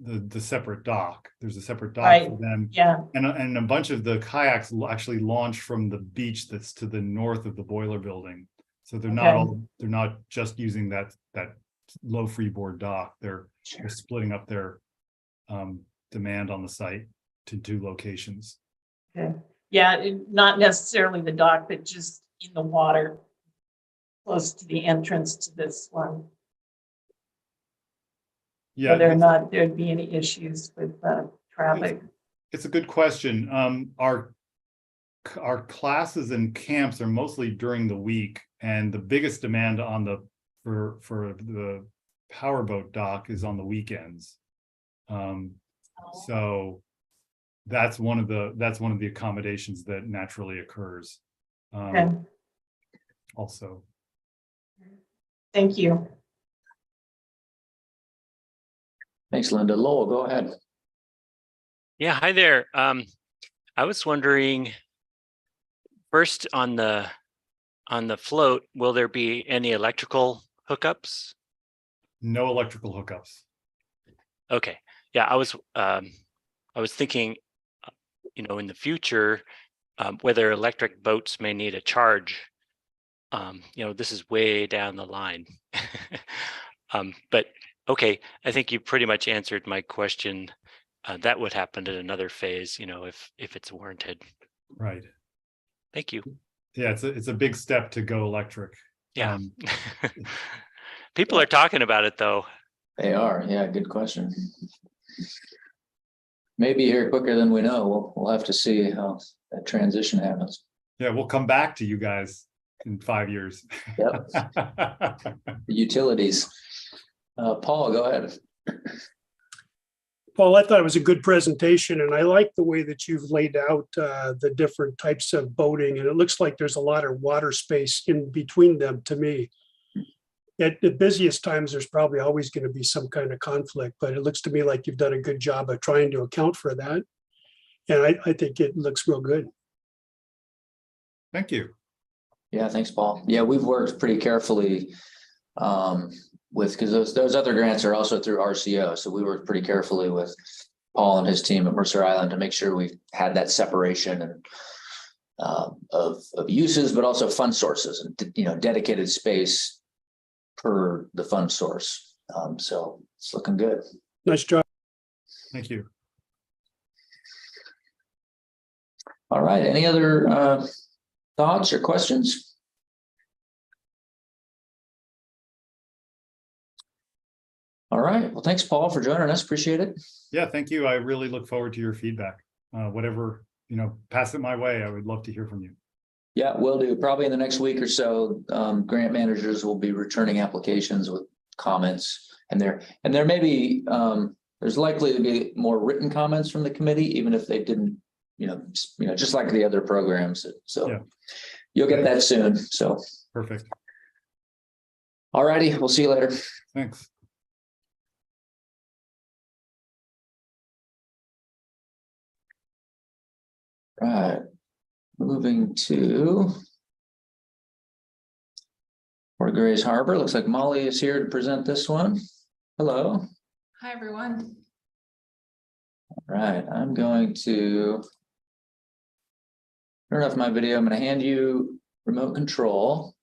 the separate dock. There's a separate dock Right. for them. Yeah. And a bunch of the kayaks actually launch from the beach that's to the north of the boiler building. So they're not just using that low freeboard dock. They're splitting up their demand on the site to 2 locations. Okay. Yeah, not necessarily the dock, but just in the water, close to the entrance to this one. Yeah, Whether there'd be any issues with traffic. It's a good question. Our classes and camps are mostly during the week, and the biggest demand on for the powerboat dock is on the weekends. So that's one of the accommodations that naturally occurs. Okay. Also. Thank you. Thanks, Linda. Lowell, go ahead. Yeah, hi there. I was wondering, first on the float, will there be any electrical hookups? No electrical hookups. Okay. Yeah, I was thinking, in the future, whether electric boats may need a charge. This is way down the line. But okay, I think you pretty much answered my question. That would happen at another phase, if it's warranted. Right. Thank you. Yeah, it's a big step to go electric. Yeah. People are talking about it though. They are. Yeah, good question. Maybe here quicker than we know. We'll have to see how that transition happens. Yeah, we'll come back to you guys in 5 years. Yep. The utilities. Paul, go ahead. Paul, I thought it was a good presentation, and I like the way that you've laid out the different types of boating, and it looks like there's a lot of water space in between them to me. At the busiest times, there's probably always going to be some kind of conflict, but it looks to me like you've done a good job of trying to account for that. And I think it looks real good. Thank you. Yeah, thanks, Paul. Yeah, we've worked pretty carefully because those other grants are also through RCO. So we worked pretty carefully with Paul and his team at Mercer Island to make sure we had that separation and of uses, but also fund sources and dedicated space per the fund source. So it's looking good. Nice job. Thank you. All right. Any other thoughts or questions? All right. Well, thanks, Paul, for joining us. Appreciate it. Yeah, thank you. I really look forward to your feedback. Whatever, pass it my way. I would love to hear from you. Yeah, will do. Probably in the next week or so, grant managers will be returning applications with comments, and there may be there's likely to be more written comments from the committee, even if they didn't, just like the other programs. So yeah. You'll get that soon. So perfect. All righty, we'll see you later. Thanks. Right. Moving to Port of Grays Harbor. Looks like Molly is here to present this one. Hello. Hi, everyone. All right. I'm going to turn off my video. I'm going to hand you remote control.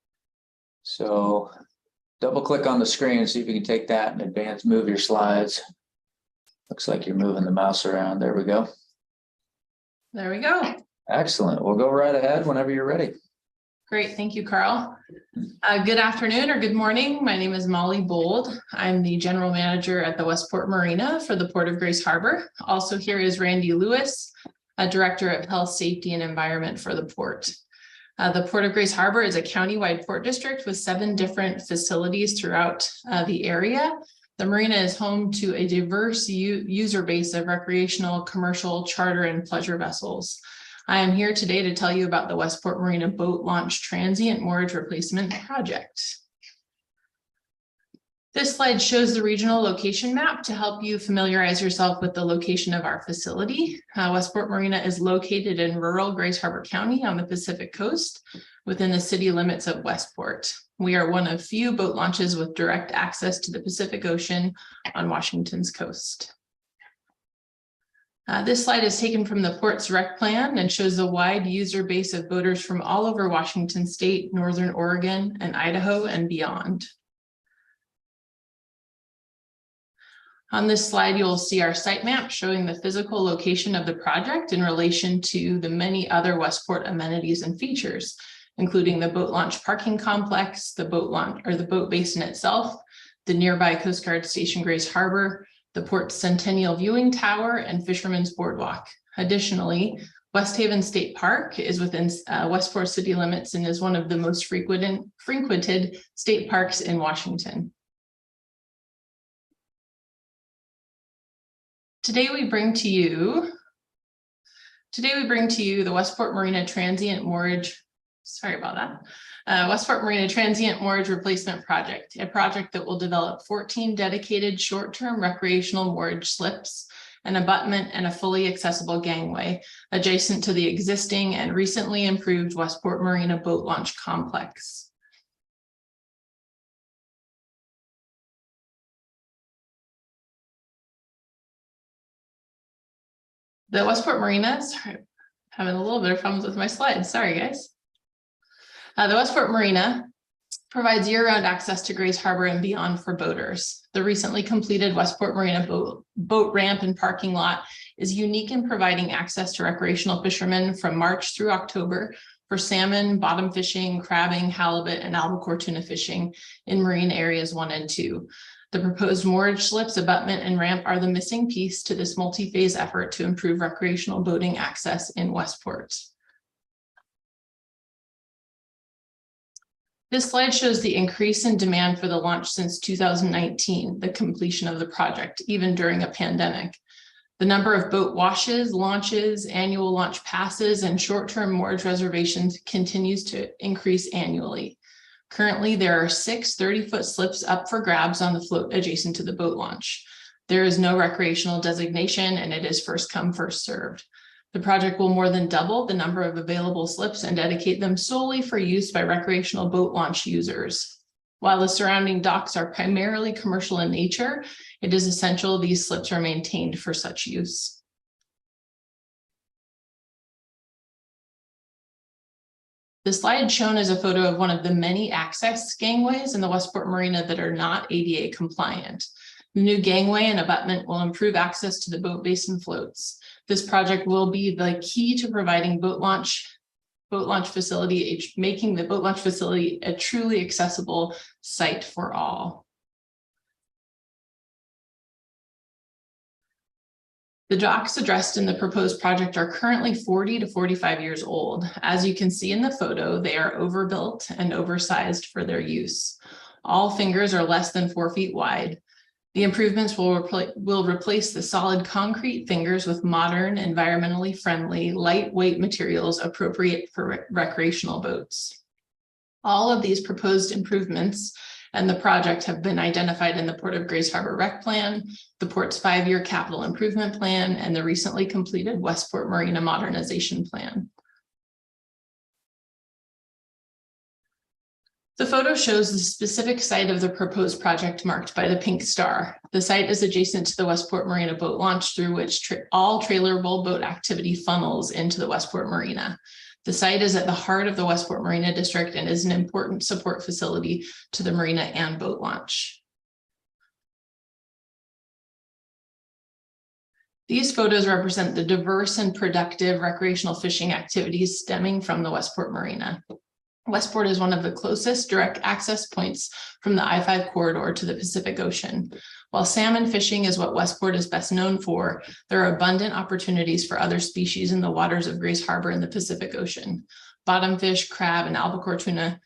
So double click on the screen and see if you can take that and advance, move your slides. Looks like you're moving the mouse around. There we go. There we go. Excellent. We'll go right ahead whenever you're ready. Great. Thank you, Carl. Good afternoon or good morning. My name is Molly Bold. I'm the general manager at the Westport Marina for the Port of Grays Harbor. Also here is Randy Lewis, a director of health, safety, and environment for the port. The Port of Grays Harbor is a countywide port district with 7 different facilities throughout the area. The marina is home to a diverse user base of recreational, commercial, charter, and pleasure vessels. I am here today to tell you about the Westport Marina Boat Launch Transient Moorage Replacement Project. This slide shows the regional location map to help you familiarize yourself with the location of our facility. Westport Marina is located in rural Grays Harbor County on the Pacific Coast within the city limits of Westport. We are one of few boat launches with direct access to the Pacific Ocean on Washington's coast. This slide is taken from the Port's rec plan and shows the wide user base of boaters from all over Washington State, Northern Oregon, and Idaho and beyond. On this slide, you'll see our site map showing the physical location of the project in relation to the many other Westport amenities and features, including the boat launch parking complex, the boat launch or the boat basin itself, the nearby Coast Guard Station Grace Harbor, the Port's Centennial Viewing Tower, and Fisherman's Boardwalk. Additionally, West Haven State Park is within Westport city limits and is one of the most frequented state parks in Washington. Today we bring to you the Westport Marina Transient Moorage, Westport Marina Transient Moorage Replacement Project, a project that will develop 14 dedicated short-term recreational moorage slips, an abutment, and a fully accessible gangway adjacent to the existing and recently improved Westport Marina Boat Launch Complex. The Westport Marina, sorry, having a little bit of problems with my slides. Sorry, guys. The Westport Marina provides year-round access to Grace Harbor and beyond for boaters. The recently completed Westport Marina boat ramp and parking lot is unique in providing access to recreational fishermen from March through October for salmon, bottom fishing, crabbing, halibut, and albacore tuna fishing in marine areas 1 and 2. The proposed moorage slips, abutment, and ramp are the missing piece to this multi-phase effort to improve recreational boating access in Westport. This slide shows the increase in demand for the launch since 2019, the completion of the project, even during a pandemic. The number of boat washes, launches, annual launch passes, and short-term moorage reservations continues to increase annually. Currently, there are 6 30-foot slips up for grabs on the float adjacent to the boat launch. There is no recreational designation, and it is first come, first served. The project will more than double the number of available slips and dedicate them solely for use by recreational boat launch users. While the surrounding docks are primarily commercial in nature, it is essential these slips are maintained for such use. The slide shown is a photo of one of the many access gangways in the Westport Marina that are not ADA compliant. The new gangway and abutment will improve access to the boat basin floats. This project will be the key to providing boat launch facility, making the boat launch facility a truly accessible site for all. The docks addressed in the proposed project are currently 40 to 45 years old. As you can see in the photo, they are overbuilt and oversized for their use. All fingers are less than 4 feet wide. The improvements will replace the solid concrete fingers with modern, environmentally friendly, lightweight materials appropriate for recreational boats. All of these proposed improvements and the project have been identified in the Port of Grace Harbor Rec Plan, the Port's 5-year capital improvement plan, and the recently completed Westport Marina Modernization Plan. The photo shows the specific site of the proposed project marked by the pink star. The site is adjacent to the Westport Marina boat launch through which all trailerable boat activity funnels into the Westport Marina. The site is at the heart of the Westport Marina District and is an important support facility to the marina and boat launch. These photos represent the diverse and productive recreational fishing activities stemming from the Westport Marina. Westport is one of the closest direct access points from the I-5 corridor to the Pacific Ocean. While salmon fishing is what Westport is best known for, there are abundant opportunities for other species in the waters of Grace Harbor in the Pacific Ocean. Bottomfish, crab, and albacore tuna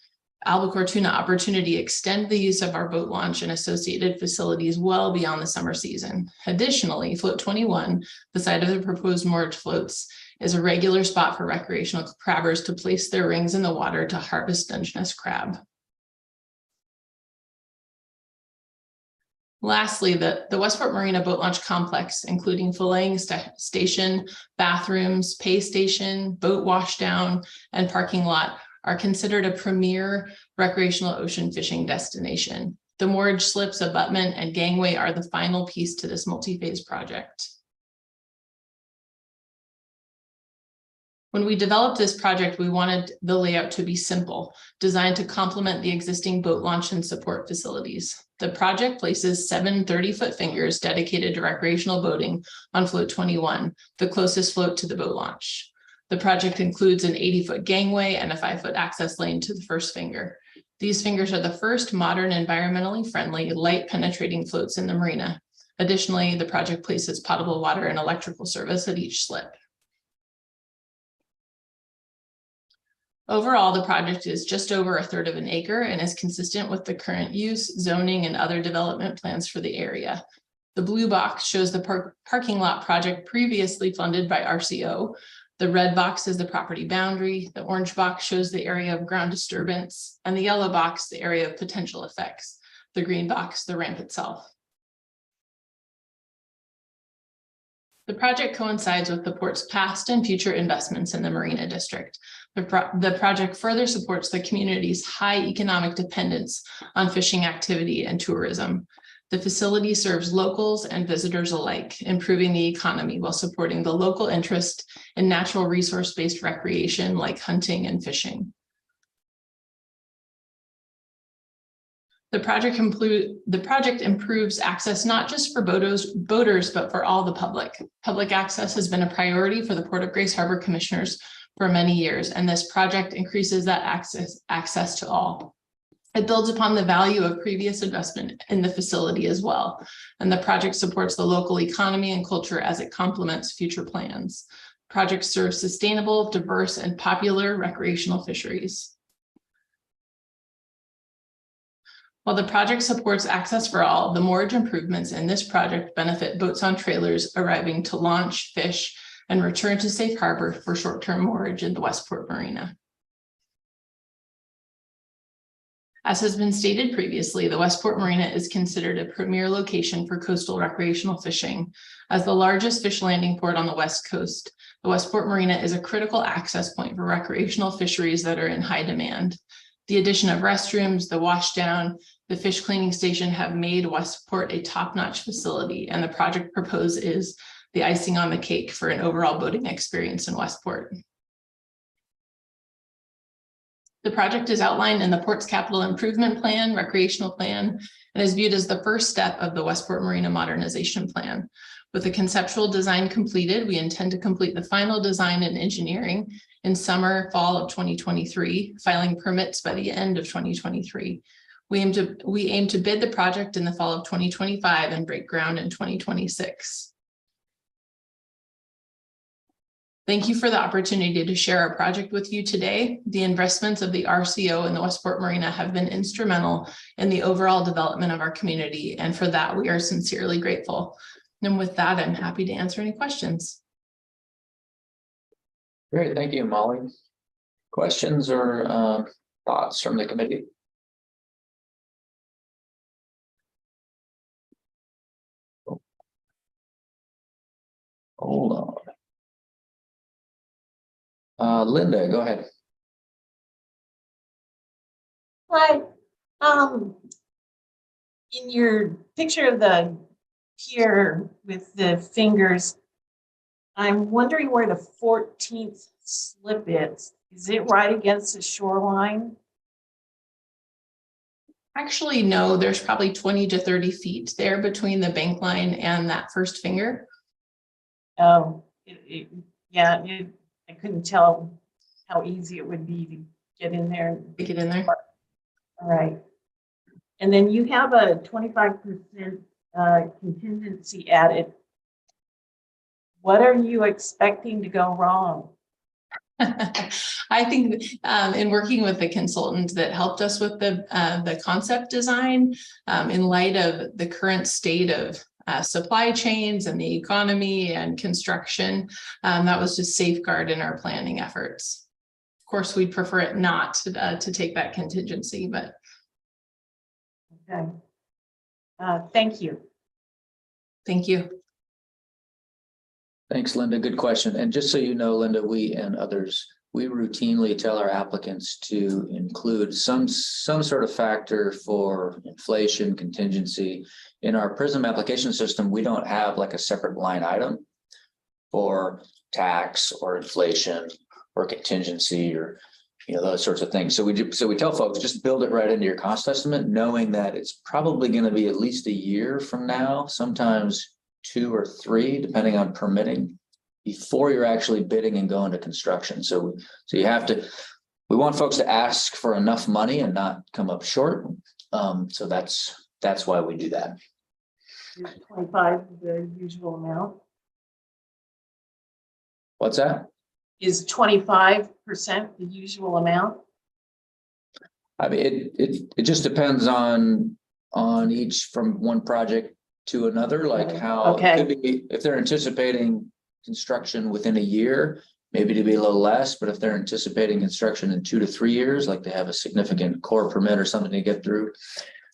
opportunity extend the use of our boat launch and associated facilities well beyond the summer season. Additionally, Float 21, the site of the proposed moorage floats, is a regular spot for recreational crabbers to place their rings in the water to harvest Dungeness crab. Lastly, the Westport Marina Boat Launch Complex, including filleting station, bathrooms, pay station, boat washdown, and parking lot, are considered a premier recreational ocean fishing destination. The moorage slips, abutment, and gangway are the final piece to this multi-phase project. When we developed this project, we wanted the layout to be simple, designed to complement the existing boat launch and support facilities. The project places 7 30-foot fingers dedicated to recreational boating on float 21, the closest float to the boat launch. The project includes an 80-foot gangway and a 5-foot access lane to the first finger. These fingers are the first modern, environmentally friendly, light penetrating floats in the marina. Additionally, the project places potable water and electrical service at each slip. Overall, the project is just over 1/3 of an acre and is consistent with the current use, zoning, and other development plans for the area. The blue box shows the parking lot project previously funded by RCO. The red box is the property boundary. The orange box shows the area of ground disturbance, and the yellow box, the area of potential effects. The green box, the ramp itself. The project coincides with the port's past and future investments in the Marina District. The project further supports the community's high economic dependence on fishing activity and tourism. The facility serves locals and visitors alike, improving the economy while supporting the local interest in natural resource-based recreation like hunting and fishing. The project improves access not just for boaters, but for all the public. Public access has been a priority for the Port of Grace Harbor Commissioners for many years, and this project increases that access to all. It builds upon the value of previous investment in the facility as well, and the project supports the local economy and culture as it complements future plans. The project serves sustainable, diverse, and popular recreational fisheries. While the project supports access for all, the moorage improvements in this project benefit boats on trailers arriving to launch, fish, and return to safe harbor for short-term moorage in the Westport Marina. As has been stated previously, the Westport Marina is considered a premier location for coastal recreational fishing. As the largest fish landing port on the West Coast, the Westport Marina is a critical access point for recreational fisheries that are in high demand. The addition of restrooms, the washdown, the fish cleaning station have made Westport a top-notch facility, and the project proposed is the icing on the cake for an overall boating experience in Westport. The project is outlined in the Port's Capital Improvement Plan, Recreational Plan, and is viewed as the first step of the Westport Marina Modernization Plan. With the conceptual design completed, we intend to complete the final design and engineering in fall of 2023, filing permits by the end of 2023. We aim to bid the project in the fall of 2025 and break ground in 2026. Thank you for the opportunity to share our project with you today. The investments of the RCO and the Westport Marina have been instrumental in the overall development of our community, and for that, we are sincerely grateful. And with that, I'm happy to answer any questions. Great, thank you, Molly. Questions or thoughts from the committee? Hold on. Linda, go ahead. Hi. In your picture of the pier with the fingers, I'm wondering where the 14th slip is. Is it right against the shoreline? Actually, no, there's probably 20 to 30 feet there between the bank line and that first finger. Oh, yeah, I couldn't tell how easy it would be to get in there. To get in there. All right. And then you have a 25% contingency added. What are you expecting to go wrong? I think in working with the consultant that helped us with the concept design, in light of the current state of supply chains and the economy and construction, that was just safeguard in our planning efforts. Of course, we'd prefer it not to take that contingency, but. Okay. Thank you. Thank you. Thanks, Linda. Good question. And just so you know, Linda, we and others, we routinely tell our applicants to include some sort of factor for inflation contingency. In our PRISM application system, we don't have like a separate line item for tax or inflation or contingency or, those sorts of things. So we tell folks, just build it right into your cost estimate, knowing that it's probably going to be at least a year from now, sometimes 2 or 3, depending on permitting, before you're actually bidding and going to construction. So we want folks to ask for enough money and not come up short. So that's why we do that. Is 25 the usual amount? What's that? Is 25% the usual amount? I mean, it just depends on each, from one project to another, like how it could be, if they're anticipating construction within a year, maybe to be a little less, but if they're anticipating construction in 2 to 3 years, like they have a significant core permit or something to get through.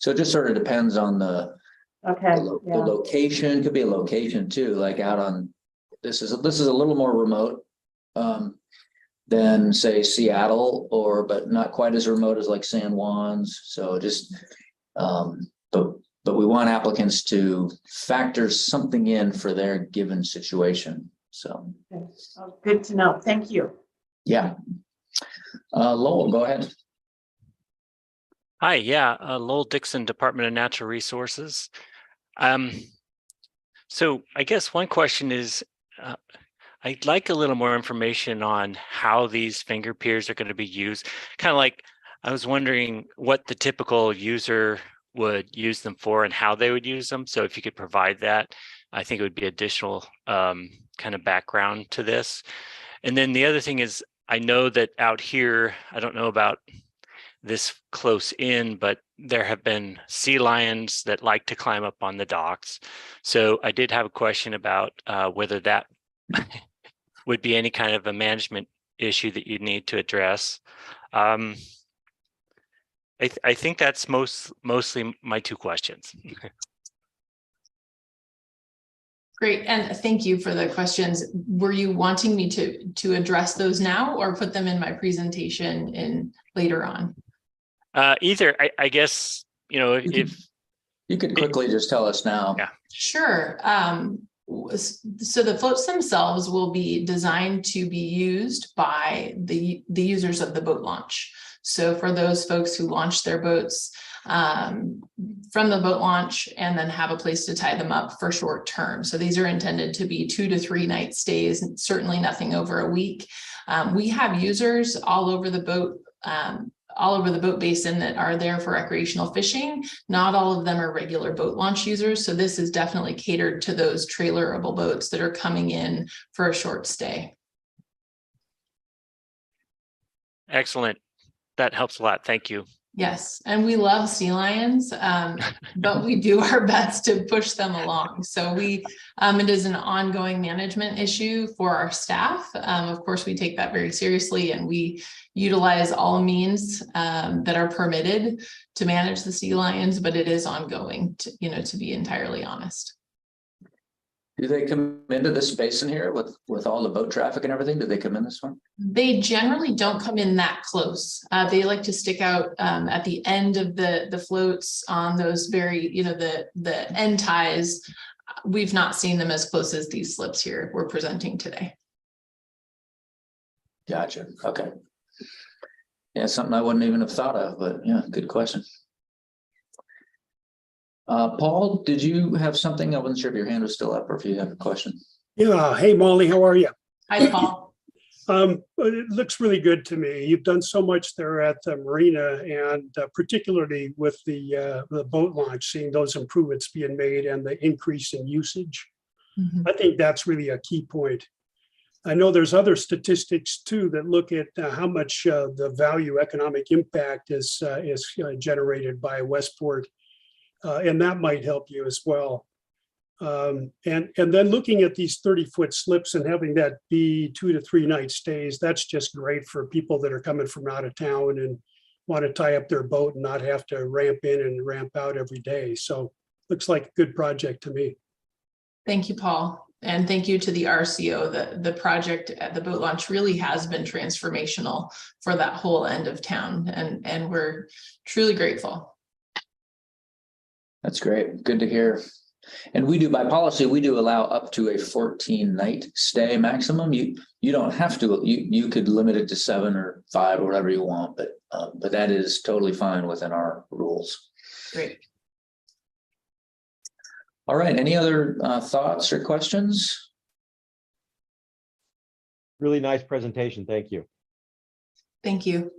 So it just sort of depends on the location. Could be a location too, like out on, this is a little more remote than say Seattle, but not quite as remote as like San Juan's. So just, but we want applicants to factor something in for their given situation. So. Okay. Oh, good to know. Thank you. Yeah. Lowell, go ahead. Hi, yeah, Lowell Dixon, Department of Natural Resources. So I guess one question is, I'd like a little more information on how these finger piers are going to be used. Kind of like, I was wondering what the typical user would use them for and how they would use them. So if you could provide that, I think it would be additional kind of background to this. And then the other thing is, I know that out here, I don't know about this close in, but there have been sea lions that like to climb up on the docks. So I did have a question about whether that would be any kind of a management issue that you need to address. I think that's mostly my 2 questions. Great, and thank you for the questions. Were you wanting me to address those now or put them in my presentation in later on? Either, I guess, if you could quickly just tell us now. Yeah. Sure. So the floats themselves will be designed to be used by the users of the boat launch. So for those folks who launch their boats from the boat launch and then have a place to tie them up for short term. So these are intended to be 2 to 3 night stays, and certainly nothing over a week. We have users all over the boat basin that are there for recreational fishing. Not all of them are regular boat launch users. So this is definitely catered to those trailerable boats that are coming in for a short stay. Excellent. That helps a lot. Thank you. Yes, and we love sea lions, but we do our best to push them along. So it is an ongoing management issue for our staff. Of course, we take that very seriously, and we utilize all means that are permitted to manage the sea lions, but it is ongoing, to be entirely honest. Do they come into this basin here with all the boat traffic and everything? Do they come in this one? They generally don't come in that close. They like to stick out at the end of the floats on those very, the end ties. We've not seen them as close as these slips here we're presenting today. Gotcha. Okay. Yeah, something I wouldn't even have thought of, but yeah, good question. Paul, did you have something? I wasn't sure if your hand was still up or if you have a question. Yeah. Hey, Molly, how are you? Hi, Paul. It looks really good to me. You've done so much there at the marina, and particularly with the boat launch, seeing those improvements being made and the increase in usage. Mm-hmm. I think that's really a key point. I know there's other statistics too that look at how much the value economic impact is generated by Westport. And that might help you as well. And then looking at these 30-foot slips and having that be 2 to 3 night stays, that's just great for people that are coming from out of town and want to tie up their boat and not have to ramp in and ramp out every day. So looks like a good project to me. Thank you, Paul. And thank you to the RCO. The project at the boat launch really has been transformational for that whole end of town. And we're truly grateful. That's great. Good to hear. And we do, by policy, we do allow up to a 14-night stay maximum. You don't have to, you could limit it to 7 or 5 or whatever you want, but that is totally fine within our rules. Great. All right, any other thoughts or questions? Really nice presentation. Thank you. Thank you.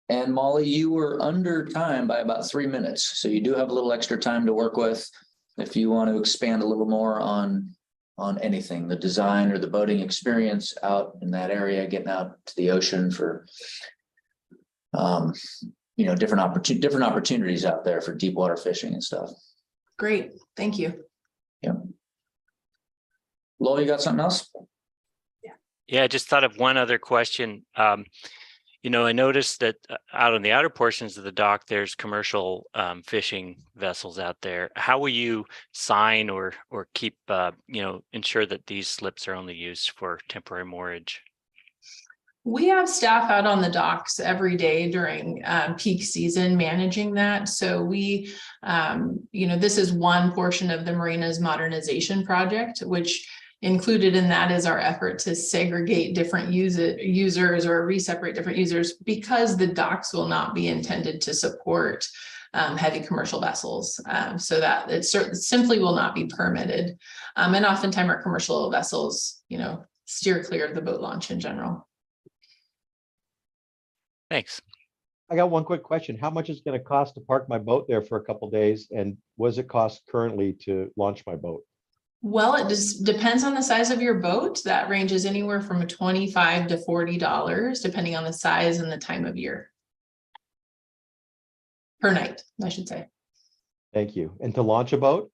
And Molly, you were under time by about 3 minutes, so you do have a little extra time to work with if you want to expand a little more on anything, the design or the boating experience out in that area, getting out to the ocean for different opportunities out there for deep water fishing and stuff. Great. Thank you. Yeah. Lowell, you got something else? Yeah, I just thought of one other question. I noticed that out on the outer portions of the dock, there's commercial fishing vessels out there. How will you sign or keep, ensure that these slips are only used for temporary moorage? We have staff out on the docks every day during peak season managing that. So we, this is one portion of the marina's modernization project, which included in that is our effort to segregate different users or reseparate different users, because the docks will not be intended to support heavy commercial vessels, so that it simply will not be permitted. And oftentimes our commercial vessels, steer clear of the boat launch in general. Thanks. I got one quick question. How much is it going to cost to park my boat there for a couple of days? And what does it cost currently to launch my boat? Well, it just depends on the size of your boat. That ranges anywhere from $25 to $40, depending on the size and the time of year. Per night, I should say. Thank you. And to launch a boat?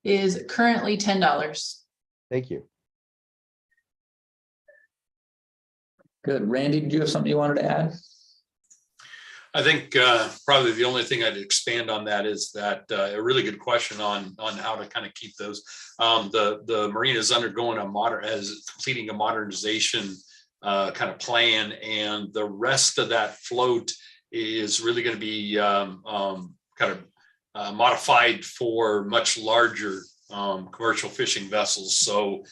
Is currently $10. Thank you. Good. Randy, do you have something you wanted to add? I think probably the only thing I'd expand on that is that a really good question on how to kind of keep those. The marina is undergoing completing a modernization kind of plan, and the rest of that float is really going to be modified for much larger commercial fishing vessels. So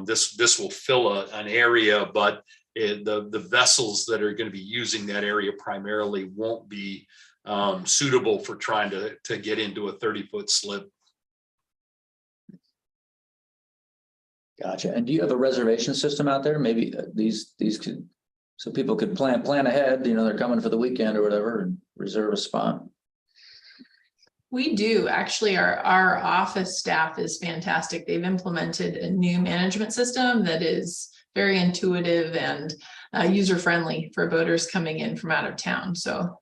this will fill an area, but the vessels that are going to be using that area primarily won't be suitable for trying to get into a 30-foot slip. Gotcha. And do you have a reservation system out there? Maybe these could, so people could plan ahead, they're coming for the weekend or whatever, and reserve a spot. We do. Actually, our office staff is fantastic. They've implemented a new management system that is very intuitive and user-friendly for boaters coming in from out of town. So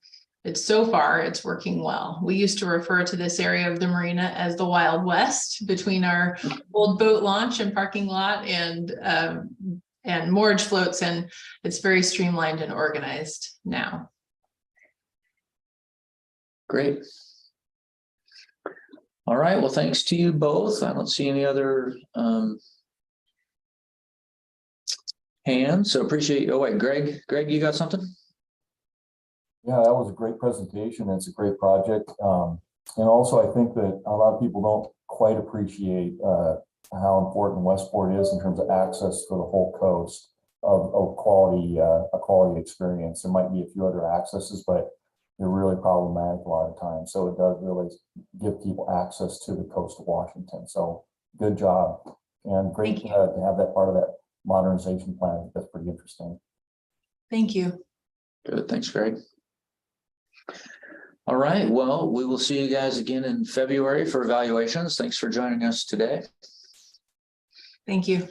so far it's working well. We used to refer to this area of the marina as the Wild West, between our old boat launch and parking lot and moorage floats, and it's very streamlined and organized now. Great. All right. Well, thanks to you both. I don't see any other hands, so appreciate you. Oh wait, Greg, you got something? Yeah, that was a great presentation. It's a great project. And also I think that a lot of people don't quite appreciate how important Westport is in terms of access for the whole coast of a quality experience. There might be a few other accesses, but they're really problematic a lot of times. So it does really give people access to the coast of Washington. So good job, and great to have that part of that modernization plan. That's pretty interesting. Thank you. Good. Thanks, Greg. All right. Well, we will see you guys again in February for evaluations. Thanks for joining us today. Thank you.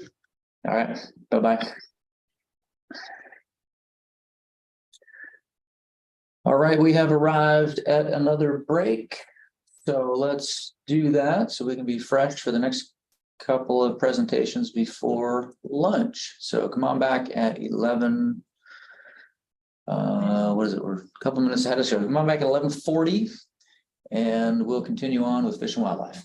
All right. Bye-bye. All right. We have arrived at another break. So let's do that so we can be fresh for the next couple of presentations before lunch. So come on back at 11. What is it? We're a couple minutes ahead of schedule. Come on back at 11:40, and we'll continue on with Fish and Wildlife.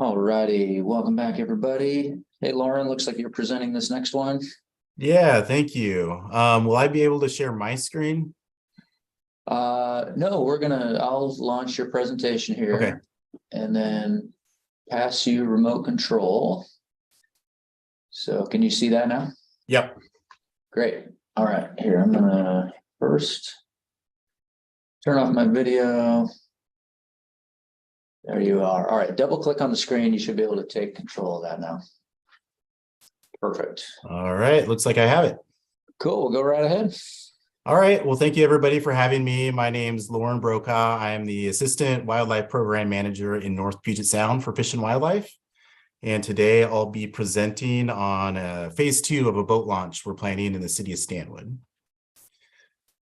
All righty, welcome back, everybody. Hey, Lauren, looks like you're presenting this next one. Yeah, thank you. Will I be able to share my screen? No, I'll launch your presentation here. Okay. And then pass you remote control. So can you see that now? Yep. Great. All right, here, I'm gonna first turn off my video. There you are. All right, double click on the screen. You should be able to take control of that now. Perfect. All right, looks like I have it. Cool, we'll go right ahead. All right, well, thank you everybody for having me. My name's Lauren Brokaw. I am the Assistant Wildlife Program Manager in North Puget Sound for Fish and Wildlife. And today I'll be presenting on phase 2 of a boat launch we're planning in the city of Stanwood.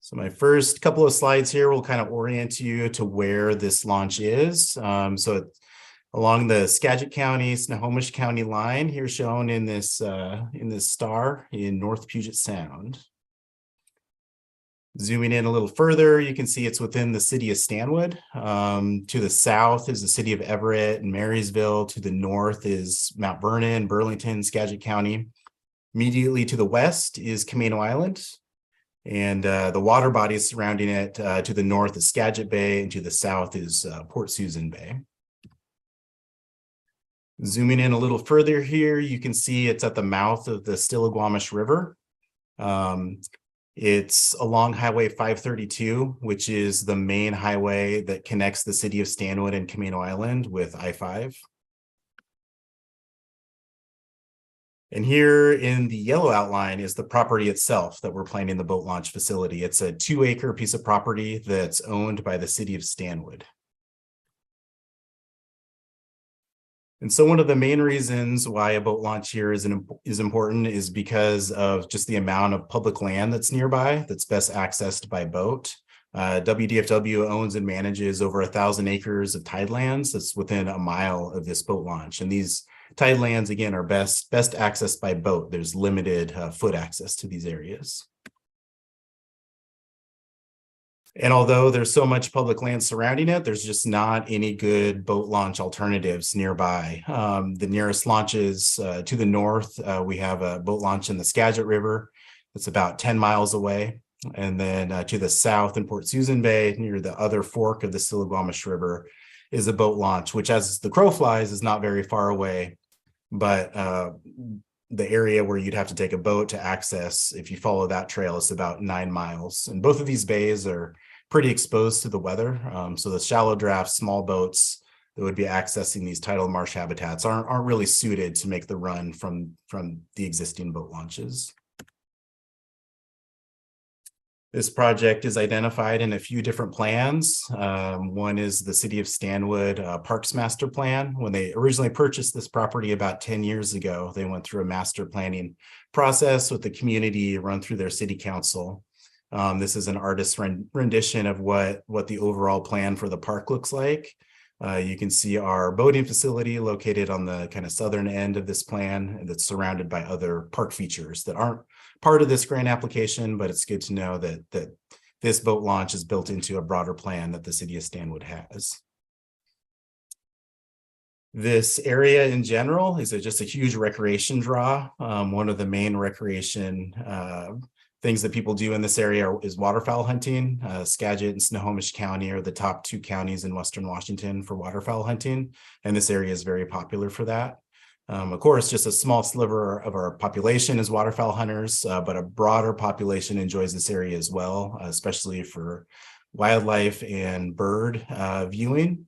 So my first couple of slides here will kind of orient you to where this launch is. So it's along the Skagit County, Snohomish County line here shown in this star in North Puget Sound. Zooming in a little further, you can see it's within the city of Stanwood. To the south is the city of Everett and Marysville. To the north is Mount Vernon, Burlington, Skagit County. Immediately to the west is Camano Island. And the water bodies surrounding it, to the north is Skagit Bay, and to the south is Port Susan Bay. Zooming in a little further here, you can see it's at the mouth of the Stillaguamish River. It's along Highway 532, which is the main highway that connects the city of Stanwood and Camano Island with I-5. And here in the yellow outline is the property itself that we're planning the boat launch facility. It's a 2-acre piece of property that's owned by the city of Stanwood. And so one of the main reasons why a boat launch here is important is because of just the amount of public land that's nearby that's best accessed by boat. WDFW owns and manages over 1,000 acres of tidelands that's within a mile of this boat launch. And these tidelands, again, are best accessed by boat. There's limited foot access to these areas. And although there's so much public land surrounding it, there's just not any good boat launch alternatives nearby. The nearest launches to the north, we have a boat launch in the Skagit River. It's about 10 miles away. And then to the south in Port Susan Bay, near the other fork of the Stillaguamish River, is a boat launch, which as the crow flies is not very far away. But the area where you'd have to take a boat to access, if you follow that trail, is about 9 miles. And both of these bays are pretty exposed to the weather. So the shallow draft, small boats that would be accessing these tidal marsh habitats aren't really suited to make the run from the existing boat launches. This project is identified in a few different plans. One is the City of Stanwood Parks Master Plan. When they originally purchased this property about 10 years ago, they went through a master planning process with the community run through their city council. This is an artist's rendition of what the overall plan for the park looks like. You can see our boating facility located on the kind of southern end of this plan, and that's surrounded by other park features that aren't part of this grant application, but it's good to know that this boat launch is built into a broader plan that the city of Stanwood has. This area in general is just a huge recreation draw. One of the main recreation things that people do in this area is waterfowl hunting. Skagit and Snohomish County are the top 2 counties in Western Washington for waterfowl hunting, and this area is very popular for that. Of course, just a small sliver of our population is waterfowl hunters, but a broader population enjoys this area as well, especially for wildlife and bird viewing.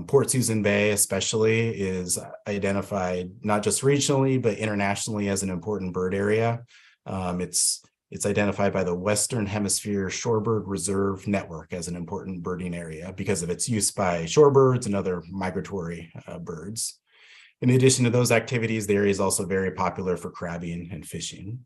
Port Susan Bay especially is identified not just regionally, but internationally as an important bird area. It's identified by the Western Hemisphere Shorebird Reserve Network as an important birding area because of its use by shorebirds and other migratory birds. In addition to those activities, the area is also very popular for crabbing and fishing.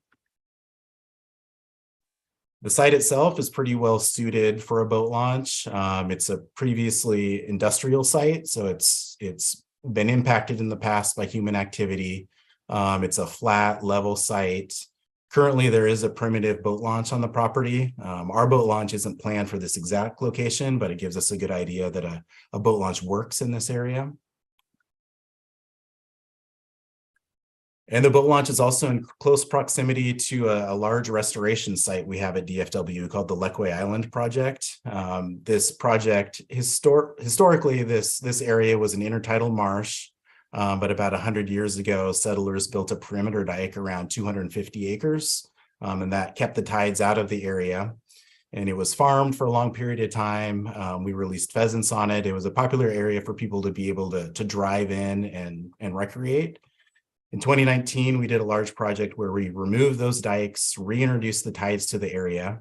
The site itself is pretty well suited for a boat launch. It's a previously industrial site, so it's been impacted in the past by human activity. It's a flat, level site. Currently, there is a primitive boat launch on the property. Our boat launch isn't planned for this exact location, but it gives us a good idea that a boat launch works in this area. And the boat launch is also in close proximity to a large restoration site we have at DFW called the Lekwe Island Project. This project, historically, this area was an intertidal marsh, but about 100 years ago, settlers built a perimeter dike around 250 acres, and that kept the tides out of the area. And it was farmed for a long period of time. We released pheasants on it. It was a popular area for people to be able to drive in and recreate. In 2019, we did a large project where we removed those dikes, reintroduced the tides to the area,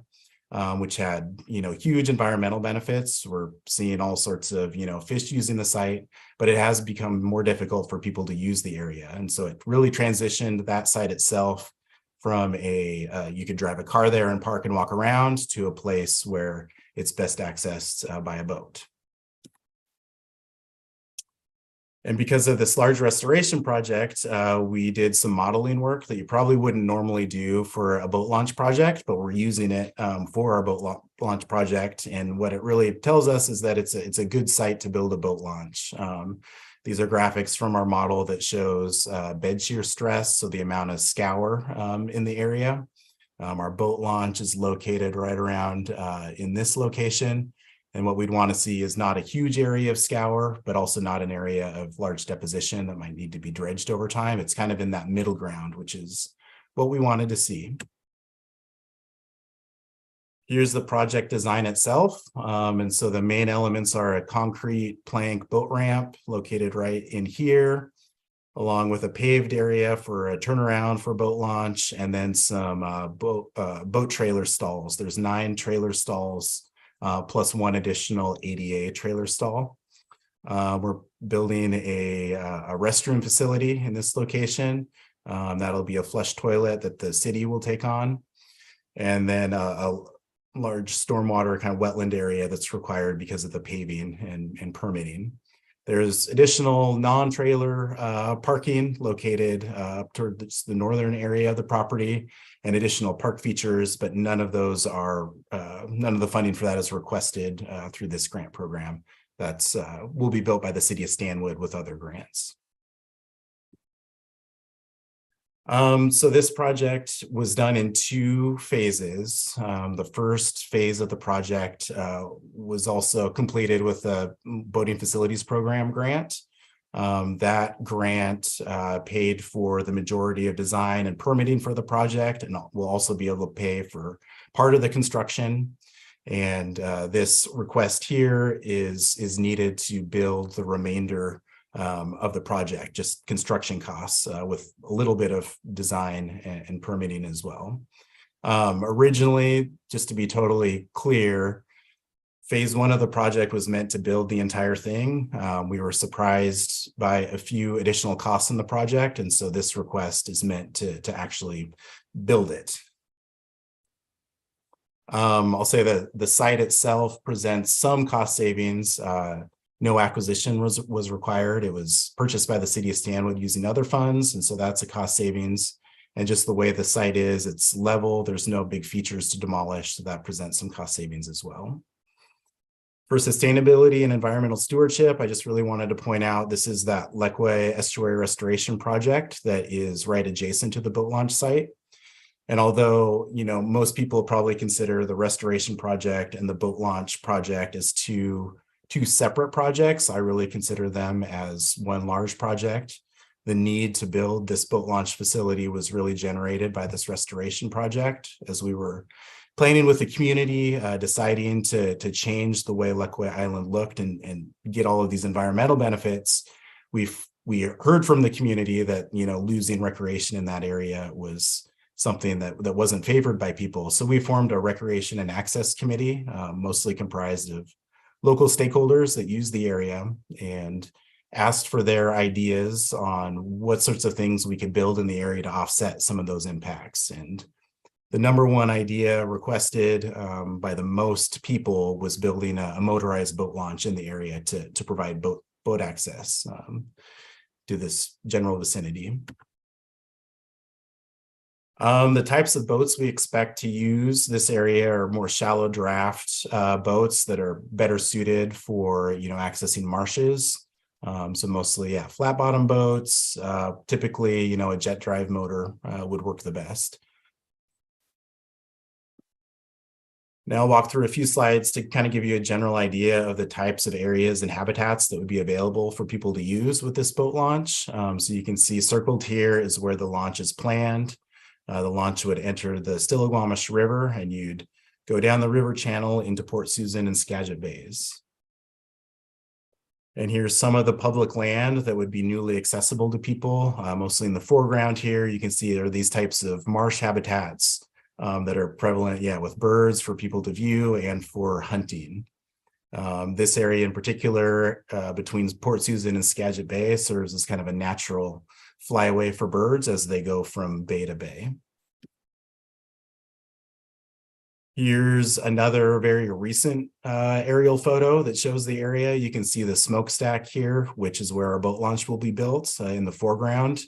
which had, huge environmental benefits. We're seeing all sorts of, fish using the site, but it has become more difficult for people to use the area. And so it really transitioned that site itself from you could drive a car there and park and walk around to a place where it's best accessed by a boat. And because of this large restoration project, we did some modeling work that you probably wouldn't normally do for a boat launch project, but we're using it for our boat launch project. And what it really tells us is that it's a good site to build a boat launch. These are graphics from our model that shows bed shear stress, so the amount of scour in the area. Our boat launch is located right around in this location. And what we'd want to see is not a huge area of scour, but also not an area of large deposition that might need to be dredged over time. It's kind of in that middle ground, which is what we wanted to see. Here's the project design itself. And so the main elements are a concrete plank boat ramp located right in here, along with a paved area for a turnaround for boat launch, and then some boat trailer stalls. There's 9 trailer stalls plus 1 additional ADA trailer stall. We're building a restroom facility in this location. That'll be a flush toilet that the city will take on. And then a large stormwater kind of wetland area that's required because of the paving and permitting. There's additional non-trailer parking located up towards the northern area of the property, and additional park features, but none of those are, none of the funding for that is requested through this grant program. That's will be built by the city of Stanwood with other grants. So this project was done in 2 phases. The first phase of the project was also completed with a boating facilities program grant. That grant paid for the majority of design and permitting for the project, and will also be able to pay for part of the construction. And this request here is needed to build the remainder of the project, just construction costs with a little bit of design and permitting as well. Originally, just to be totally clear, phase 1 of the project was meant to build the entire thing. We were surprised by a few additional costs in the project, and so this request is meant to actually build it. I'll say that the site itself presents some cost savings. No acquisition was required. It was purchased by the city of Stanwood using other funds, and so that's a cost savings. And just the way the site is, it's level. There's no big features to demolish, so that presents some cost savings as well. For sustainability and environmental stewardship, I just really wanted to point out this is that Lekwe Estuary Restoration Project that is right adjacent to the boat launch site. And although, most people probably consider the restoration project and the boat launch project as two separate projects, I really consider them as one large project. The need to build this boat launch facility was really generated by this restoration project. As we were planning with the community, deciding to change the way Lekwe Island looked and get all of these environmental benefits, we heard from the community that losing recreation in that area was something that wasn't favored by people. So we formed a recreation and access committee, mostly comprised of local stakeholders that use the area, and asked for their ideas on what sorts of things we could build in the area to offset some of those impacts. And the number one idea requested by the most people was building a motorized boat launch in the area to provide boat access to this general vicinity. The types of boats we expect to use this area are more shallow draft boats that are better suited for accessing marshes. So mostly, yeah, flat bottom boats. Typically, you know, a jet drive motor would work the best. Now I'll walk through a few slides to kind of give you a general idea of the types of areas and habitats that would be available for people to use with this boat launch. So you can see circled here is where the launch is planned. The launch would enter the Stillaguamish River, and you'd go down the river channel into Port Susan and Skagit Bays. And here's some of the public land that would be newly accessible to people. Mostly in the foreground here, you can see there are these types of marsh habitats that are prevalent, yeah, with birds for people to view and for hunting. This area in particular, between Port Susan and Skagit Bay, serves as kind of a natural flyaway for birds as they go from bay to bay. Here's another very recent aerial photo that shows the area. You can see the smokestack here, which is where our boat launch will be built in the foreground.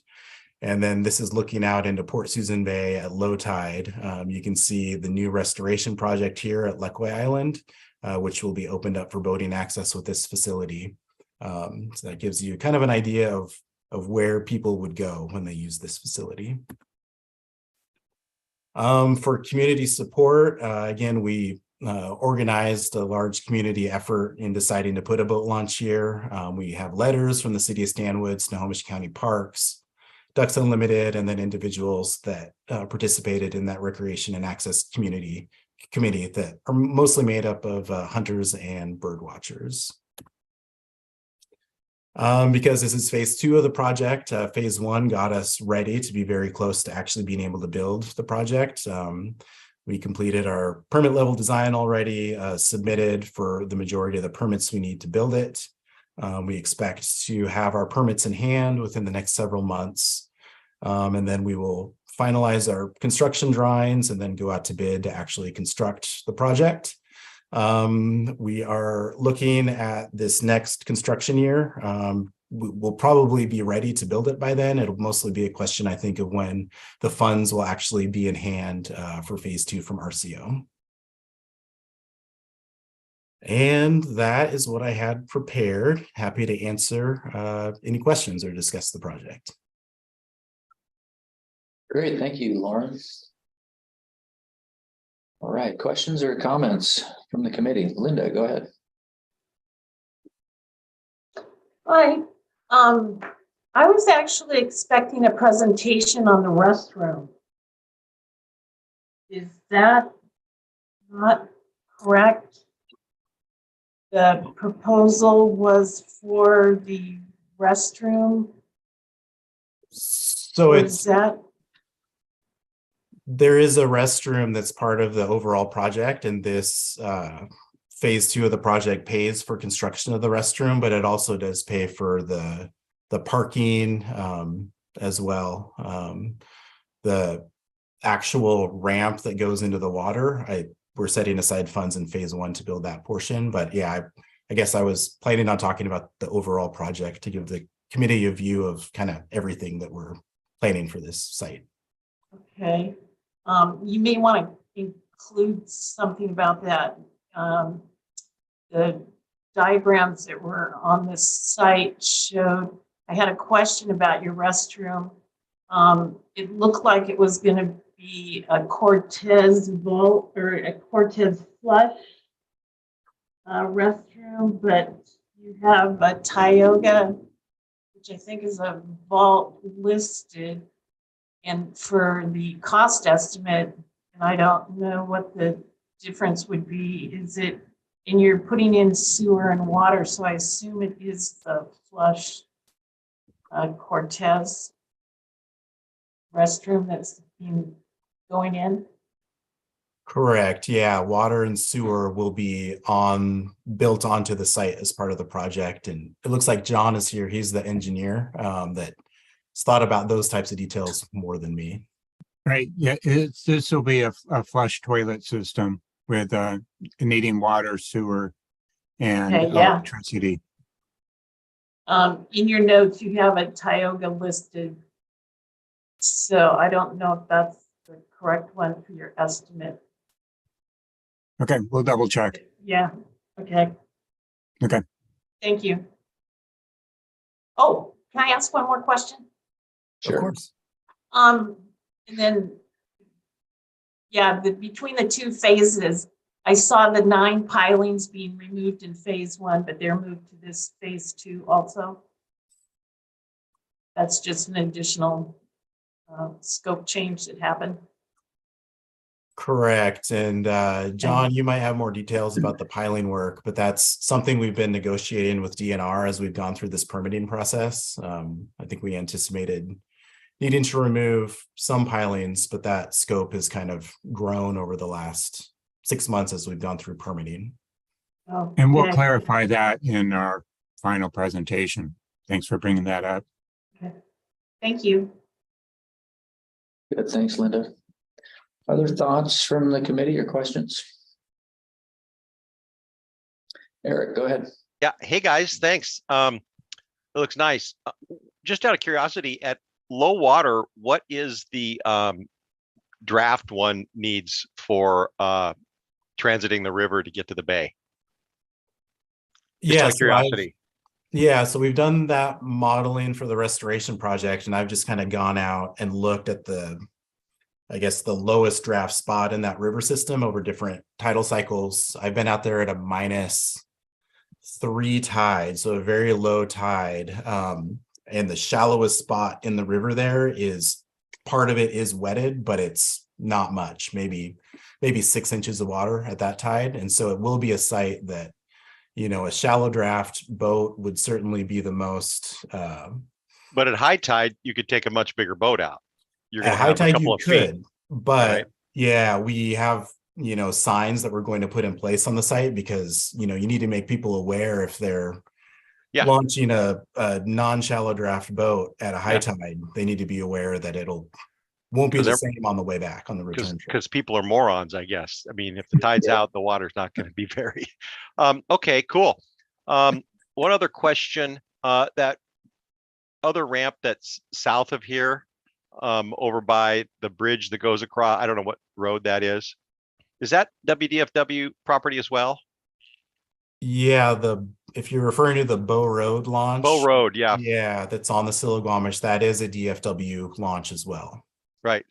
And then this is looking out into Port Susan Bay at low tide. You can see the new restoration project here at Lekwe Island, which will be opened up for boating access with this facility. So that gives you kind of an idea of where people would go when they use this facility. For community support, again, we organized a large community effort in deciding to put a boat launch here. We have letters from the city of Stanwood, Snohomish County Parks, Ducks Unlimited, and then individuals that participated in that recreation and access committee that are mostly made up of hunters and bird watchers. Because this is phase 2 of the project, phase 1 got us ready to be very close to actually being able to build the project. We completed our permit level design already, submitted for the majority of the permits we need to build it. We expect to have our permits in hand within the next several months. And then we will finalize our construction drawings and then go out to bid to actually construct the project. We are looking at this next construction year. We'll probably be ready to build it by then. It'll mostly be a question, I think, of when the funds will actually be in hand for phase 2 from RCO. And that is what I had prepared. Happy to answer any questions or discuss the project. Great, thank you, Lauren. All right, questions or comments from the committee? Linda, go ahead. Hi, I was actually expecting a presentation on the restroom. Is that not correct? The proposal was for the restroom? So is that? There is a restroom that's part of the overall project, and this phase 2 of the project pays for construction of the restroom, but it also does pay for the parking as well. The actual ramp that goes into the water, we're setting aside funds in phase 1 to build that portion. But yeah, I guess I was planning on talking about the overall project to give the committee a view of kind of everything that we're planning for this site. Okay. You may want to include something about that. The diagrams that were on this site showed, I had a question about your restroom. It looked like it was going to be a Cortez vault or a Cortez flush restroom, but you have a Tioga, which I think is a vault listed. And for the cost estimate, and I don't know what the difference would be, is it, and you're putting in sewer and water, so I assume it is the flush Cortez restroom that's going in? Correct. Yeah, water and sewer will be built onto the site as part of the project. And it looks like John is here. He's the engineer that's thought about those types of details more than me. Right. Yeah, this will be a flush toilet system with needing water, sewer, and Okay, yeah. electricity. In your notes, you have a Tioga listed. So I don't know if that's the correct one for your estimate. Okay, we'll double check. Yeah, okay. Okay. Thank you. Oh, can I ask one more question? Of course. And then, yeah, between the two phases, I saw the 9 pilings being removed in phase 1, but they're moved to this phase 2 also. That's just an additional scope change that happened. Correct. And John, you might have more details about the piling work, but that's something we've been negotiating with DNR as we've gone through this permitting process. I think we anticipated needing to remove some pilings, but that scope has kind of grown over the last 6 months as we've gone through permitting. Oh, And we'll okay. clarify that in our final presentation. Thanks for bringing that up. Okay. Thank you. Good, thanks, Linda. Other thoughts from the committee or questions? Eric, go ahead. Yeah. Hey, guys, thanks. It looks nice. Just out of curiosity, at low water, what is the draft one needs for transiting the river to get to the bay? Just out of curiosity. Yeah, so we've done that modeling for the restoration project, and I've just kind of gone out and looked at I guess the lowest draft spot in that river system over different tidal cycles. I've been out there at a -3 tide, so a very low tide. And the shallowest spot in the river there is, part of it is wetted, but it's not much, maybe 6 inches of water at that tide. And so it will be a site that, a shallow draft boat would certainly be the most. But at high tide, you could take a much bigger boat out. You're going At to high have a tide couple you of feet. could, but right? yeah, we have, signs that we're going to put in place on the site because, you need to make people aware if they're launching a non-shallow draft boat at a high tide, they need to be aware that won't be the same on the way back on the return trip. Because people are morons, I guess. I mean, if the tide's out, the water's not going to be very. Okay, cool. One other question, that other ramp that's south of here, over by the bridge that goes across, I don't know what road that is. Is that WDFW property as well? Yeah, if you're referring to the Bow Road launch. Bow Road, yeah. Yeah, that's on the Stillaguamish. That is a DFW launch as well. Right.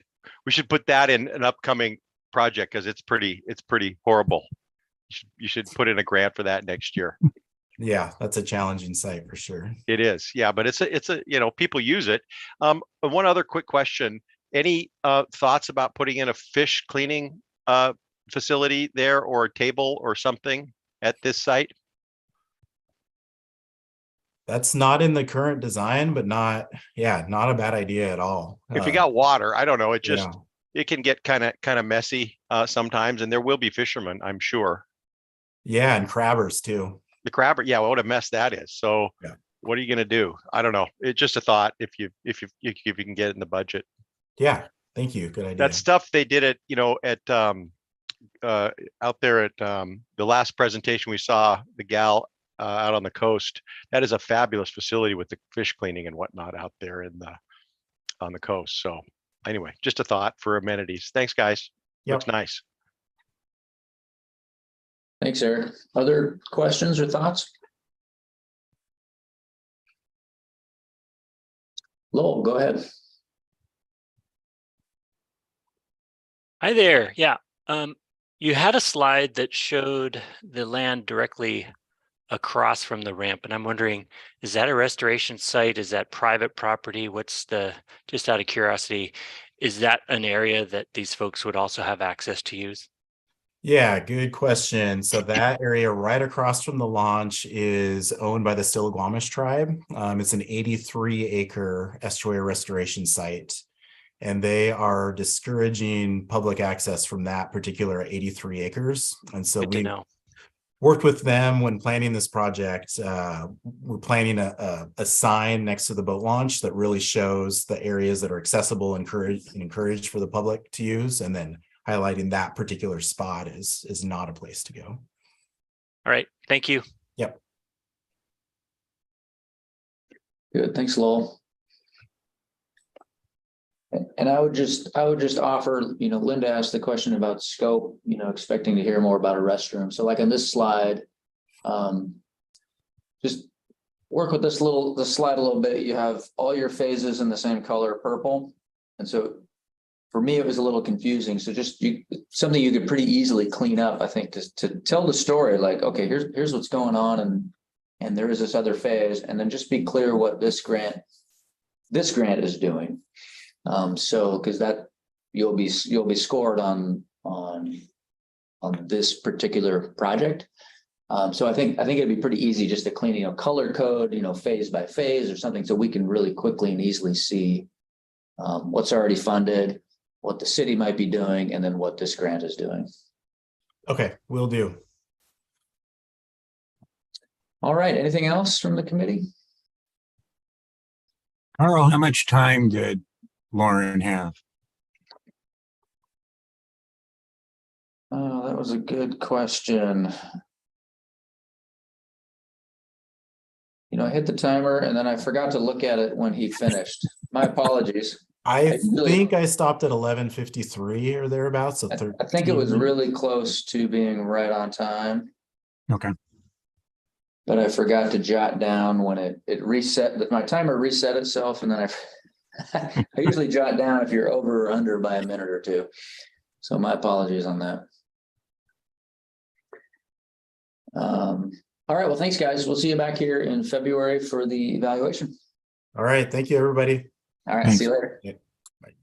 We should put that in an upcoming project because it's pretty horrible. You should put in a grant for that next year. Yeah, that's a challenging site for sure. It is. Yeah, but it's a people use it. One other quick question. Any thoughts about putting in a fish cleaning facility there, or a table or something at this site? That's not in the current design, but not a bad idea at all. If you got water, I don't know. It just it can get kind of messy sometimes, and there will be fishermen, I'm sure. Yeah, and crabbers too. The crabber, yeah, what a mess that is. So what are you going to do? I don't know. It's just a thought if you can get it in the budget. Yeah, thank you. Good idea. That stuff they did it, at out there at the last presentation we saw, the gal out on the coast. That is a fabulous facility with the fish cleaning and whatnot out there on the coast. So anyway, just a thought for amenities. Thanks, guys. Looks nice. Thanks, Eric. Other questions or thoughts? Lowell, go ahead. Hi there. Yeah. You had a slide that showed the land directly across from the ramp, and I'm wondering, is that a restoration site? Is that private property? Just out of curiosity, is that an area that these folks would also have access to use? Yeah, good question. So that area right across from the launch is owned by the Stillaguamish tribe. It's an 83-acre estuary restoration site, and they are discouraging public access from that particular 83 acres. And so we worked with them when planning this project. We're planning a sign next to the boat launch that really shows the areas that are accessible and encouraged for the public to use, and then highlighting that particular spot is not a place to go. All right, thank you. Yep. Good, thanks, Lowell. And I would just offer, Linda asked the question about scope, expecting to hear more about a restroom. So like on this slide, just work with this slide a little bit, you have all your phases in the same color, purple. And so for me, it was a little confusing. So just something you could pretty easily clean up, I think, to tell the story, like, okay, here's what's going on, and there is this other phase, and then just be clear what this grant is doing. So because that you'll be scored on this particular project. So I think it'd be pretty easy just to clean, color code, phase by phase or something, so we can really quickly and easily see what's already funded, what the city might be doing, and then what this grant is doing. Okay, will do. All right, anything else from the committee? Carl, how much time did Lauren have? Oh, that was a good question. I hit the timer and then I forgot to look at it when he finished. My apologies. I think I stopped at 11:53 or thereabouts. So I think it was really close to being right on time. Okay. But I forgot to jot down when it reset. My timer reset itself, and then I usually jot down if you're over or under by a minute or two. So my apologies on that. All right. Well, thanks, guys. We'll see you back here in February for the evaluation. All right. Thank you, everybody. All right. Thanks. See you later. Yeah. Bye.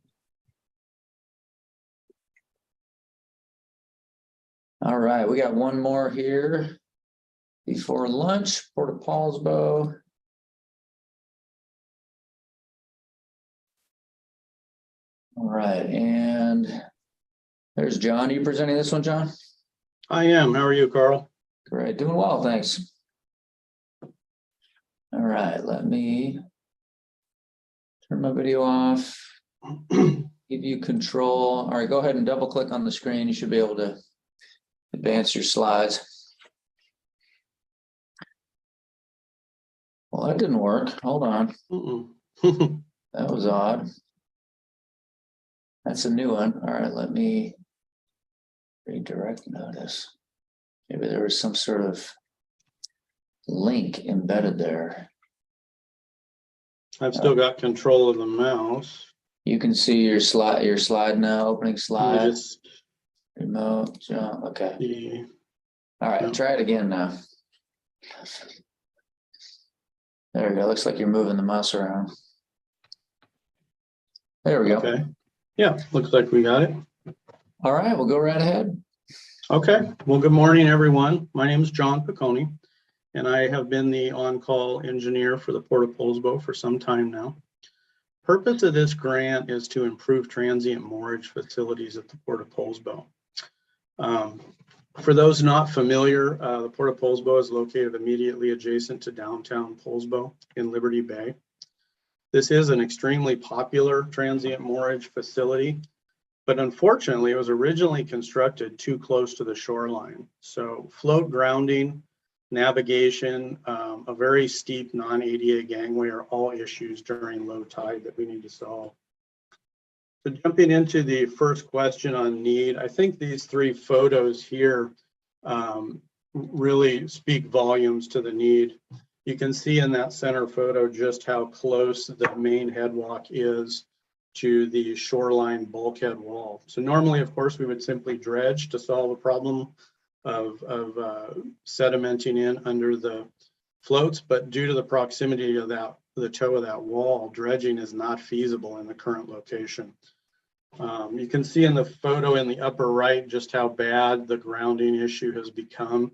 All right. We got one more here before lunch, Port of Paulsbo. All right. And there's John. Are you presenting this one, John? I am. How are you, Carl? Great. Doing well. Thanks. All right. Let me turn my video off. Give you control. All right. Go ahead and double click on the screen. You should be able to advance your slides. Well, that didn't work. Hold on. That was odd. That's a new one. All right. Let me redirect notice. Maybe there was some sort of link embedded there. I've still got control of the mouse. You can see your slide now, opening slide. Just Remote, jump. Okay. the All right, no. try it again now. There we go. Looks like you're moving the mouse around. There we go. Okay. Yeah, looks like we got it. All right, we'll go right ahead. Okay. Well, good morning, everyone. My name is John Piccone, and I have been the on-call engineer for the Port of Paulsbo for some time now. Purpose of this grant is to improve transient moorage facilities at the Port of Paulsbo. For those not familiar, the Port of Paulsbo is located immediately adjacent to downtown Paulsbo in Liberty Bay. This is an extremely popular transient moorage facility, but unfortunately, it was originally constructed too close to the shoreline. So float grounding, navigation, a very steep non-ADA gangway are all issues during low tide that we need to solve. So jumping into the first question on need, I think these three photos here really speak volumes to the need. You can see in that center photo just how close the main headwalk is to the shoreline bulkhead wall. So normally, of course, we would simply dredge to solve a problem of sedimenting in under the floats, but due to the proximity of the toe of that wall, dredging is not feasible in the current location. You can see in the photo in the upper right just how bad the grounding issue has become.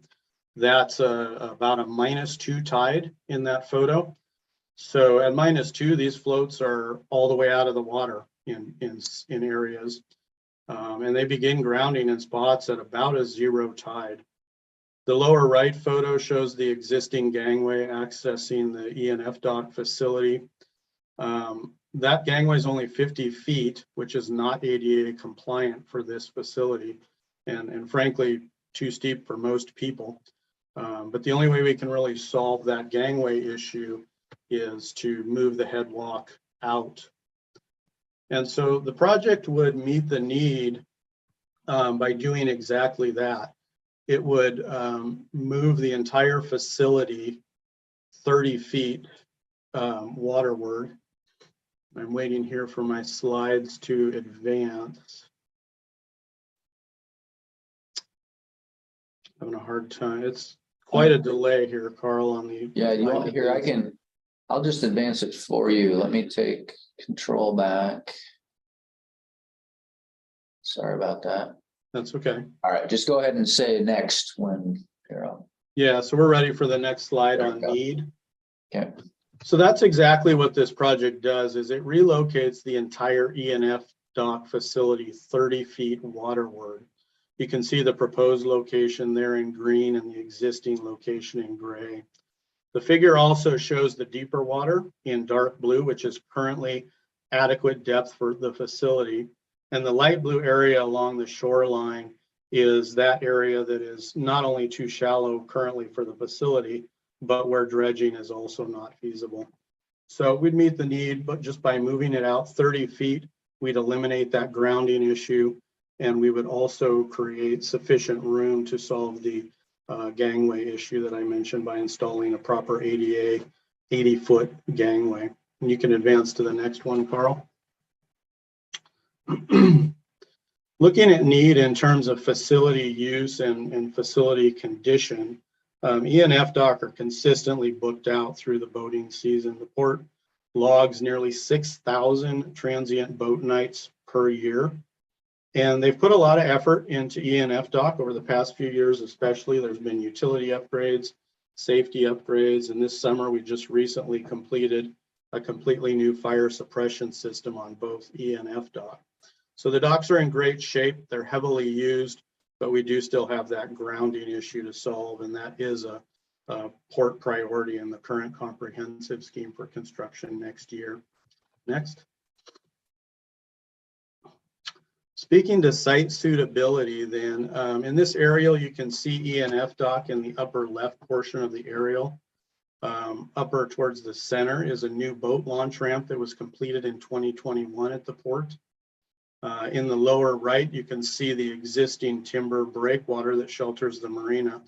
That's about a -2 tide in that photo. So at -2, these floats are all the way out of the water in areas. And they begin grounding in spots at about a 0 tide. The lower right photo shows the existing gangway accessing the ENF dock facility. That gangway is only 50 feet, which is not ADA compliant for this facility, and frankly, too steep for most people. But the only way we can really solve that gangway issue is to move the headwalk out. And so the project would meet the need by doing exactly that. It would move the entire facility 30 feet waterward. I'm waiting here for my slides to advance. Having a hard time. It's quite a delay here, Carl, on the. Yeah, you want here, I'll just advance it for you. Let me take control back. Sorry about that. That's okay. All right, just go ahead and say next when you're on. Yeah, so we're ready for the next slide There on we go. need. Okay. So that's exactly what this project does, is it relocates the entire ENF dock facility 30 feet waterward. You can see the proposed location there in green and the existing location in gray. The figure also shows the deeper water in dark blue, which is currently adequate depth for the facility. And the light blue area along the shoreline is that area that is not only too shallow currently for the facility, but where dredging is also not feasible. So we'd meet the need, but just by moving it out 30 feet, we'd eliminate that grounding issue. And we would also create sufficient room to solve the gangway issue that I mentioned by installing a proper ADA 80-foot gangway. And you can advance to the next one, Carl. Looking at need in terms of facility use and facility condition, ENF dock are consistently booked out through the boating season. The port logs nearly 6,000 transient boat nights per year. And they've put a lot of effort into ENF dock over the past few years, especially. There's been utility upgrades, safety upgrades, and this summer we just recently completed a completely new fire suppression system on both ENF dock. So the docks are in great shape. They're heavily used, but we do still have that grounding issue to solve, and that is a port priority in the current comprehensive scheme for construction next year. Next. Speaking to site suitability, then, in this aerial, you can see ENF dock in the upper left portion of the aerial. Upper towards the center is a new boat launch ramp that was completed in 2021 at the port. In the lower right, you can see the existing timber breakwater that shelters the marina.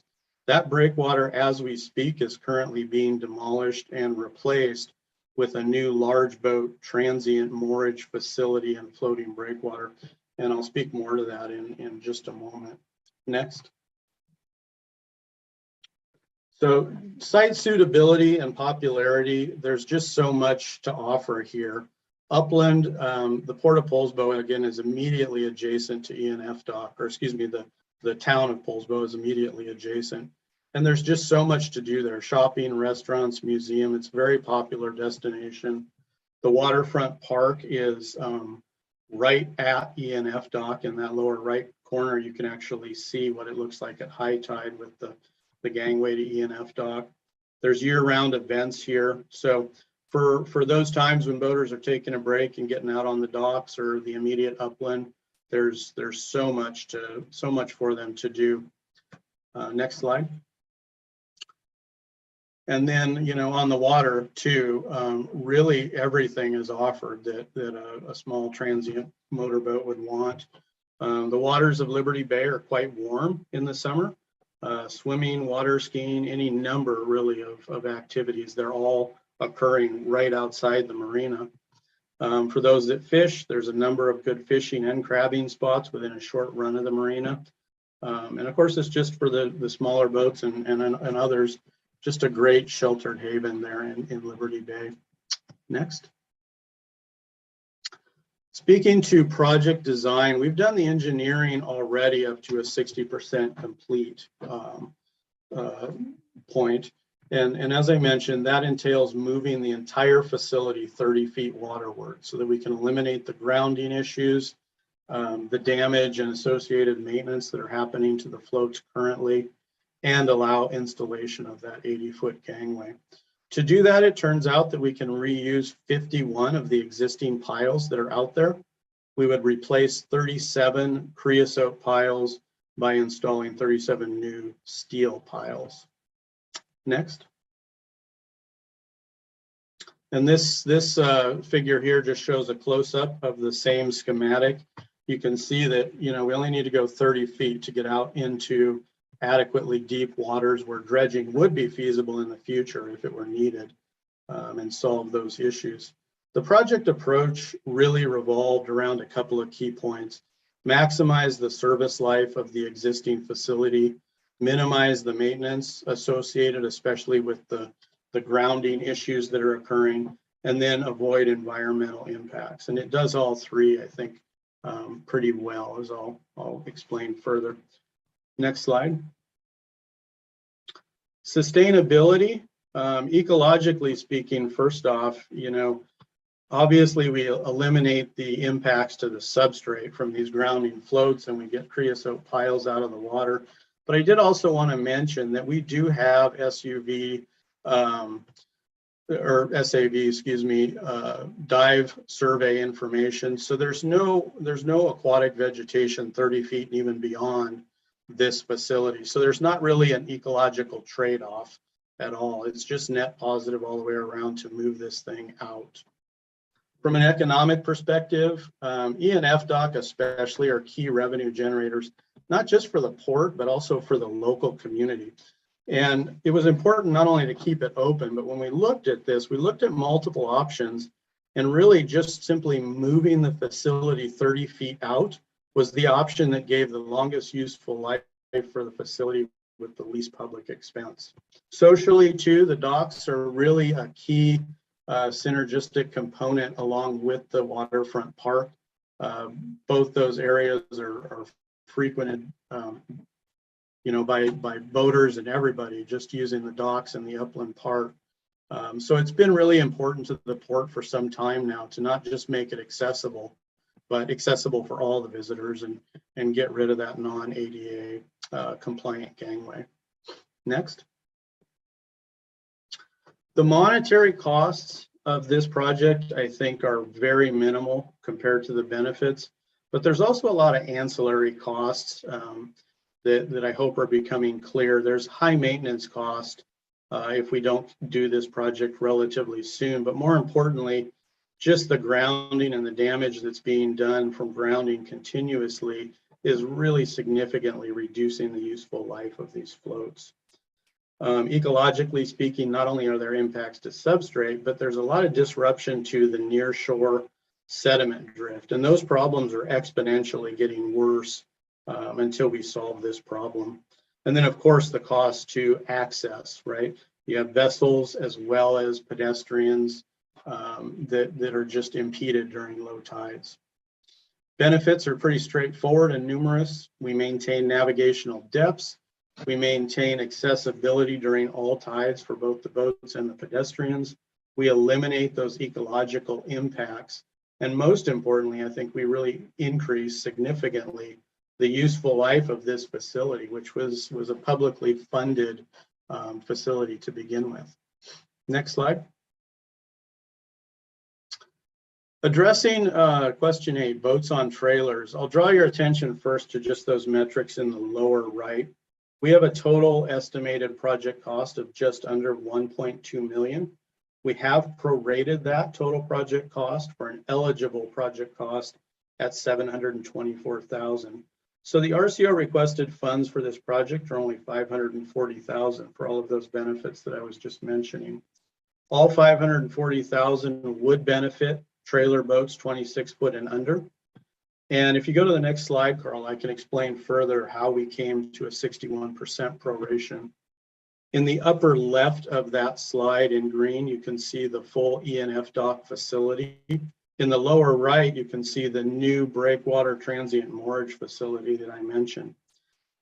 That breakwater, as we speak, is currently being demolished and replaced with a new large boat transient moorage facility and floating breakwater. And I'll speak more to that in just a moment. Next. So site suitability and popularity, there's just so much to offer here. Upland, the Port of Poulsbo, again, is immediately adjacent to ENF dock, or excuse me, the town of Poulsbo is immediately adjacent. And there's just so much to do there. Shopping, restaurants, museum, it's a very popular destination. The waterfront park is right at ENF dock. In that lower right corner, you can actually see what it looks like at high tide with the gangway to ENF dock. There's year-round events here. So for those times when boaters are taking a break and getting out on the docks or the immediate upland, there's so much for them to do. Next slide. And then, you know, on the water too, really everything is offered that a small transient motorboat would want. The waters of Liberty Bay are quite warm in the summer. Swimming, water skiing, any number really of activities, they're all occurring right outside the marina. For those that fish, there's a number of good fishing and crabbing spots within a short run of the marina. And of course, it's just for the smaller boats and others, just a great sheltered haven there in Liberty Bay. Next. Speaking to project design, we've done the engineering already up to a 60% complete point. And as I mentioned, that entails moving the entire facility 30 feet waterward so that we can eliminate the grounding issues, the damage and associated maintenance that are happening to the floats currently, and allow installation of that 80-foot gangway. To do that, it turns out that we can reuse 51 of the existing piles that are out there. We would replace 37 creosote piles by installing 37 new steel piles. Next. And this figure here just shows a close-up of the same schematic. You can see that, you know, we only need to go 30 feet to get out into adequately deep waters where dredging would be feasible in the future if it were needed, and solve those issues. The project approach really revolved around a couple of key points: maximize the service life of the existing facility, minimize the maintenance associated, especially with the grounding issues that are occurring, and then avoid environmental impacts. And it does all three, I think, pretty well, as I'll explain further. Next slide. Sustainability, ecologically speaking, first off, obviously we eliminate the impacts to the substrate from these grounding floats and we get creosote piles out of the water. But I did also want to mention that we do have SUV or SAV, excuse me, dive survey information. So there's no aquatic vegetation 30 feet and even beyond this facility. So there's not really an ecological trade-off at all. It's just net positive all the way around to move this thing out. From an economic perspective, E and F dock especially are key revenue generators, not just for the port, but also for the local community. And it was important not only to keep it open, but when we looked at this, we looked at multiple options, and really just simply moving the facility 30 feet out was the option that gave the longest useful life for the facility with the least public expense. Socially too, the docks are really a key synergistic component along with the waterfront park. Both those areas are frequented by boaters and everybody just using the docks and the upland park. So it's been really important to the port for some time now to not just make it accessible, but accessible for all the visitors and get rid of that non-ADA compliant gangway. Next. The monetary costs of this project, I think, are very minimal compared to the benefits, but there's also a lot of ancillary costs that I hope are becoming clear. There's high maintenance cost if we don't do this project relatively soon, but more importantly, just the grounding and the damage that's being done from grounding continuously is really significantly reducing the useful life of these floats. Ecologically speaking, not only are there impacts to substrate, but there's a lot of disruption to the near shore sediment drift, and those problems are exponentially getting worse until we solve this problem. And then of course the cost to access, right? You have vessels as well as pedestrians that are just impeded during low tides. Benefits are pretty straightforward and numerous. We maintain navigational depths. We maintain accessibility during all tides for both the boats and the pedestrians. We eliminate those ecological impacts. And most importantly, I think we really increase significantly the useful life of this facility, which was a publicly funded facility to begin with. Next slide. Addressing question 8, boats on trailers. I'll draw your attention first to just those metrics in the lower right. We have a total estimated project cost of just under 1.2 million. We have prorated that total project cost for an eligible project cost at 724,000. So the RCO requested funds for this project are only 540,000 for all of those benefits that I was just mentioning. All 540,000 would benefit trailer boats 26 foot and under. And if you go to the next slide, Carl, I can explain further how we came to a 61% proration. In the upper left of that slide in green, you can see the full E&F dock facility. In the lower right, you can see the new breakwater transient moorage facility that I mentioned.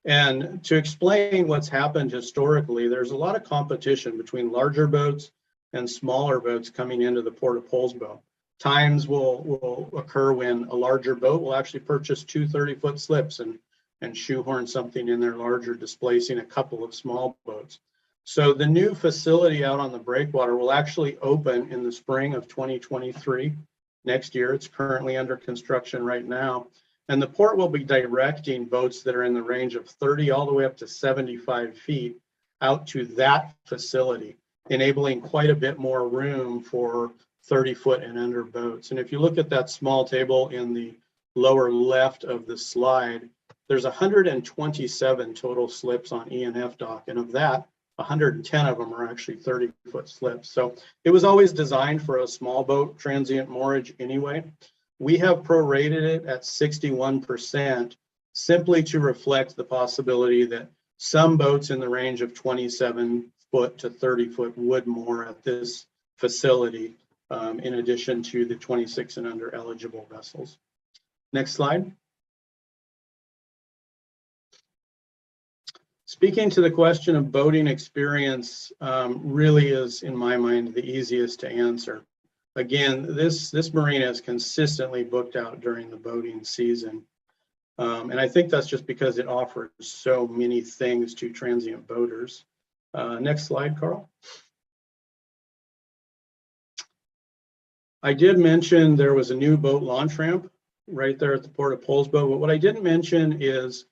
And to explain what's happened historically, there's a lot of competition between larger boats and smaller boats coming into the Port of Poulsbo. Times will occur when a larger boat will actually purchase 2 30-foot slips and shoehorn something in there larger, displacing a couple of small boats. So the new facility out on the breakwater will actually open in the spring of 2023. Next year, it's currently under construction right now. And the port will be directing boats that are in the range of 30 all the way up to 75 feet out to that facility, enabling quite a bit more room for 30-foot and under boats. And if you look at that small table in the lower left of the slide, There's 127 total slips on E&F dock, and of that, 110 of them are actually 30-foot slips. So it was always designed for a small boat transient moorage anyway. We have prorated it at 61% simply to reflect the possibility that some boats in the range of 27 foot to 30 foot would moor at this facility, in addition to the 26 and under eligible vessels. Next slide. Speaking to the question of boating experience, really is, in my mind, the easiest to answer. Again, this marina is consistently booked out during the boating season. And I think that's just because it offers so many things to transient boaters. Next slide, Carl. I did mention there was a new boat launch ramp right there at the Port of Poulsbo, but what I didn't mention is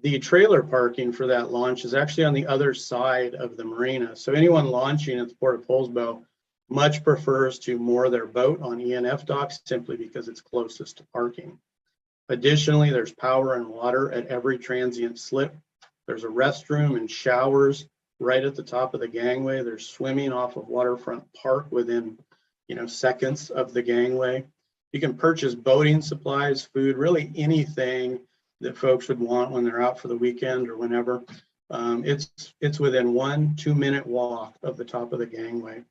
the trailer parking for that launch is actually on the other side of the marina. So anyone launching at the Port of Poulsbo much prefers to moor their boat on E&F docks simply because it's closest to parking. Additionally, there's power and water at every transient slip. There's a restroom and showers right at the top of the gangway. There's swimming off of Waterfront Park within, seconds of the gangway. You can purchase boating supplies, food, really anything that folks would want when they're out for the weekend or whenever. It's within 1-2 minute walk of the top of the gangway.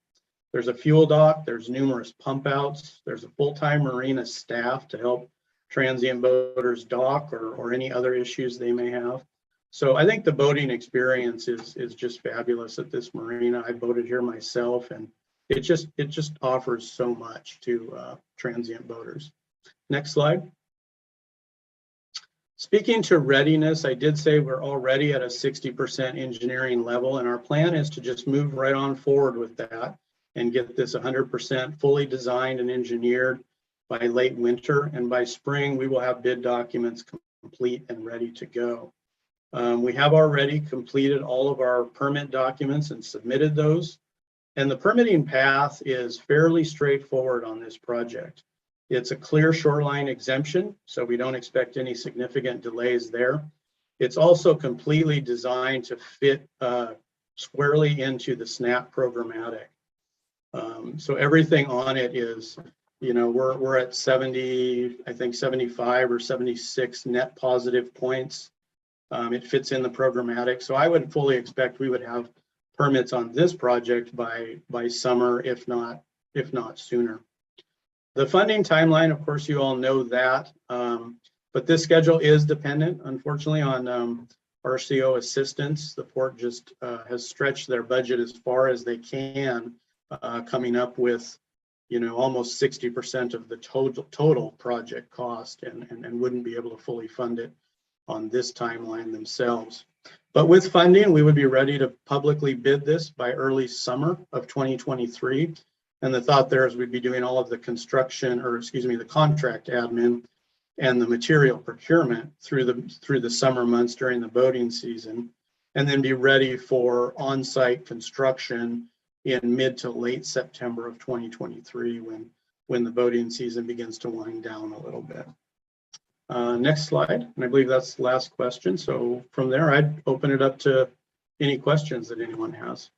There's a fuel dock, there's numerous pump outs, there's a full-time marina staff to help transient boaters dock or any other issues they may have. So I think the boating experience is just fabulous at this marina. I boated here myself, and it just offers so much to transient boaters. Next slide. Speaking to readiness, I did say we're already at a 60% engineering level, and our plan is to just move right on forward with that and get this 100% fully designed and engineered by late winter. And by spring, we will have bid documents complete and ready to go. We have already completed all of our permit documents and submitted those. And the permitting path is fairly straightforward on this project. It's a clear shoreline exemption, so we don't expect any significant delays there. It's also completely designed to fit squarely into the SNAP programmatic. So everything on it is, we're at 70, I think 75 or 76 net positive points. It fits in the programmatic. So I would fully expect we would have permits on this project by summer, if not sooner. The funding timeline, of course, you all know that, but this schedule is dependent, unfortunately, on RCO assistance. The port just has stretched their budget as far as they can, coming up with, almost 60% of the total project cost, and wouldn't be able to fully fund it on this timeline themselves. But with funding, we would be ready to publicly bid this by early summer of 2023. And the thought there is we'd be doing all of the construction, the contract admin and the material procurement through the summer months during the boating season, and then be ready for on-site construction in mid to late September of 2023 when the boating season begins to wind down a little bit. Next slide, and I believe that's the last question. So from there, I'd open it up to any questions that anyone has.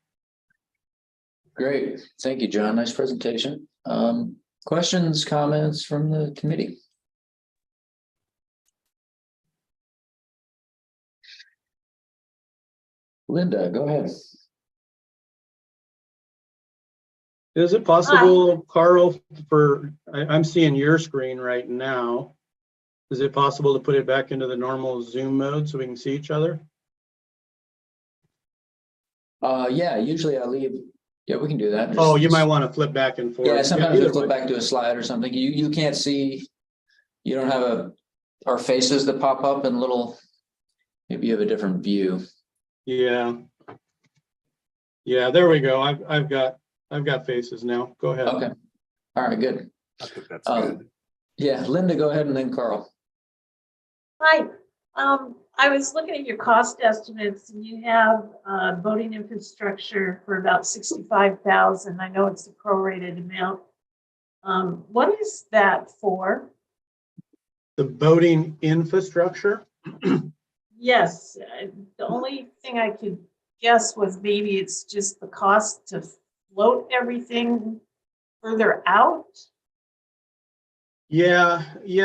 Great. Thank you, John. Nice presentation. Questions, comments from the committee? Linda, go ahead. Is it possible, Carl, I'm seeing your screen right now. Is it possible to put it back into the normal Zoom mode so we can see each other? Yeah, usually I leave. Yeah, we can do that. Oh, you might want to flip back and forth. Yeah, sometimes you flip back to a slide or something. You can't see, you don't have our faces that pop up in little, maybe you have a different view. Yeah. Yeah, there we go. I've got faces now. Go ahead. Okay. All right, good. I think that's good. Yeah, Linda, go ahead, and then Carl. Hi. I was looking at your cost estimates, and you have boating infrastructure for about 65,000. I know it's a prorated amount. What is that for? The boating infrastructure? Yes, the only thing I could guess was maybe it's just the cost to float everything further out. Yeah,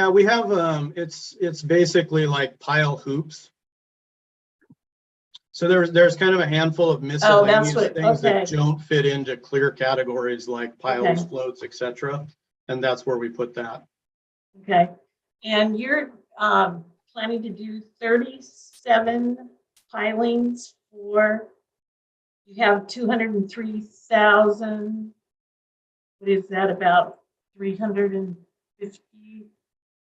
we have, it's basically like pile hoops. So there's kind of a handful of miscellaneous things that don't fit into clear categories like piles, floats, etc. And that's where we put that. Okay, and you're planning to do 37 pilings for, you have 203,000. What is that, about 350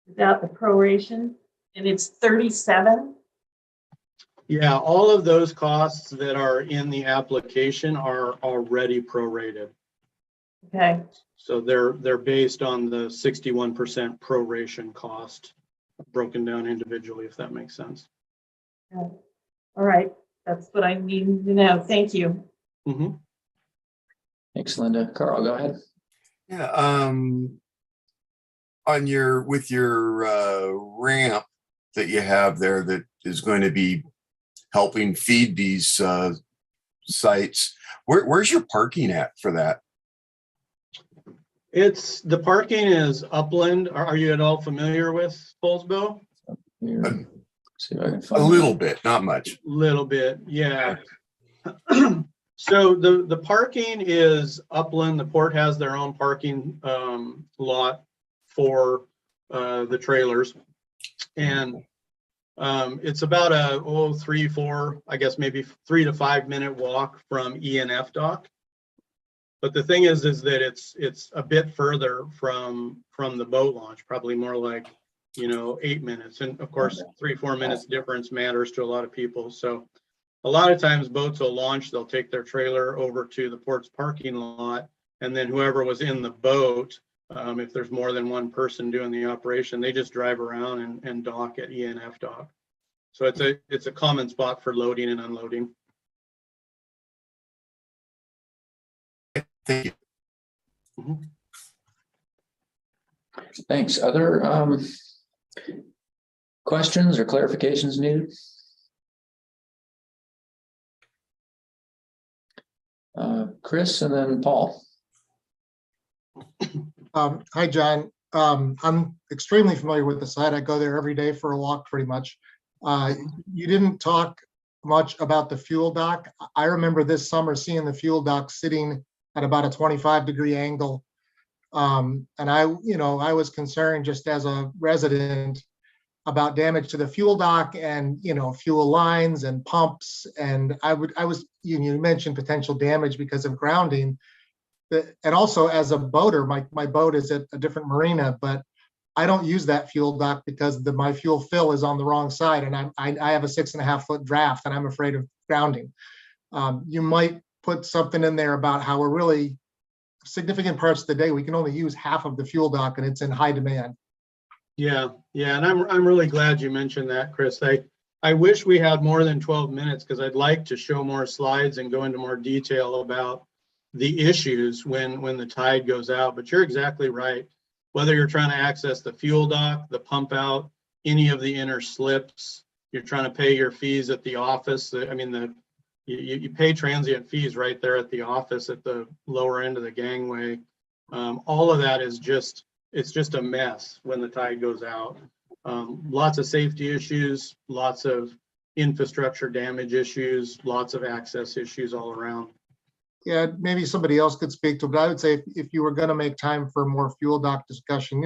without the proration? And it's 37? Yeah, all of those costs that are in the application are already prorated. Okay. So they're based on the 61% proration cost, broken down individually, if that makes sense. Yeah. All right, that's what I needed to know. Thank you. Mm-hmm. Thanks, Linda. Carl, go ahead. Yeah, on your, with your ramp that you have there that is going to be helping feed these sites, where's your parking at for that? It's, the parking is upland. Are you at all familiar with Poulsbo? See if I can find a little bit, not much. Little bit, yeah. So the parking is upland. The port has their own parking lot for the trailers, and it's about a 3-4, I guess maybe 3 to 5 minute walk from E&F dock. But the thing is that it's a bit further from the boat launch, probably more like, 8 minutes. And of course, 3-4 minutes difference matters to a lot of people. So a lot of times boats will launch, they'll take their trailer over to the port's parking lot, and then whoever was in the boat, if there's more than one person doing the operation, they just drive around and dock at E&F dock. So it's a common spot for loading and unloading. Thank you. Mm-hmm. Thanks. Other questions or clarifications needed? Chris and then Paul. Hi, John. I'm extremely familiar with the site. I go there every day for a walk pretty much. You didn't talk much about the fuel dock. I remember this summer seeing the fuel dock sitting at about a 25-degree angle. And I was concerned just as a resident about damage to the fuel dock and, fuel lines and pumps. And you mentioned potential damage because of grounding. And also as a boater, my boat is at a different marina, but I don't use that fuel dock because my fuel fill is on the wrong side, and I have a 6.5-foot draft, and I'm afraid of grounding. You might put something in there about how we're really significant parts of the day we can only use half of the fuel dock, and it's in high demand. Yeah, and I'm really glad you mentioned that, Chris. I wish we had more than 12 minutes because I'd like to show more slides and go into more detail about the issues when the tide goes out. But you're exactly right. Whether you're trying to access the fuel dock, the pump out, any of the inner slips, you're trying to pay your fees at the office. You pay transient fees right there at the office at the lower end of the gangway. All of that is it's just a mess when the tide goes out. Lots of safety issues, lots of infrastructure damage issues, lots of access issues all around. Yeah, maybe somebody else could speak to it, but I would say if you were going to make time for more fuel dock discussion,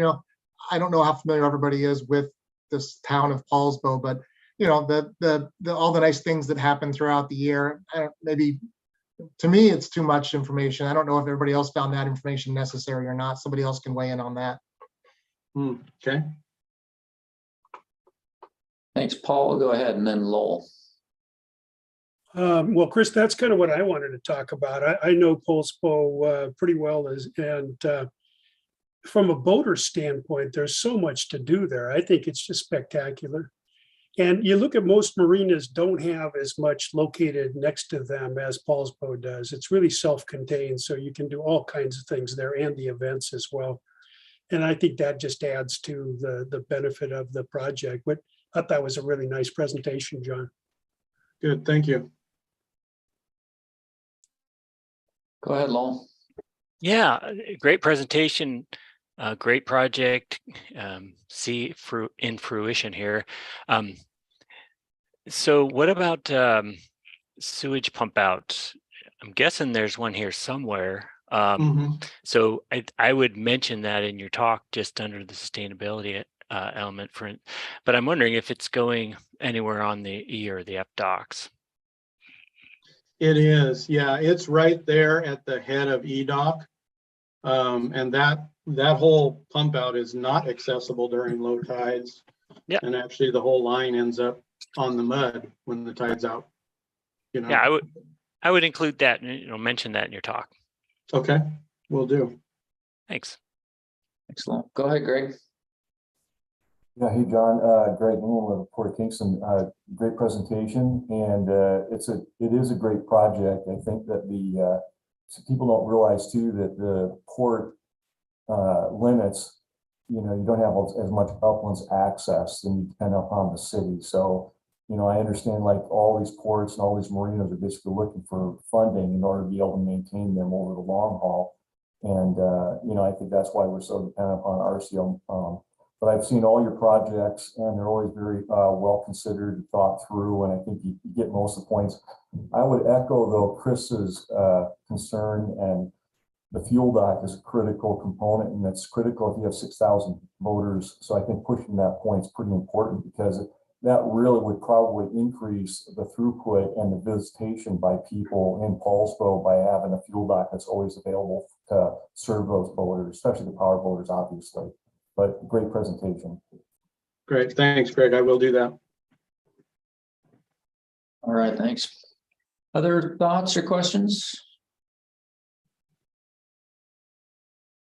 I don't know how familiar everybody is with this town of Poulsbo, but all the nice things that happen throughout the year. Maybe to me, it's too much information. I don't know if everybody else found that information necessary or not. Somebody else can weigh in on that. Okay. Thanks, Paul. Go ahead, and then Lowell. Well, Chris, that's kind of what I wanted to talk about. I know Poulsbo pretty well, and from a boater standpoint, there's so much to do there. I think it's just spectacular. And you look at most marinas don't have as much located next to them as Poulsbo does. It's really self-contained, so you can do all kinds of things there and the events as well. And I think that just adds to the benefit of the project. But I thought it was a really nice presentation, John. Good, thank you. Go ahead, Lowell. Yeah, great presentation, great project. See in fruition here. So what about sewage pump out? I'm guessing there's one here somewhere. So I would mention that in your talk, just under the sustainability element but I'm wondering if it's going anywhere on the E or the F docks. It is, yeah, it's right there at the head of EDOC. And that whole pump out is not accessible during low tides. Yeah. And actually the whole line ends up on the mud when the tide's out. You know? Yeah, I would include that, mention that in your talk. Okay, will do. Thanks. Excellent. Go ahead, Greg. Yeah, hey, John, Greg Newman with Port of Kingston, great presentation. And it is a great project. I think that so people don't realize too that the port limits, you don't have as much uplands access than you depend upon the city. So, I understand like all these ports and all these marinas are basically looking for funding in order to be able to maintain them over the long haul. And, I think that's why we're so dependent upon RCO. But I've seen all your projects and they're always very well considered and thought through. And I think you get most of the points. I would echo though Chris's concern, and the fuel dock is a critical component, and it's critical if you have 6,000 voters. So I think pushing that point is pretty important, because that really would probably increase the throughput and the visitation by people in Paulsboro by having a fuel dock that's always available to serve those voters, especially the power voters, obviously. But great presentation. Great, thanks, Greg. I will do that. All right, thanks. Other thoughts or questions?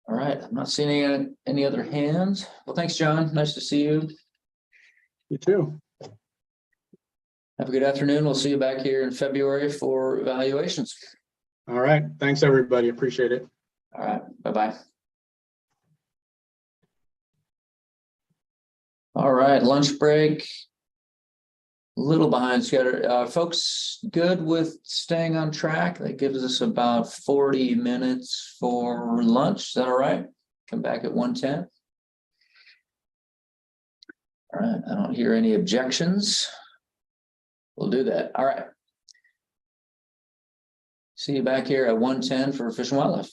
All right, I'm not seeing any other hands. Well, thanks, John. Nice to see you. You too. Have a good afternoon. We'll see you back here in February for evaluations. All right, thanks, everybody. Appreciate it. All right, bye-bye. All right, lunch break. A little behind schedule. Folks, good with staying on track? That gives us about 40 minutes for lunch. Is that all right? Come back at 1:10. All right, I don't hear any objections. We'll do that. All right. See you back here at 1:10 for Fish and Wildlife.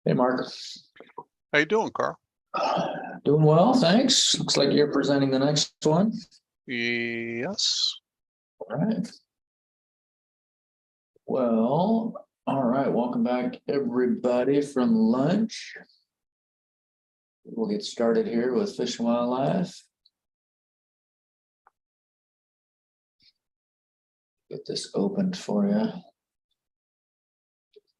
Hey, Mark. How you doing, Carl? Doing well, thanks. Looks like you're presenting the next one. Yes. All right. Well, all right. Welcome back, everybody, from lunch. We'll get started here with Fish and Wildlife. Get this opened for you.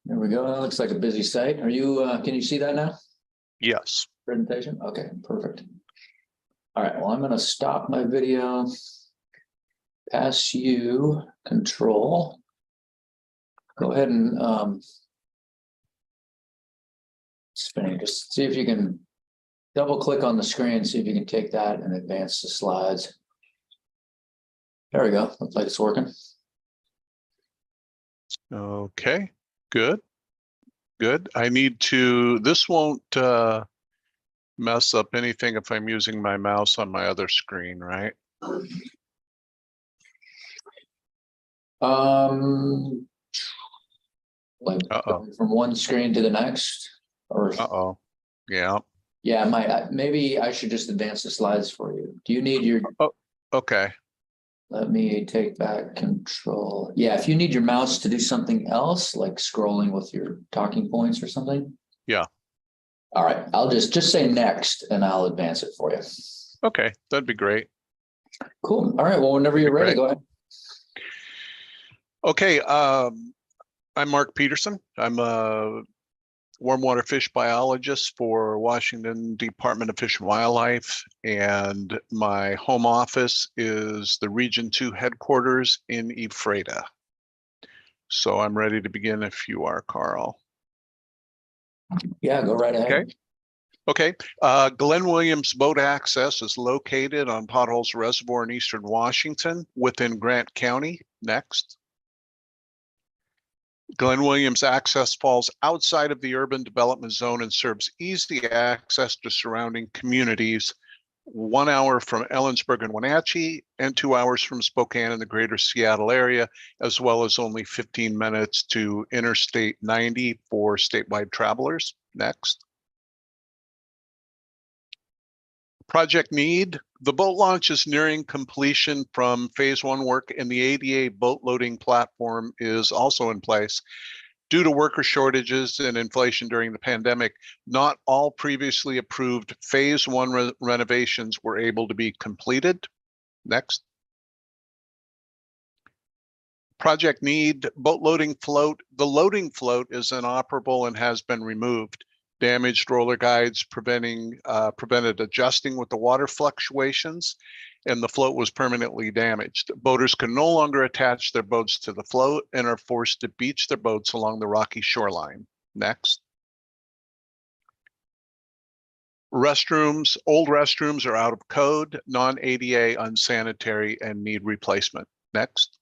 There we go. That looks like a busy site. Are you, can you see that now? Yes. Presentation? Okay, perfect. All right, well, I'm going to stop my video, pass you control. Go ahead and spinning, just see if you can double click on the screen, see if you can take that and advance the slides. There we go. Looks like it's working. Okay, good. Good. I need to, this won't mess up anything if I'm using my mouse on my other screen, right? Like Uh-oh. from one screen to the next, or Yeah. Yeah, maybe I should just advance the slides for you. Do you need your? Oh, okay. Let me take back control. Yeah, if you need your mouse to do something else, like scrolling with your talking points or something. Yeah. All right, I'll just say next, and I'll advance it for you. Okay, that'd be great. Cool. All right. Well, whenever you're ready, go ahead. Okay. I'm Mark Peterson. I'm a warm water fish biologist for Washington Department of Fish and Wildlife, and my home office is the Region 2 headquarters in Ephrata. So I'm ready to begin if you are, Carl. Yeah, go right ahead. Okay. Glenn Williams Boat Access is located on Potholes Reservoir in eastern Washington within Grant County. Next. Glenn Williams Access falls outside of the urban development zone and serves easy access to surrounding communities, 1 hour from Ellensburg and Wenatchee and 2 hours from Spokane in the greater Seattle area, as well as only 15 minutes to Interstate 90 for statewide travelers. Next. Project need. The boat launch is nearing completion from phase 1 work, and the ADA boat loading platform is also in place. Due to worker shortages and inflation during the pandemic, not all previously approved phase 1 renovations were able to be completed. Next. Project need. Boat loading float. The loading float is inoperable and has been removed. Damaged roller guides prevented adjusting with the water fluctuations, and the float was permanently damaged. Boaters can no longer attach their boats to the float and are forced to beach their boats along the rocky shoreline. Next. Restrooms. Old restrooms are out of code, non-ADA, unsanitary, and need replacement. Next.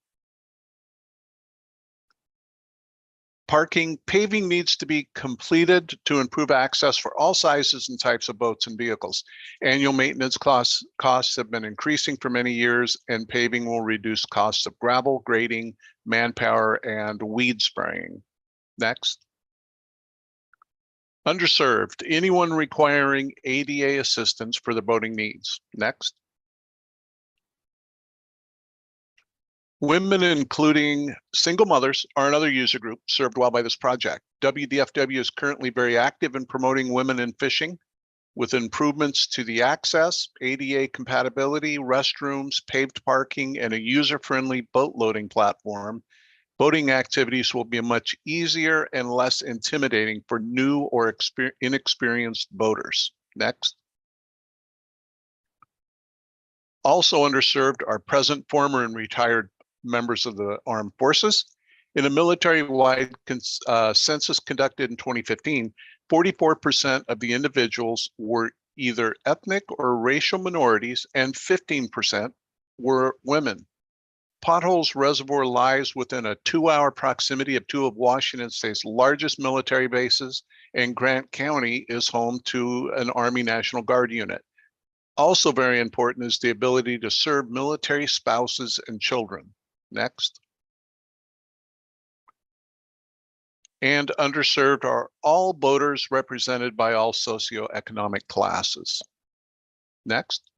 Parking. Paving needs to be completed to improve access for all sizes and types of boats and vehicles. Annual maintenance costs have been increasing for many years, and paving will reduce costs of gravel, grading, manpower, and weed spraying. Next. Underserved. Anyone requiring ADA assistance for their boating needs. Next. Women, including single mothers, are another user group served well by this project. WDFW is currently very active in promoting women in fishing with improvements to the access, ADA compatibility, restrooms, paved parking, and a user-friendly boat loading platform. Boating activities will be much easier and less intimidating for new or inexperienced boaters. Next. Also underserved are present, former, and retired members of the armed forces. In a military-wide census conducted in 2015, 44% of the individuals were either ethnic or racial minorities, and 15% were women. Potholes Reservoir lies within a 2-hour proximity of 2 of Washington State's largest military bases, and Grant County is home to an Army National Guard unit. Also very important is the ability to serve military spouses and children. Next. And underserved are all boaters represented by all socioeconomic classes. Next.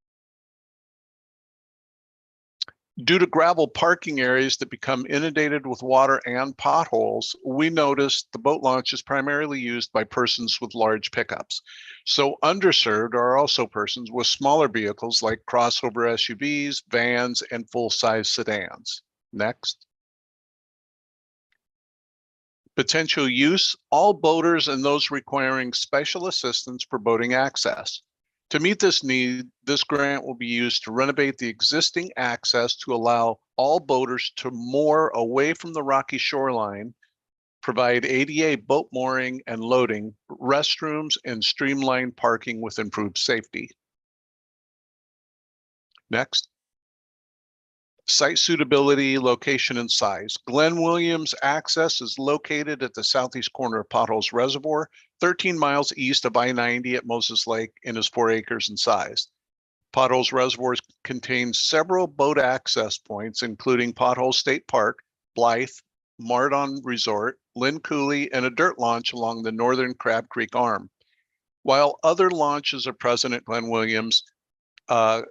Due to gravel parking areas that become inundated with water and potholes, we noticed the boat launch is primarily used by persons with large pickups. So underserved are also persons with smaller vehicles like crossover SUVs, vans, and full-size sedans. Next. Potential use, all boaters and those requiring special assistance for boating access. To meet this need, this grant will be used to renovate the existing access to allow all boaters to moor away from the rocky shoreline, provide ADA boat mooring and loading, restrooms, and streamlined parking with improved safety. Next. Site suitability, location, and size. Glen Williams access is located at the southeast corner of Potholes Reservoir, 13 miles east of I-90 at Moses Lake, and is 4 acres in size. Potholes Reservoir contains several boat access points, including Potholes State Park, Blythe, Mardon Resort, Lynn Cooley, and a dirt launch along the northern Crab Creek Arm. While other launches are present at Glen Williams, are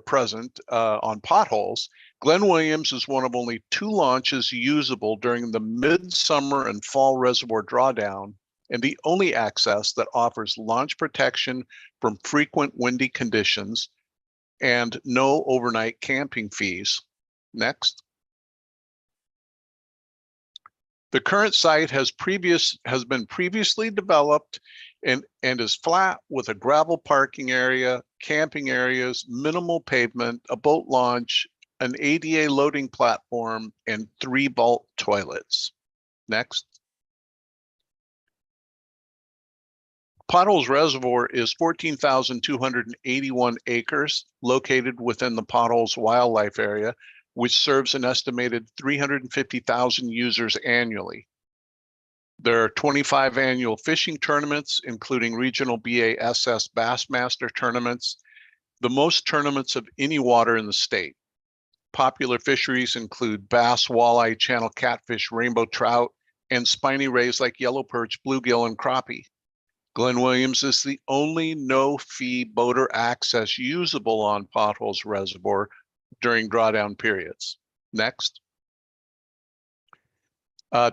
present on Potholes, Glen Williams is one of only 2 launches usable during the midsummer and fall reservoir drawdown, and the only access that offers launch protection from frequent windy conditions and no overnight camping fees. Next. The current site has been previously developed and is flat with a gravel parking area, camping areas, minimal pavement, a boat launch, an ADA loading platform, and 3 vault toilets. Next. Potholes Reservoir is 14,281 acres located within the Potholes Wildlife Area, which serves an estimated 350,000 users annually. There are 25 annual fishing tournaments, including regional BASS Bassmaster tournaments, the most tournaments of any water in the state. Popular fisheries include bass, walleye, channel catfish, rainbow trout, and spiny rays like yellow perch, bluegill, and crappie. Glen Williams is the only no-fee boater access usable on Potholes Reservoir during drawdown periods. Next.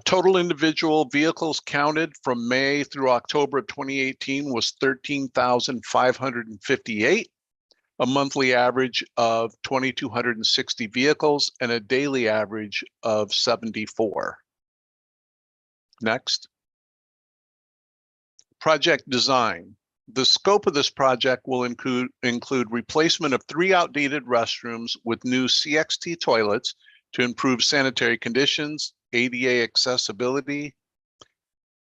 Total individual vehicles counted from May through October of 2018 was 13,558, a monthly average of 2,260 vehicles, and a daily average of 74. Next. Project design. The scope of this project will include replacement of 3 outdated restrooms with new CXT toilets to improve sanitary conditions, ADA accessibility,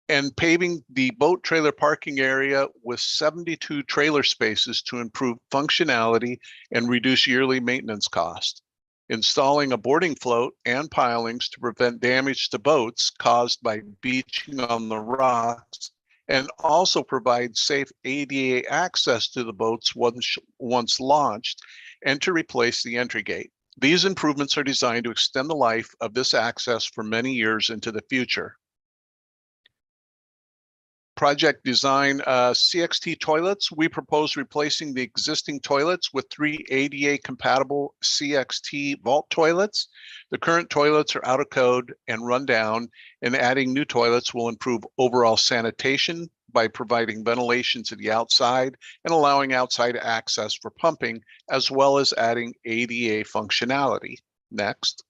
and paving the boat trailer parking area with 72 trailer spaces to improve functionality and reduce yearly maintenance costs. Installing a boarding float and pilings to prevent damage to boats caused by beaching on the rocks, and also provide safe ADA access to the boats once launched, and to replace the entry gate. These improvements are designed to extend the life of this access for many years into the future. Project design, CXT toilets. We propose replacing the existing toilets with 3 ADA compatible CXT vault toilets. The current toilets are out of code and run down, and adding new toilets will improve overall sanitation by providing ventilation to the outside and allowing outside access for pumping, as well as adding ADA functionality. Next.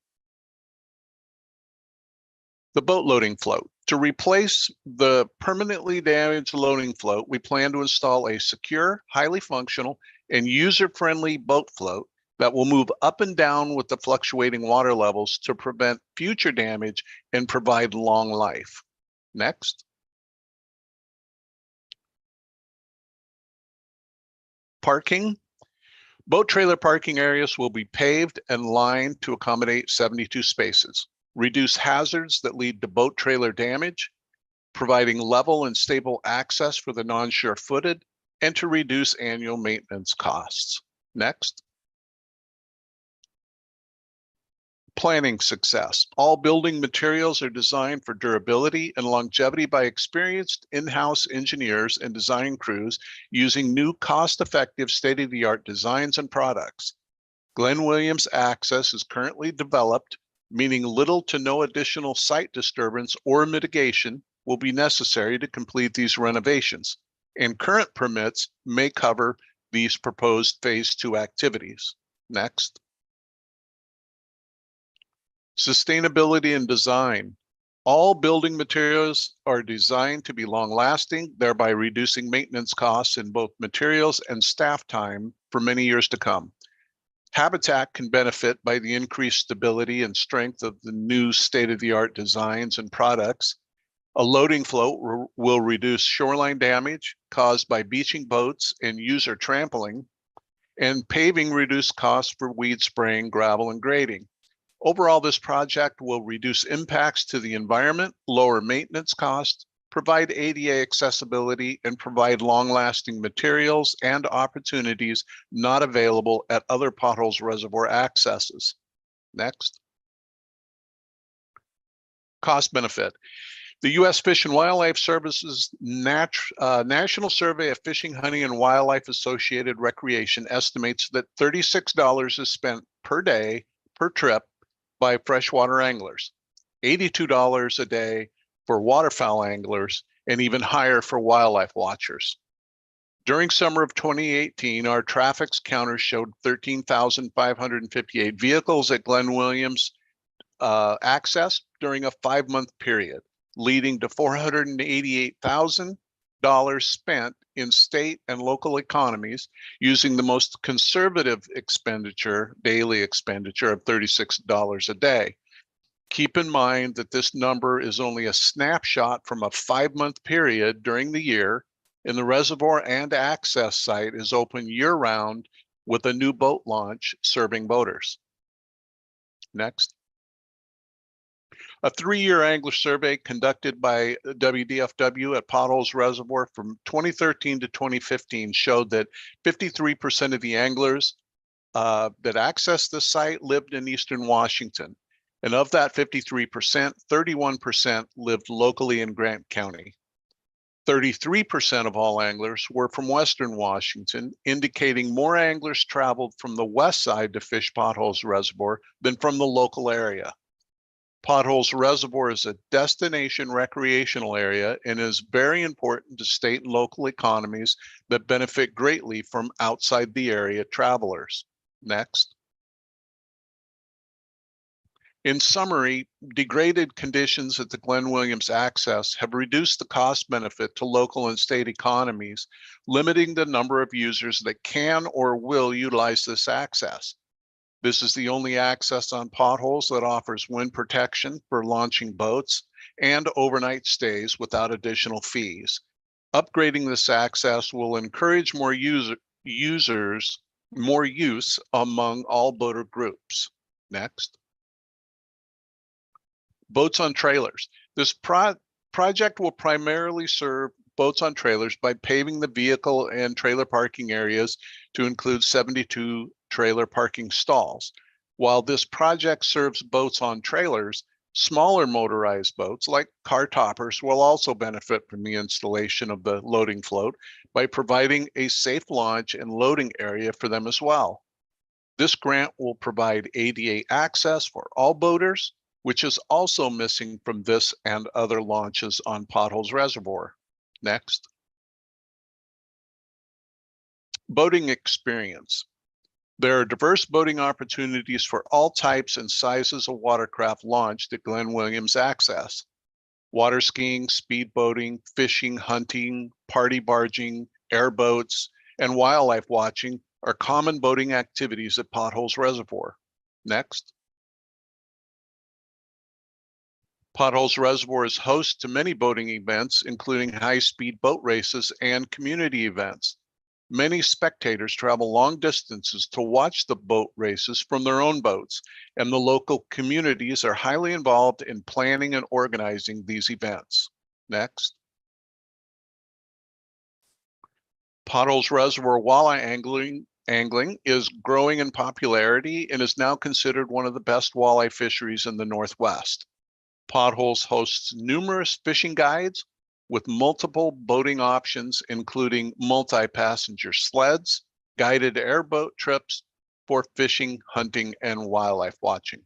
The boat loading float. To replace the permanently damaged loading float, we plan to install a secure, highly functional, and user-friendly boat float that will move up and down with the fluctuating water levels to prevent future damage and provide long life. Next. Parking. Boat trailer parking areas will be paved and lined to accommodate 72 spaces. Reduce hazards that lead to boat trailer damage, providing level and stable access for the non-sure-footed, and to reduce annual maintenance costs. Next. Planning success. All building materials are designed for durability and longevity by experienced in-house engineers and design crews using new cost-effective state-of-the-art designs and products. Glenn Williams Access is currently developed, meaning little to no additional site disturbance or mitigation will be necessary to complete these renovations, and current permits may cover these proposed phase 2 activities. Next. Sustainability and design. All building materials are designed to be long-lasting, thereby reducing maintenance costs in both materials and staff time for many years to come. Habitat can benefit by the increased stability and strength of the new state-of-the-art designs and products. A loading float will reduce shoreline damage caused by beaching boats and user trampling, and paving reduce costs for weed spraying, gravel, and grading. Overall, this project will reduce impacts to the environment, lower maintenance costs, provide ADA accessibility, and provide long-lasting materials and opportunities not available at other Potholes Reservoir accesses. Next. Cost benefit. The U.S. Fish and Wildlife Service's National Survey of Fishing, Hunting, and Wildlife Associated Recreation estimates that $36 is spent per day per trip by freshwater anglers, $82 a day for waterfowl anglers, and even higher for wildlife watchers. During summer of 2018, our traffic counters showed 13,558 vehicles at Glenn Williams Access during a 5-month period, leading to $488,000 spent in state and local economies using the most conservative daily expenditure of $36 a day. Keep in mind that this number is only a snapshot from a 5-month period during the year, and the reservoir and access site is open year-round with a new boat launch serving boaters. Next. A 3-year angler survey conducted by WDFW at Potholes Reservoir from 2013 to 2015 showed that 53% of the anglers that accessed the site lived in Eastern Washington. And of that 53%, 31% lived locally in Grant County. 33% of all anglers were from Western Washington, indicating more anglers traveled from the west side to fish Potholes Reservoir than from the local area. Potholes Reservoir is a destination recreational area and is very important to state and local economies that benefit greatly from outside the area travelers. Next. In summary, degraded conditions at the Glenn Williams Access have reduced the cost benefit to local and state economies, limiting the number of users that can or will utilize this access. This is the only access on Potholes that offers wind protection for launching boats and overnight stays without additional fees. Upgrading this access will encourage more use among all boater groups. Next. Boats on trailers. This project will primarily serve boats on trailers by paving the vehicle and trailer parking areas to include 72 trailer parking stalls. While this project serves boats on trailers, smaller motorized boats like car toppers will also benefit from the installation of the loading float by providing a safe launch and loading area for them as well. This grant will provide ADA access for all boaters, which is also missing from this and other launches on Potholes Reservoir. Next. Boating experience. There are diverse boating opportunities for all types and sizes of watercraft launched at Glenn Williams Access. Water skiing, speed boating, fishing, hunting, party barging, airboats, and wildlife watching are common boating activities at Potholes Reservoir. Next. Potholes Reservoir is host to many boating events, including high-speed boat races and community events. Many spectators travel long distances to watch the boat races from their own boats, and the local communities are highly involved in planning and organizing these events. Next. Potholes Reservoir walleye angling angling is growing in popularity and is now considered one of the best walleye fisheries in the Northwest. Potholes hosts numerous fishing guides with multiple boating options, including multi-passenger sleds, guided airboat trips for fishing, hunting, and wildlife watching.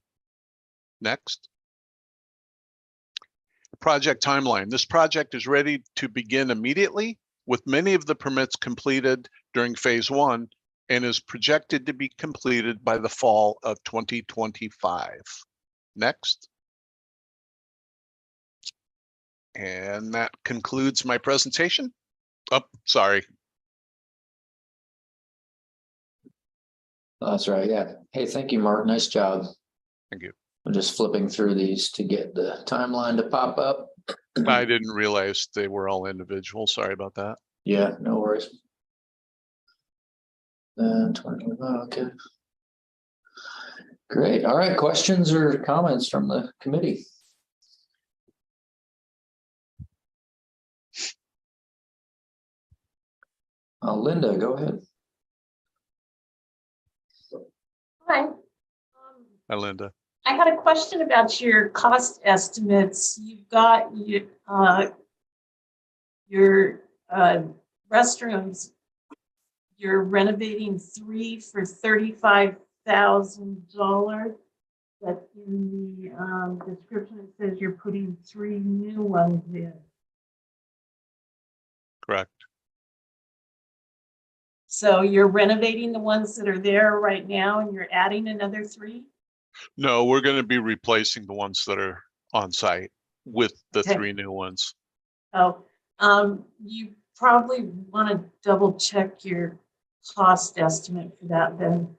Next. Project timeline. This project is ready to begin immediately, with many of the permits completed during phase 1 and is projected to be completed by the fall of 2025. Next. And that concludes my presentation. Oh, sorry. That's right. Yeah. Hey, thank you, Mark. Nice job. Thank you. I'm just flipping through these to get the timeline to pop up. I didn't realize they were all individual. Sorry about that. Yeah, no worries. And 2025, okay. Great. All right. Questions or comments from the committee? Linda, go ahead. Hi. Hi, Linda. I had a question about your cost estimates. You've got your restrooms. You're renovating 3 for $35,000. But in the description, it says you're putting 3 new ones in. Correct. So you're renovating the ones that are there right now and you're adding another 3? No, we're going to be replacing the ones that are on site with the Okay. 3 new ones. Oh, you probably want to double check your cost estimate for that then.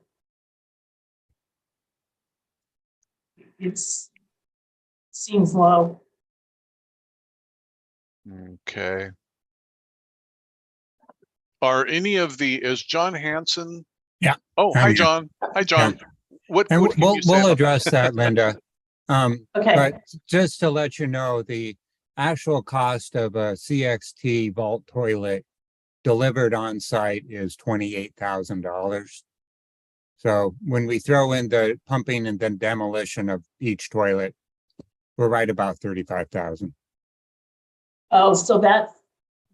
Seems low. Okay. Are any of is John Hanson? Yeah. Oh, I'm hi, here. John. Hi, John. What And can we'll you say about address that, Linda. Okay. But just to let you know, the actual cost of a CXT vault toilet delivered on site is $28,000. So when we throw in the pumping and then demolition of each toilet, we're right about 35,000. Oh, so that's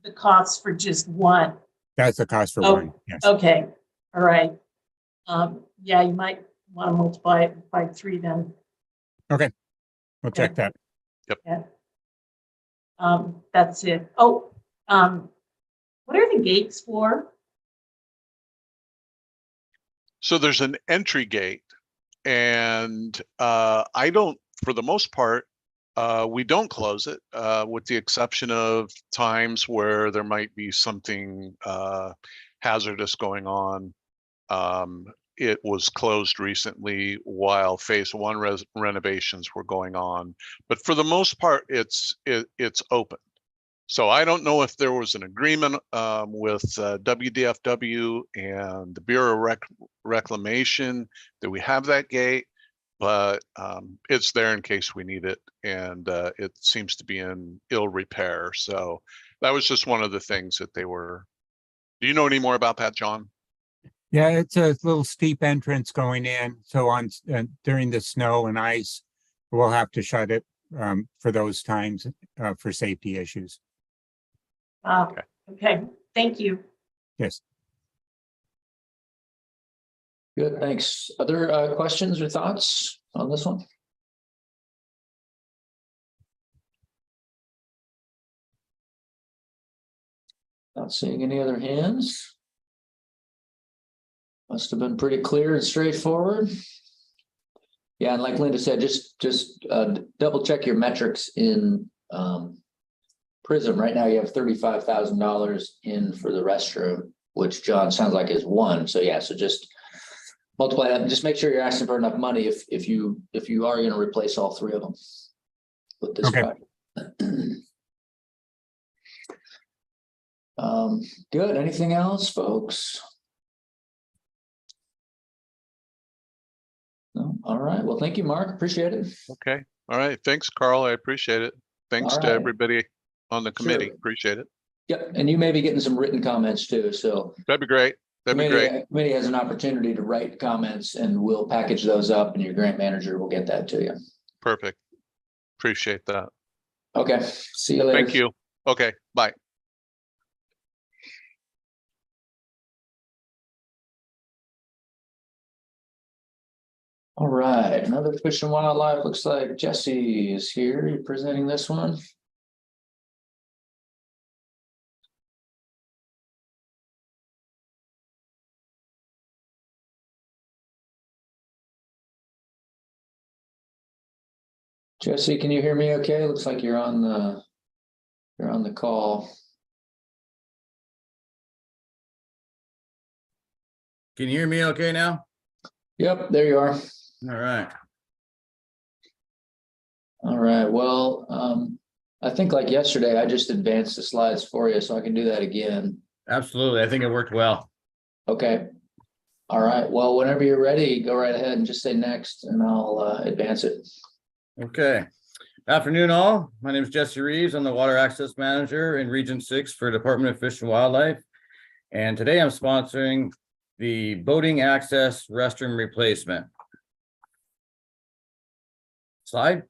the cost for just one. That's the cost for Oh, one. Yes. okay. All right. Yeah, you might want to multiply it by 3 then. Okay. We'll check that. Yeah. That's it. Oh, what are the gates for? So there's an entry gate, and I don't, for the most part, we don't close it, with the exception of times where there might be something hazardous going on. It was closed recently while phase 1 renovations were going on, but for the most part, it's open. So I don't know if there was an agreement with WDFW and the Bureau of Reclamation that we have that gate, but it's there in case we need it, and it seems to be in ill repair. So that was just one of the things that they were. Do you know any more about that, John? Yeah, it's a little steep entrance going in. So during the snow and ice, we'll have to shut it for those times for safety issues. Okay. Thank you. Yes. Good, thanks. Other questions or thoughts on this one? Not seeing any other hands. Must have been pretty clear and straightforward. Yeah, and like Linda said, just double check your metrics in Prism. Right now you have $35,000 in for the restroom, which John sounds like is 1. So yeah, so just multiply that and just make sure you're asking for enough money if you are going to replace all 3 of them with this project. Good. Anything else, folks? No? All right. Well, thank you, Mark. Appreciate it. Okay. All right. Thanks, Carl. I appreciate it. Thanks All to right. everybody on the committee. Sure. Appreciate it. Yep. And you may be getting some written comments too. So That'd be great. That'd be great. Committee has an opportunity to write comments and we'll package those up and your grant manager will get that to you. Perfect. Appreciate that. Okay, see you later. Thank you. Okay, bye. All right, another Fish and Wildlife. Looks like Jesse is here. You're presenting this one. Jesse, can you hear me okay? Looks like you're on the call. Can you hear me okay now? Yep, there you are. All right. All right, well, I think like yesterday, I just advanced the slides for you, so I can do that again. Absolutely. I think it worked well. Okay. All right, well, whenever you're ready, go right ahead and just say next and I'll advance it. Okay. Afternoon, all. My name is Jesse Reeves. I'm the Water Access Manager in Region 6 for Department of Fish and Wildlife. And today I'm sponsoring the boating access restroom replacement. Slide.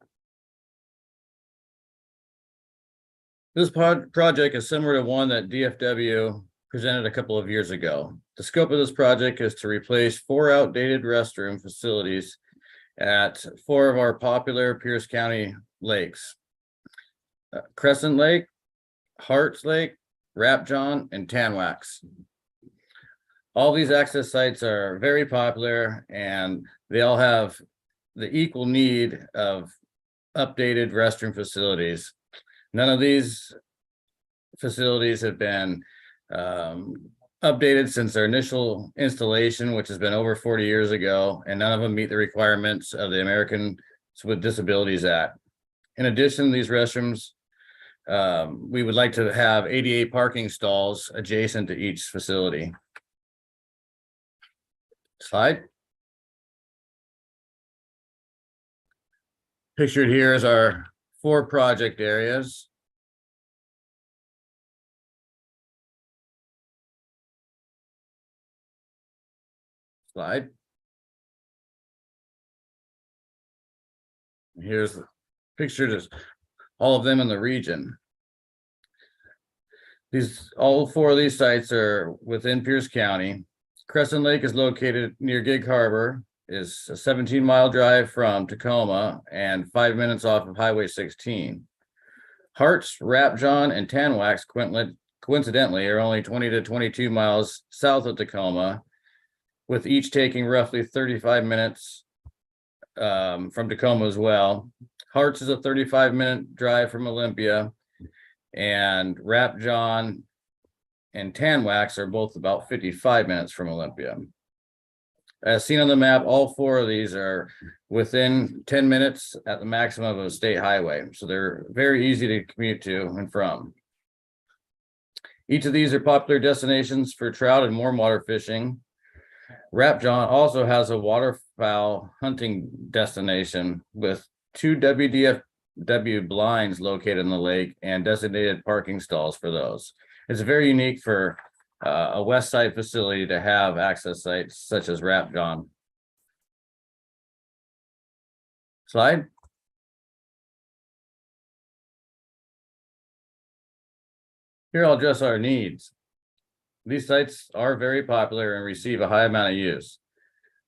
This project is similar to one that DFW presented a couple of years ago. The scope of this project is to replace 4 outdated restroom facilities at 4 of our popular Pierce County lakes. Crescent Lake, Harts Lake, Rapjohn, and Tanwax. All these access sites are very popular and they all have the equal need of updated restroom facilities. None of these facilities have been updated since their initial installation, which has been over 40 years ago, and none of them meet the requirements of the Americans with Disabilities Act. In addition, these restrooms, we would like to have ADA parking stalls adjacent to each facility. Slide. Pictured here is our 4 project areas. Slide. Here's pictured as all of them in the region. All 4 of these sites are within Pierce County. Crescent Lake is located near Gig Harbor, is a 17-mile drive from Tacoma and 5 minutes off of Highway 16. Harts, Rapjohn, and Tanwax coincidentally are only 20 to 22 miles south of Tacoma, with each taking roughly 35 minutes from Tacoma as well. Harts is a 35-minute drive from Olympia, and Rapjohn and Tanwax are both about 55 minutes from Olympia. As seen on the map, all 4 of these are within 10 minutes at the maximum of a state highway, so they're very easy to commute to and from. Each of these are popular destinations for trout and warm water fishing. Rapjohn also has a waterfowl hunting destination with 2 WDFW blinds located in the lake and designated parking stalls for those. It's very unique for a west side facility to have access sites such as Rapjohn. Slide. Here I'll address our needs. These sites are very popular and receive a high amount of use.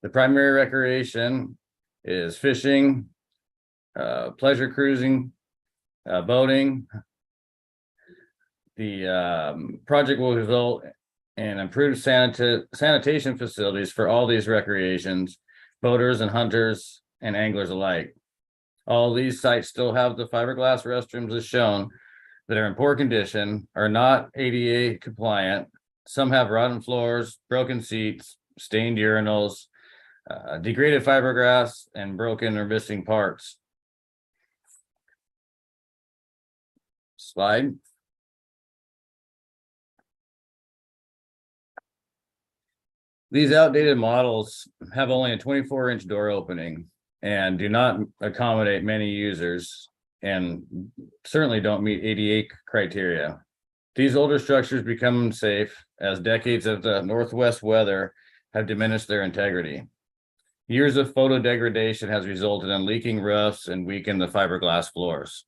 The primary recreation is fishing, pleasure cruising, boating. The project will result in improved sanitation facilities for all these recreations, boaters and hunters and anglers alike. All these sites still have the fiberglass restrooms as shown that are in poor condition, are not ADA compliant. Some have rotten floors, broken seats, stained urinals, degraded fiberglass, and broken or missing parts. Slide. These outdated models have only a 24-inch door opening and do not accommodate many users and certainly don't meet ADA criteria. These older structures become unsafe as decades of the northwest weather have diminished their integrity. Years of photo degradation has resulted in leaking roofs and weakened the fiberglass floors.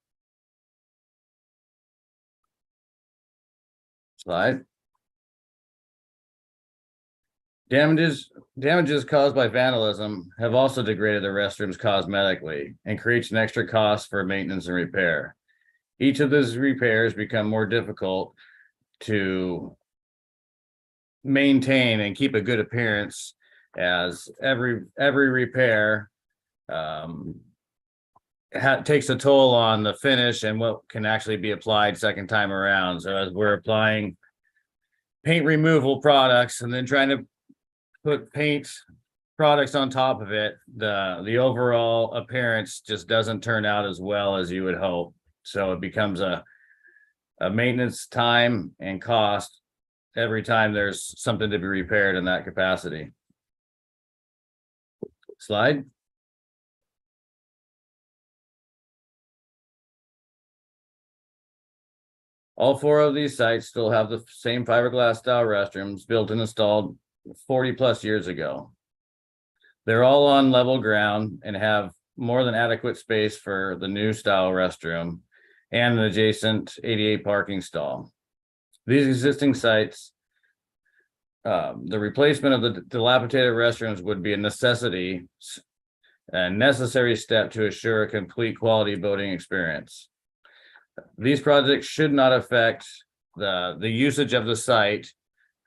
Slide. Damages caused by vandalism have also degraded the restrooms cosmetically and creates an extra cost for maintenance and repair. Each of these repairs become more difficult to maintain and keep a good appearance, as every repair takes a toll on the finish and what can actually be applied second time around. So as we're applying paint removal products and then trying to put paint products on top of it, the overall appearance just doesn't turn out as well as you would hope. So it becomes a maintenance time and cost every time there's something to be repaired in that capacity. Slide. All four of these sites still have the same fiberglass style restrooms built and installed 40 plus years ago. They're all on level ground and have more than adequate space for the new style restroom and an adjacent ADA parking stall. These existing sites, the replacement of the dilapidated restrooms would be a necessary step to assure a complete quality boating experience. These projects should not affect the usage of the site.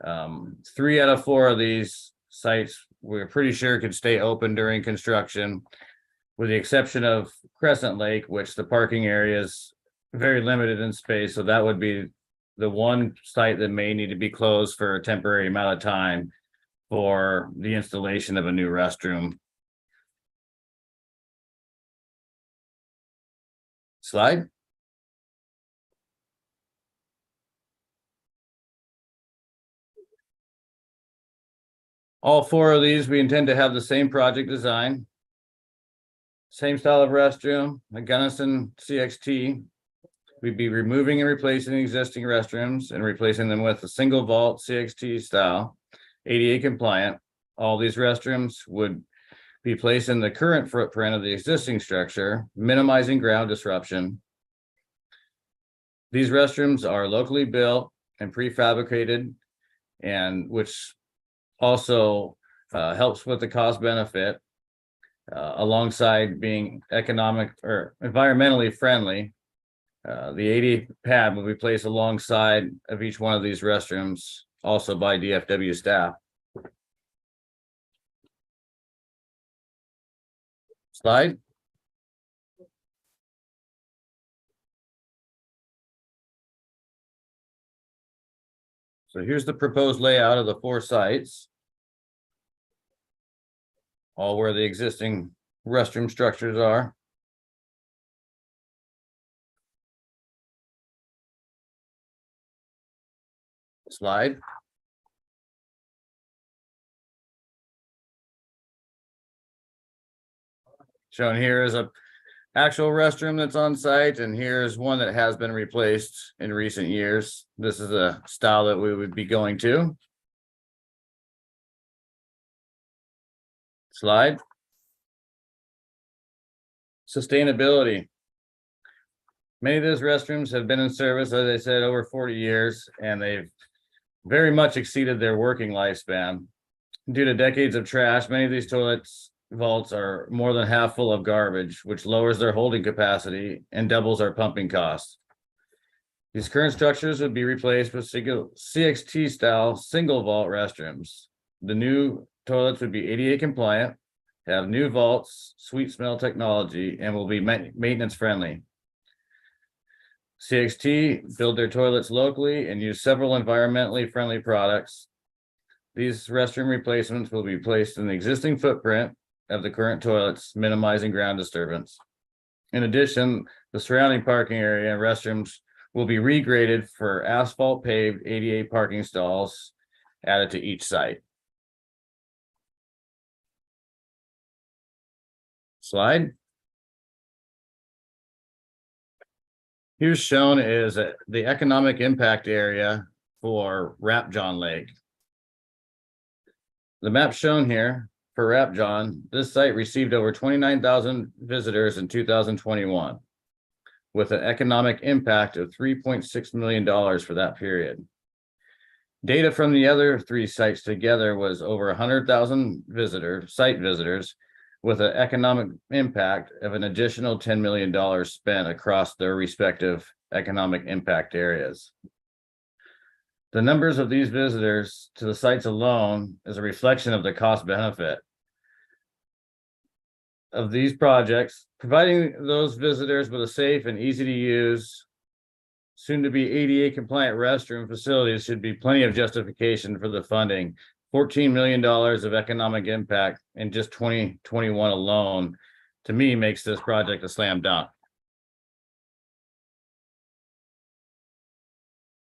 3 out of 4 of these sites we're pretty sure could stay open during construction, with the exception of Crescent Lake, which the parking area is very limited in space. So that would be the one site that may need to be closed for a temporary amount of time for the installation of a new restroom. Slide. All 4 of these, we intend to have the same project design, same style of restroom, a Gunnison CXT. We'd be removing and replacing existing restrooms and replacing them with a single vault CXT style, ADA compliant. All these restrooms would be placed in the current footprint of the existing structure, minimizing ground disruption. These restrooms are locally built and prefabricated, and which also helps with the cost benefit, alongside being economic or environmentally friendly. The ADA pad will be placed alongside of each one of these restrooms, also by DFW staff. Slide. So here's the proposed layout of the 4 sites, all where the existing restroom structures are. Slide. Shown here is a actual restroom that's on site, and here's one that has been replaced in recent years. This is a style that we would be going to. Slide. Sustainability. Many of those restrooms have been in service, as I said, over 40 years, and they've very much exceeded their working lifespan. Due to decades of trash, many of these toilets vaults are more than half full of garbage, which lowers their holding capacity and doubles our pumping costs. These current structures would be replaced with CXT style single vault restrooms. The new toilets would be ADA compliant, have new vaults, sweet smell technology, and will be maintenance friendly. CXT build their toilets locally and use several environmentally friendly products. These restroom replacements will be placed in the existing footprint of the current toilets, minimizing ground disturbance. In addition, the surrounding parking area and restrooms will be regraded for asphalt paved ADA parking stalls added to each site. Slide. Here's shown is the economic impact area for Rapjohn Lake. The map shown here for Rapjohn, this site received over 29,000 visitors in 2021, with an economic impact of $3.6 million for that period. Data from the other three sites together was over 100,000 site visitors, with an economic impact of an additional $10 million spent across their respective economic impact areas. The numbers of these visitors to the sites alone is a reflection of the cost benefit of these projects. Providing those visitors with a safe and easy to use, soon to be ADA compliant restroom facilities should be plenty of justification for the funding. $14 million of economic impact in just 2021 alone, to me, makes this project a slam dunk.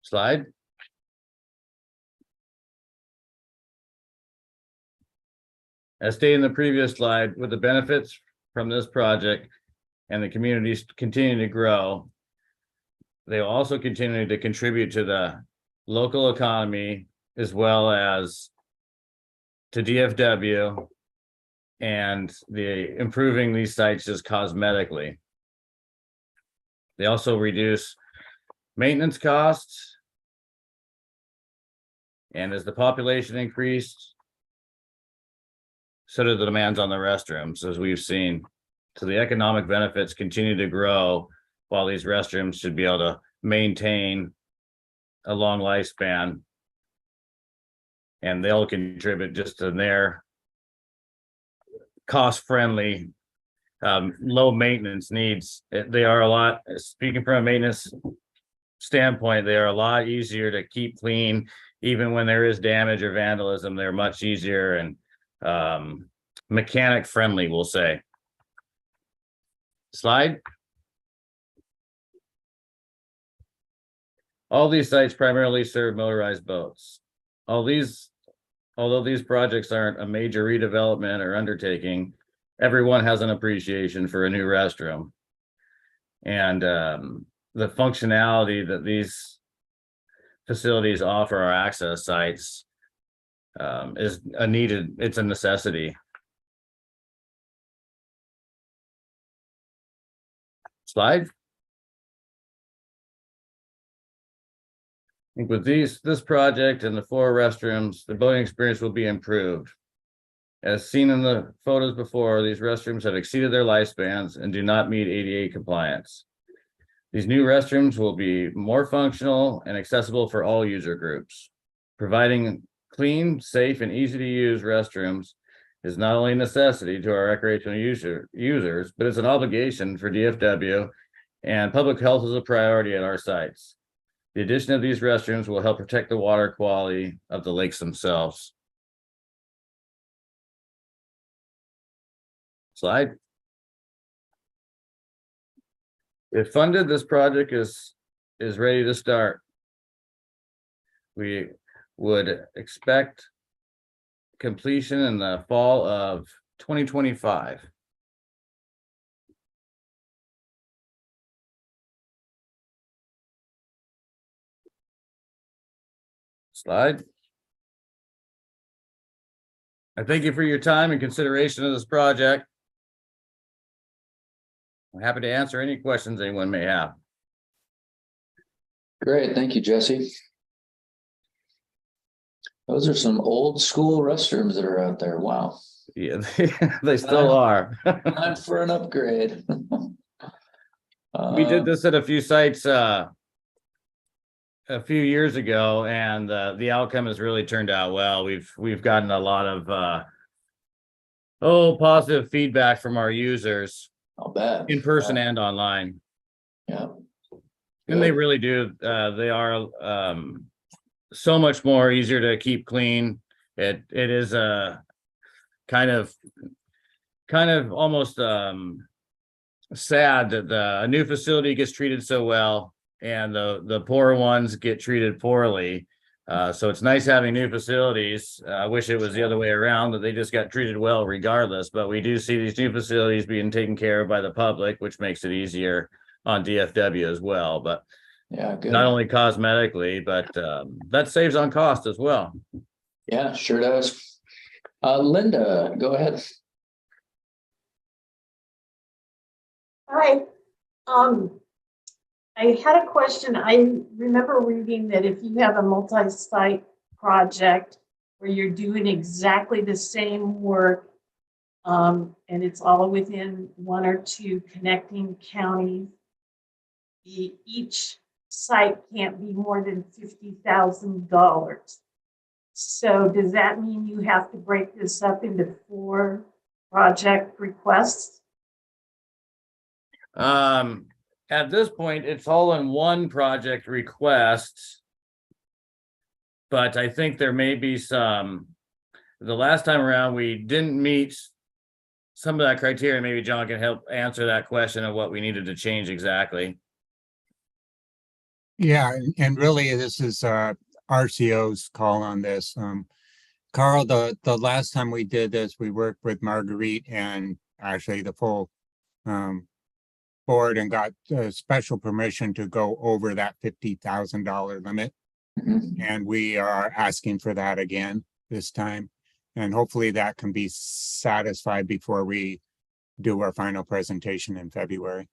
Slide. As stated in the previous slide, with the benefits from this project and the communities continue to grow, they will also continue to contribute to the local economy as well as to DFW and the improving these sites just cosmetically. They also reduce maintenance costs. And as the population increased, so do the demands on the restrooms, as we've seen. So the economic benefits continue to grow while these restrooms should be able to maintain a long lifespan. And they'll contribute just to their cost-friendly, low maintenance needs. They are a lot, speaking from a maintenance standpoint, they are a lot easier to keep clean. Even when there is damage or vandalism, they're much easier and mechanic friendly, we'll say. Slide. All these sites primarily serve motorized boats. Although these projects aren't a major redevelopment or undertaking, everyone has an appreciation for a new restroom. And the functionality that these facilities offer our access sites is it's a necessity. Slide. I think with this project and the 4 restrooms, the boating experience will be improved. As seen in the photos before, these restrooms have exceeded their lifespans and do not meet ADA compliance. These new restrooms will be more functional and accessible for all user groups. Providing clean, safe, and easy to use restrooms is not only a necessity to our recreational users, but it's an obligation for DFW, and public health is a priority at our sites. The addition of these restrooms will help protect the water quality of the lakes themselves. Slide. If funded, this project is ready to start. We would expect completion in the fall of 2025. Slide. I thank you for your time and consideration of this project. I'm happy to answer any questions anyone may have. Great, thank you, Jesse. Those are some old school restrooms that are out there. Wow. Yeah, they still are. Time for an upgrade. We did this at a few sites a few years ago, and the outcome has really turned out well. We've gotten a lot of positive feedback from our users. I'll bet. In person and online. Yeah. And they really do. They are so much more easier to keep clean. It is a kind of almost sad that a new facility gets treated so well and the poor ones get treated poorly. So it's nice having new facilities. I wish it was the other way around, that they just got treated well regardless, but we do see these new facilities being taken care of by the public, which makes it easier on DFW as well, but Yeah, good. not only cosmetically, but that saves on cost as well. Yeah, sure does. Linda, go ahead. Hi. I had a question. I remember reading that if you have a multi-site project where you're doing exactly the same work, and it's all within 1 or 2 connecting counties, each site can't be more than $50,000. So does that mean you have to break this up into 4 project requests? At this point, it's all in one project request. But I think there may be the last time around, we didn't meet some of that criteria. Maybe John can help answer that question of what we needed to change exactly. Yeah, and really this is RCO's call on this. Carl, the last time we did this, we worked with Marguerite and actually the full board and got special permission to go over that $50,000 limit. And we are asking for that again this time. And hopefully that can be satisfied before we do our final presentation in February.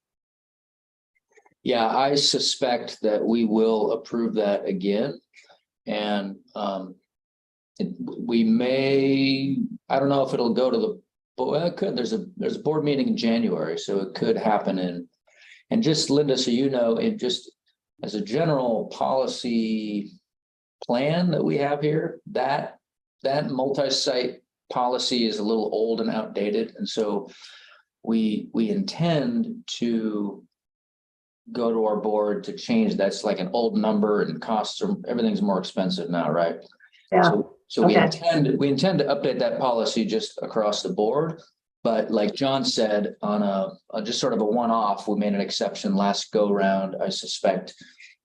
Yeah, I suspect that we will approve that again. And we may, I don't know if it'll go to the, well, it could, there's a board meeting in January, so it could happen and just Linda, so you know, it just as a general policy plan that we have here, that multi-site policy is a little old and outdated. And so we intend to go to our board to change. That's like an old number and costs are, everything's more expensive now, right? Yeah. So we intend to update that policy just across the board. But like John said, on a just sort of a one-off, we made an exception last go round. I suspect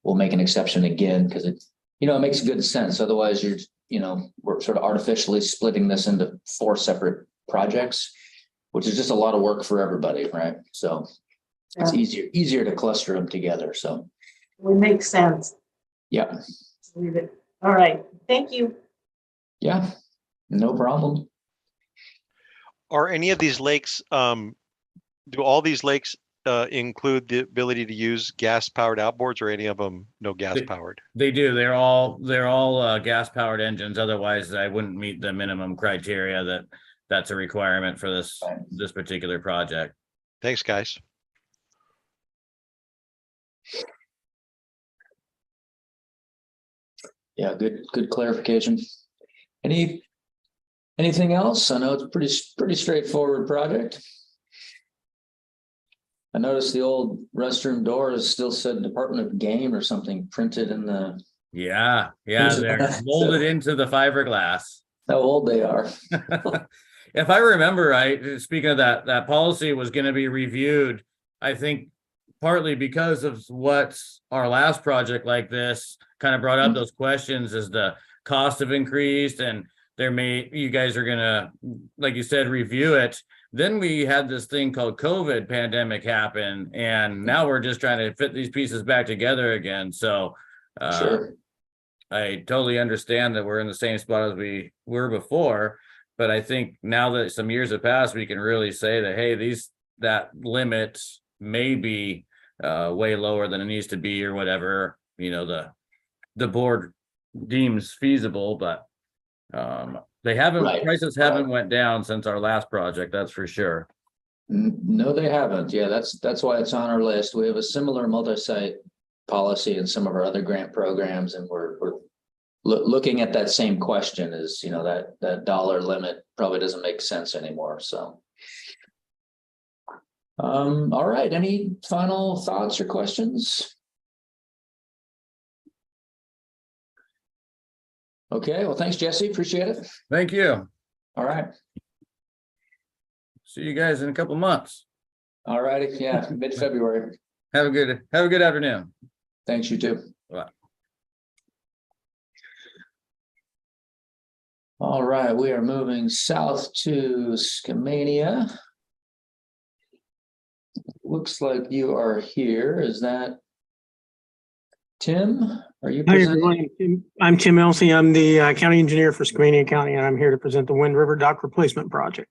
we'll make an exception again because it makes good sense. Otherwise, we're sort of artificially splitting this into 4 separate projects, which is just a lot of work for everybody, right? So it's easier to cluster them together. So it would make sense. Yeah. Leave it. All right. Thank you. Yeah, no problem. Are any of these lakes, do all these lakes include the ability to use gas powered outboards, or any of them no gas powered? They do. They're all gas powered engines. Otherwise, I wouldn't meet the minimum criteria that's a requirement for this particular project. Thanks, guys. Yeah, good clarification. Anything else? I know it's a pretty straightforward project. I noticed the old restroom doors still said Department of Game or something printed in the. Yeah, they're molded into the fiberglass. How old they are. If I remember right, speaking of that policy was going to be reviewed, I think partly because of what our last project like this kind of brought up those questions, as the cost have increased and you guys are gonna, like you said, review it. Then we had this thing called COVID pandemic happen, and now we're just trying to fit these pieces back together again. So sure. I totally understand that we're in the same spot as we were before, but I think now that some years have passed, we can really say that, hey, that limit may be way lower than it needs to be, or whatever, the board deems feasible, but they haven't, prices haven't went down since our last project, that's for sure. No, they haven't. Yeah, that's why it's on our list. We have a similar multi-site policy in some of our other grant programs, and we're looking at that same question. Is that dollar limit probably doesn't make sense anymore. So all right, any final thoughts or questions? Okay, well, thanks, Jesse. Appreciate it. Thank you. All right. See you guys in a couple months. All righty. Yeah, mid-February. Have a good afternoon. Thanks, you too. Bye. All right, we are moving south to Skamania. looks like you are here. Is that Tim? Are you Hi, presenting? everyone. I'm Tim Elsey. I'm the county engineer for Skamania County, and I'm here to present the Wind River Dock Replacement Project.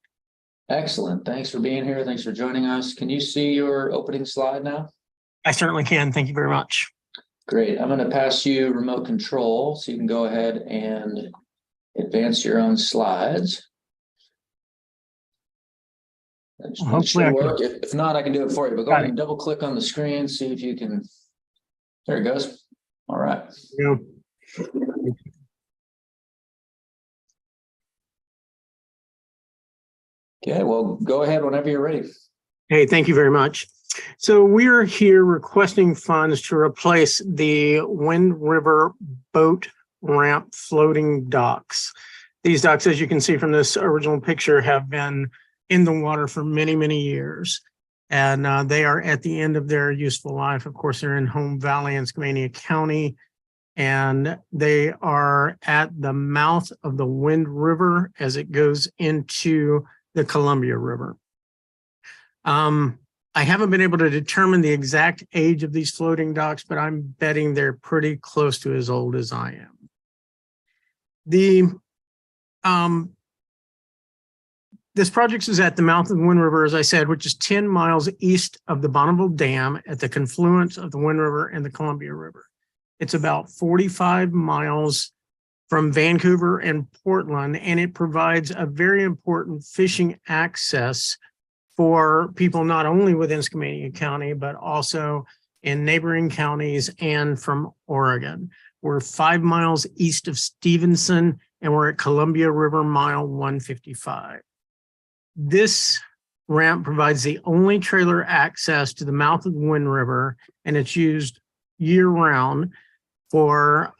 Excellent. Thanks for being here. Thanks for joining us. Can you see your opening slide now? I certainly can. Thank you very much. Great. I'm going to pass you remote control so you can go ahead and advance your own slides. That Hopefully should work. If not, I can do it for you, but go Got ahead it. and double click on the screen, see if you can. There it goes. All right. Yeah. Okay, well, go ahead whenever you're ready. Hey, thank you very much. So we are here requesting funds to replace the Wind River boat ramp floating docks. These docks, as you can see from this original picture, have been in the water for many, many years. And they are at the end of their useful life. Of course, they're in Home Valley and Skamania County. And they are at the mouth of the Wind River as it goes into the Columbia River. I haven't been able to determine the exact age of these floating docks, but I'm betting they're pretty close to as old as I am. This project is at the mouth of the Wind River, as I said, which is 10 miles east of the Bonneville Dam at the confluence of the Wind River and the Columbia River. It's about 45 miles from Vancouver and Portland, and it provides a very important fishing access for people not only within Skamania County, but also in neighboring counties and from Oregon. We're 5 miles east of Stevenson, and we're at Columbia River mile 155. This ramp provides the only trailer access to the mouth of the Wind River, and it's used year-round for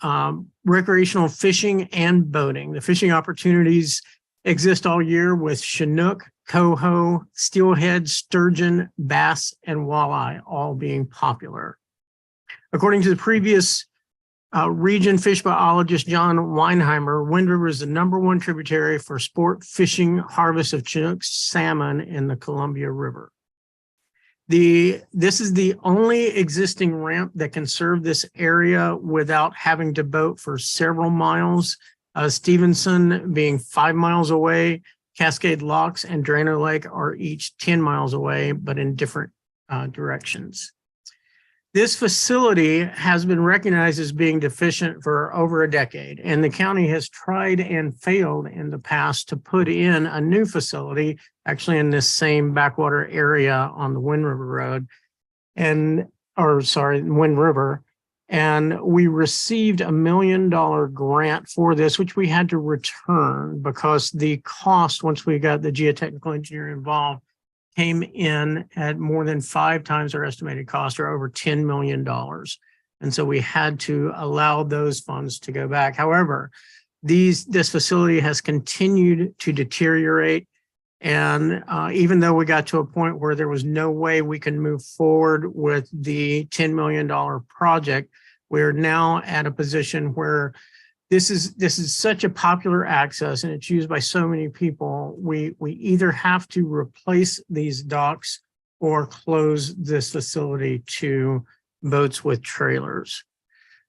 recreational fishing and boating. The fishing opportunities exist all year with Chinook, coho, steelhead, sturgeon, bass, and walleye all being popular. According to the previous region fish biologist John Weinheimer, Wind River is the #1 tributary for sport fishing harvest of Chinook salmon in the Columbia River. This is the only existing ramp that can serve this area without having to boat for several miles. Stevenson being 5 miles away, Cascade Locks and Drano Lake are each 10 miles away, but in different directions. This facility has been recognized as being deficient for over a decade, and the county has tried and failed in the past to put in a new facility, actually in this same backwater area on the Wind River Road, Wind River. And we received $1 million grant for this, which we had to return because the cost, once we got the geotechnical engineer involved, came in at more than 5 times our estimated cost, or over $10 million. And so we had to allow those funds to go back. However, this facility has continued to deteriorate. And even though we got to a point where there was no way we can move forward with the $10 million project, we're now at a position where this is such a popular access and it's used by so many people. We either have to replace these docks or close this facility to boats with trailers.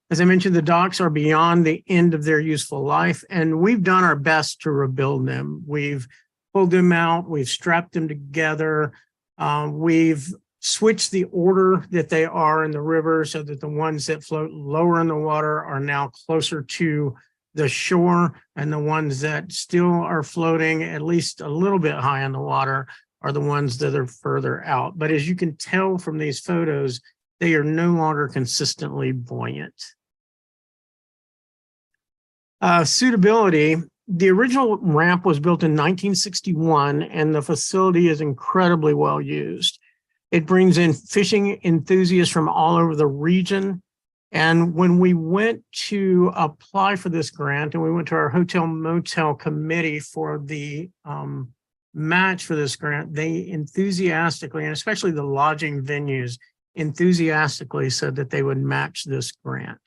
As I mentioned, the docks are beyond the end of their useful life, and we've done our best to rebuild them. We've pulled them out, we've strapped them together, we've switched the order that they are in the river so that the ones that float lower in the water are now closer to the shore, and the ones that still are floating at least a little bit high in the water are the ones that are further out. But as you can tell from these photos, they are no longer consistently buoyant. Suitability. The original ramp was built in 1961, and the facility is incredibly well used. It brings in fishing enthusiasts from all over the region. And when we went to apply for this grant, and we went to our hotel motel committee for the match for this grant, they enthusiastically, and especially the lodging venues, enthusiastically said that they would match this grant.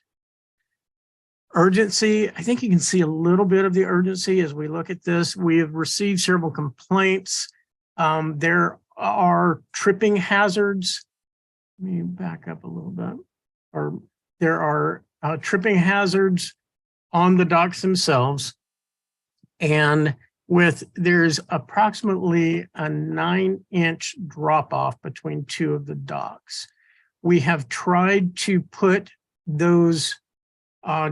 Urgency, I think you can see a little bit of the urgency as we look at this. We have received several complaints. There are tripping hazards. Let me back up a little bit. Or there are tripping hazards on the docks themselves. And there's approximately a 9-inch drop off between two of the docks. We have tried to put those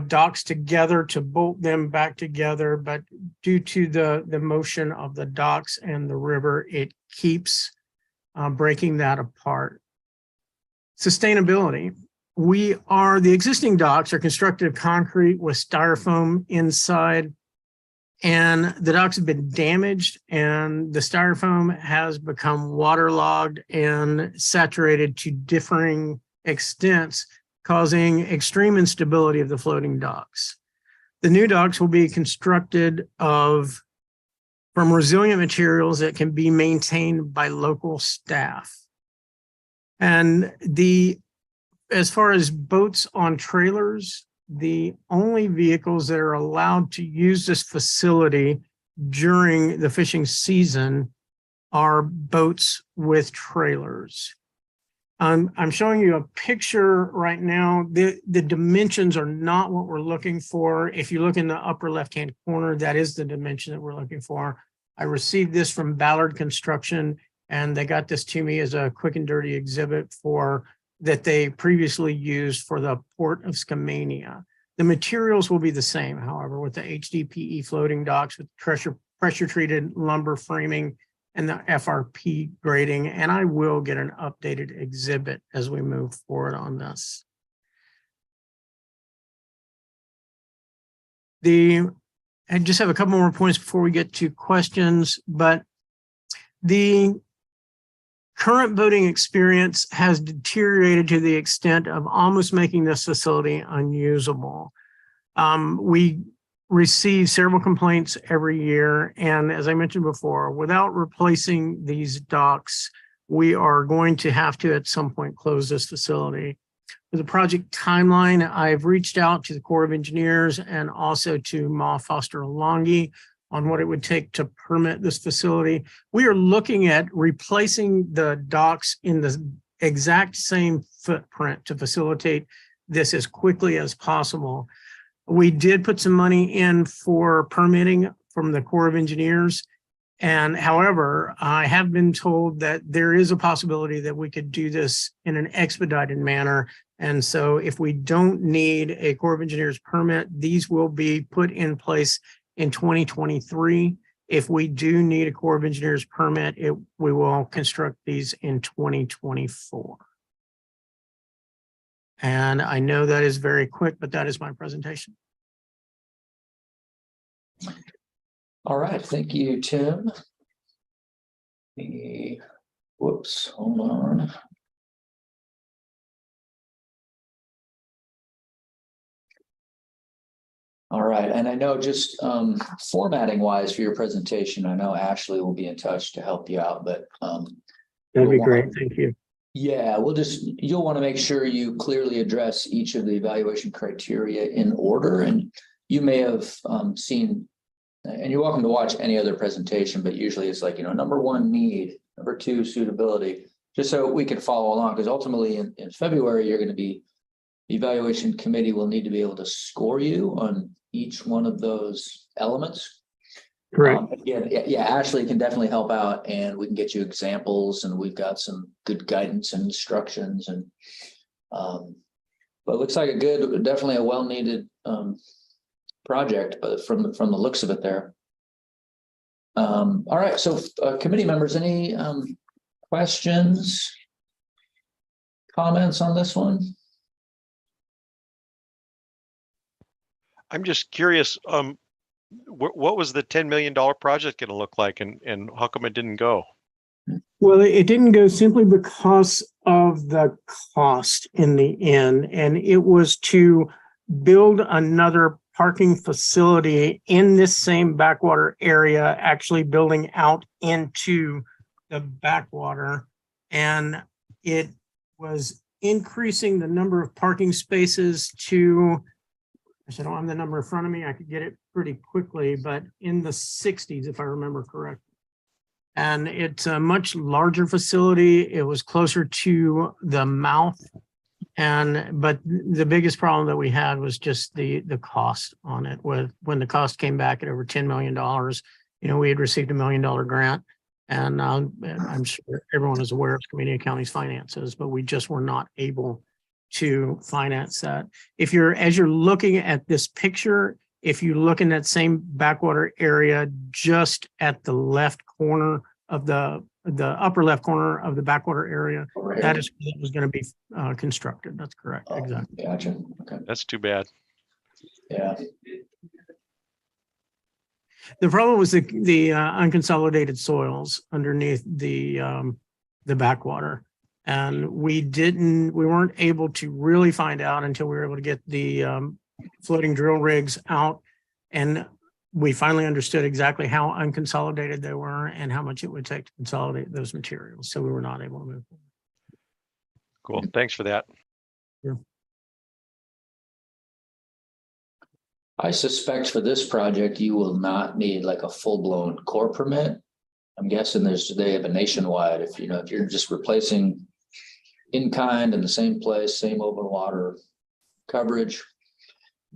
docks together to bolt them back together, but due to the motion of the docks and the river, it keeps breaking that apart. Sustainability. The existing docks are constructed of concrete with styrofoam inside, and the docks have been damaged, and the styrofoam has become waterlogged and saturated to differing extents, causing extreme instability of the floating docks. The new docks will be constructed from resilient materials that can be maintained by local staff. And as far as boats on trailers, the only vehicles that are allowed to use this facility during the fishing season are boats with trailers. I'm showing you a picture right now. The dimensions are not what we're looking for. If you look in the upper left-hand corner, that is the dimension that we're looking for. I received this from Ballard Construction, and they got this to me as a quick and dirty exhibit that they previously used for the Port of Skamania. The materials will be the same, however, with the HDPE floating docks with pressure-treated lumber framing and the FRP grading, and I will get an updated exhibit as we move forward on this. I just have a couple more points before we get to questions, but the current boating experience has deteriorated to the extent of almost making this facility unusable. We receive several complaints every year, and as I mentioned before, without replacing these docks, we are going to have to at some point close this facility. For the project timeline, I've reached out to the Corps of Engineers and also to Ma Foster Longi on what it would take to permit this facility. We are looking at replacing the docks in the exact same footprint to facilitate this as quickly as possible. We did put some money in for permitting from the Corps of Engineers. And however, I have been told that there is a possibility that we could do this in an expedited manner. And so if we don't need a Corps of Engineers permit, these will be put in place in 2023. If we do need a Corps of Engineers permit, we will construct these in 2024. And I know that is very quick, but that is my presentation. All right, thank you, Tim. Whoops, hold on. All right, and I know just formatting wise for your presentation, I know Ashley will be in touch to help you out, but that'd be great. Thank you. Yeah, you'll want to make sure you clearly address each of the evaluation criteria in order. And you may have seen, and you're welcome to watch any other presentation, but usually it's like, number 1, need, number 2, suitability, just so we can follow along. Because ultimately in February, the evaluation committee will need to be able to score you on each one of those elements. Correct. Yeah, Ashley can definitely help out, and we can get you examples, and we've got some good guidance and instructions, and but it looks like definitely a well-needed project, but from the looks of it there. All right, so committee members, any questions, comments on this one? I'm just curious, what was the $10 million project going to look like, and how come it didn't go? Well, it didn't go simply because of the cost in the end, and it was to build another parking facility in this same backwater area, actually building out into the backwater, and it was increasing the number of parking spaces to, I don't have the number in front of me, I could get it pretty quickly, but in the 60s, if I remember correctly. And it's a much larger facility. It was closer to the mouth. But the biggest problem that we had was just the cost on it. When the cost came back at over $10 million, we had received $1 million grant. And I'm sure everyone is aware of Community County's finances, but we just were not able to finance that. As you're looking at this picture, if you look in that same backwater area, just at the left corner of the upper left corner of the backwater area, that is what was going to be constructed. That's correct. Exactly. Gotcha. Okay. That's too bad. Yeah. The problem was the unconsolidated soils underneath the backwater. And we weren't able to really find out until we were able to get the floating drill rigs out. And we finally understood exactly how unconsolidated they were and how much it would take to consolidate those materials. So we were not able to move forward. Cool. Thanks for that. Yeah. I suspect for this project, you will not need like a full-blown core permit. I'm guessing they have a nationwide, if you're just replacing in kind in the same place, same open water coverage.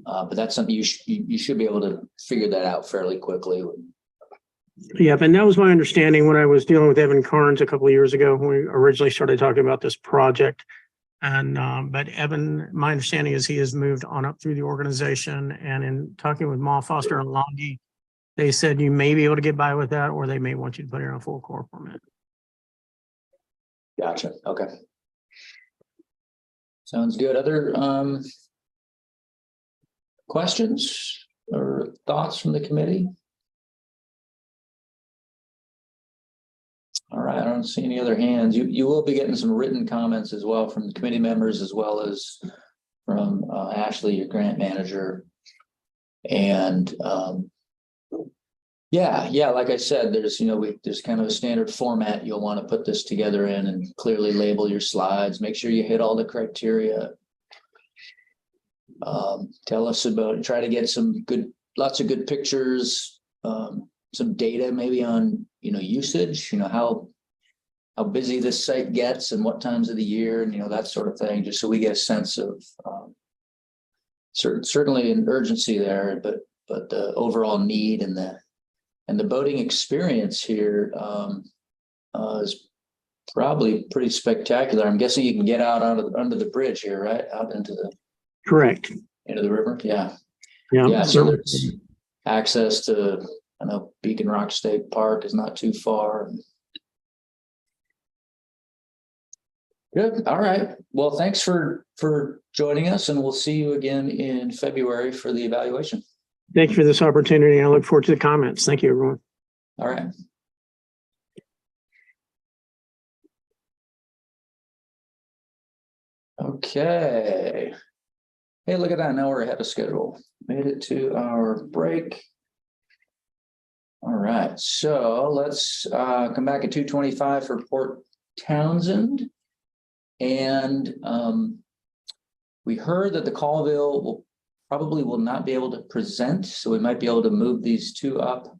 But that's something you should be able to figure that out fairly quickly. Yeah, and that was my understanding when I was dealing with Evan Carnes a couple of years ago when we originally started talking about this project. And but Evan, my understanding is he has moved on up through the organization, and in talking with Ma Foster and Longy, they said you may be able to get by with that, or they may want you to put in a full core permit. Gotcha. Okay. Sounds good. Other questions or thoughts from the committee? All right, I don't see any other hands. You will be getting some written comments as well from the committee members, as well as from Ashley, your grant manager. And yeah, like I said, there's there's kind of a standard format you'll want to put this together in, and clearly label your slides. Make sure you hit all the criteria. Tell us about, try to get lots of good pictures, some data maybe on, usage, how busy this site gets and what times of the year, and, that sort of thing, just so we get a sense of, certainly an urgency there, but the overall need and the boating experience here, is probably pretty spectacular. I'm guessing you can get out under the bridge here, right? Out into the Correct. Into the river. Yeah. Yeah. So there's access to, I know Beacon Rock State Park is not too far. Good. All right. Well, thanks for joining us, and we'll see you again in February for the evaluation. Thank you for this opportunity. I look forward to the comments. Thank you, everyone. All right. Okay. Hey, look at that. Now we're ahead of schedule. Made it to our break. All right. So let's come back at 2:25 for Port Townsend. And we heard that the Colville probably will not be able to present. So we might be able to move these two up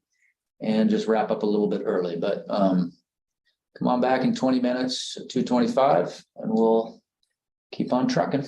and just wrap up a little bit early. But come on back in 20 minutes at 2:25 and we'll keep on trucking.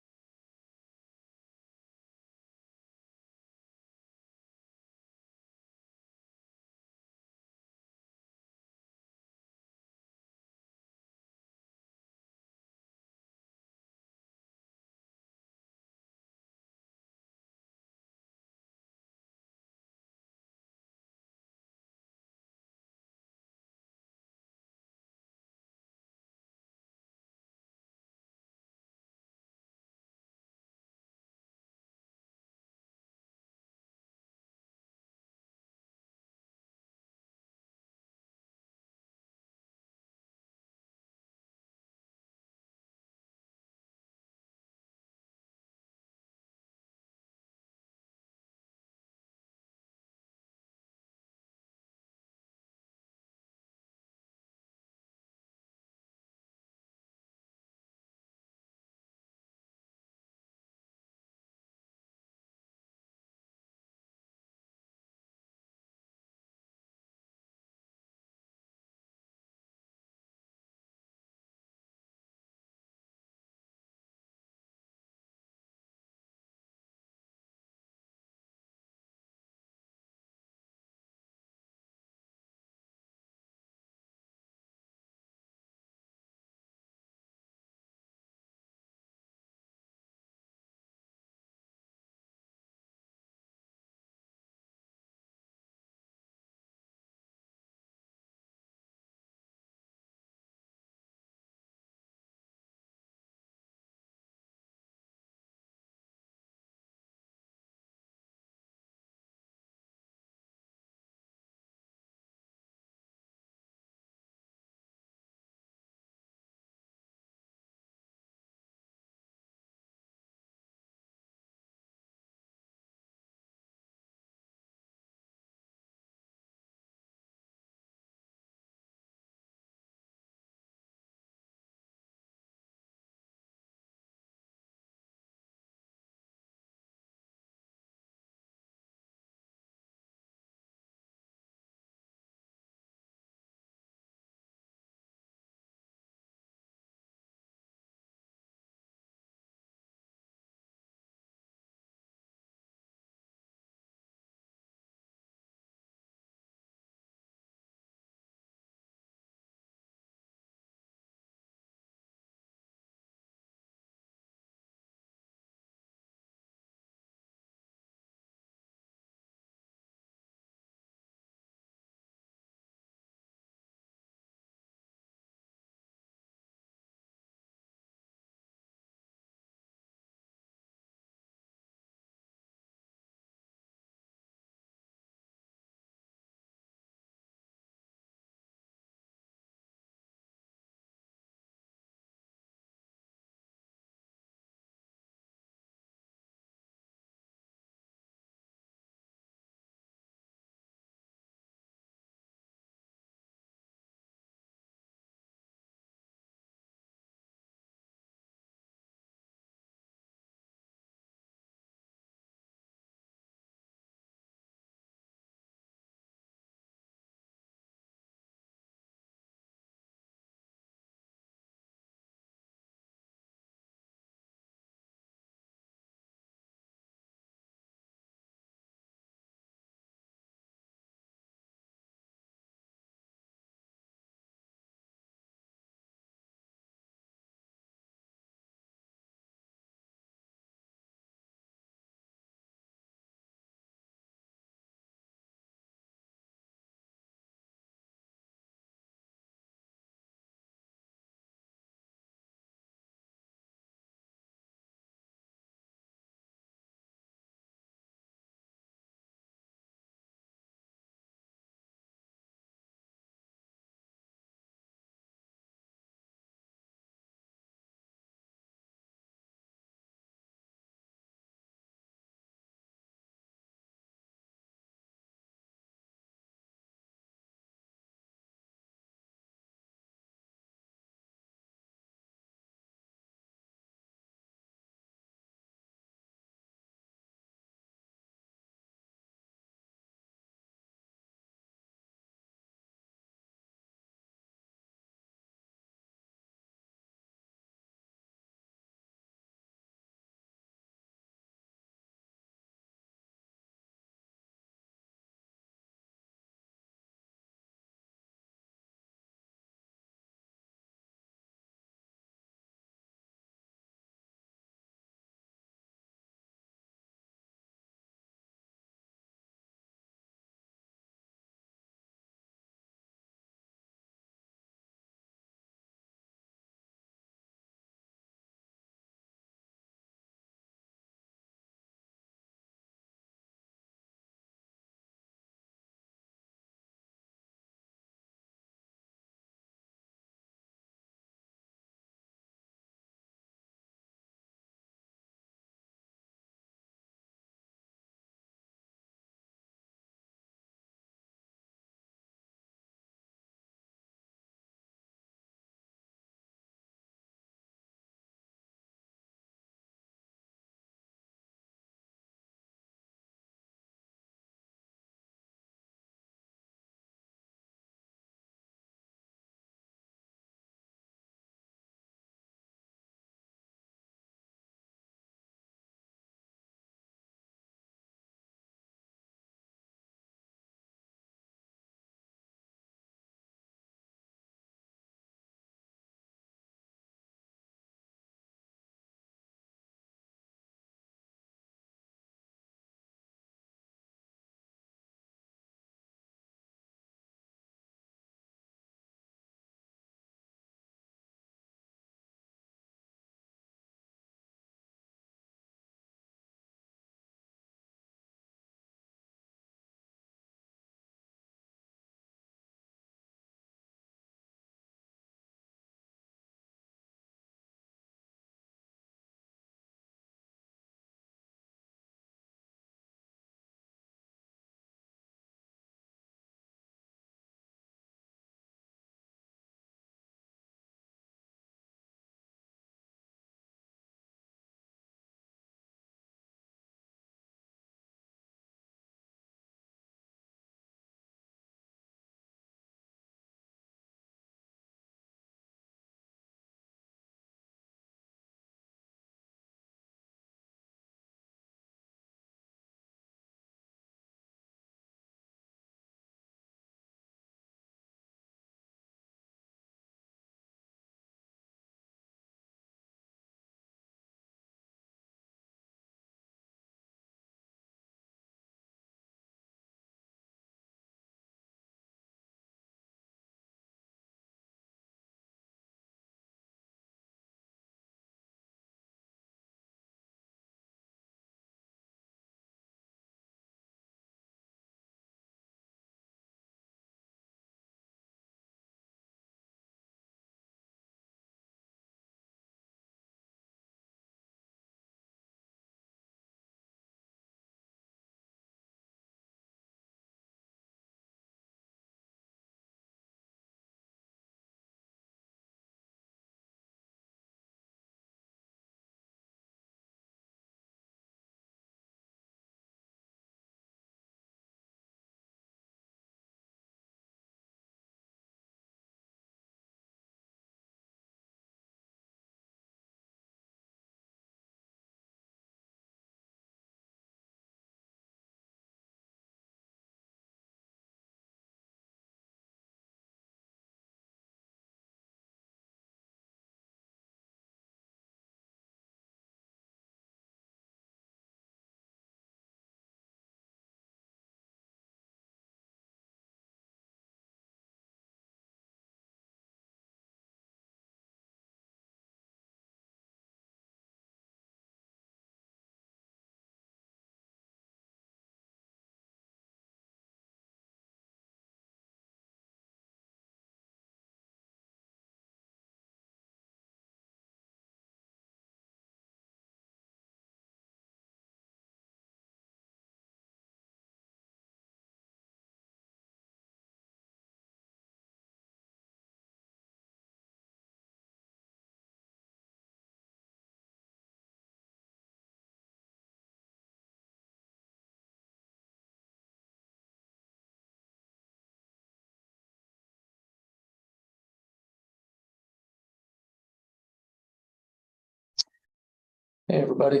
Hey, everybody.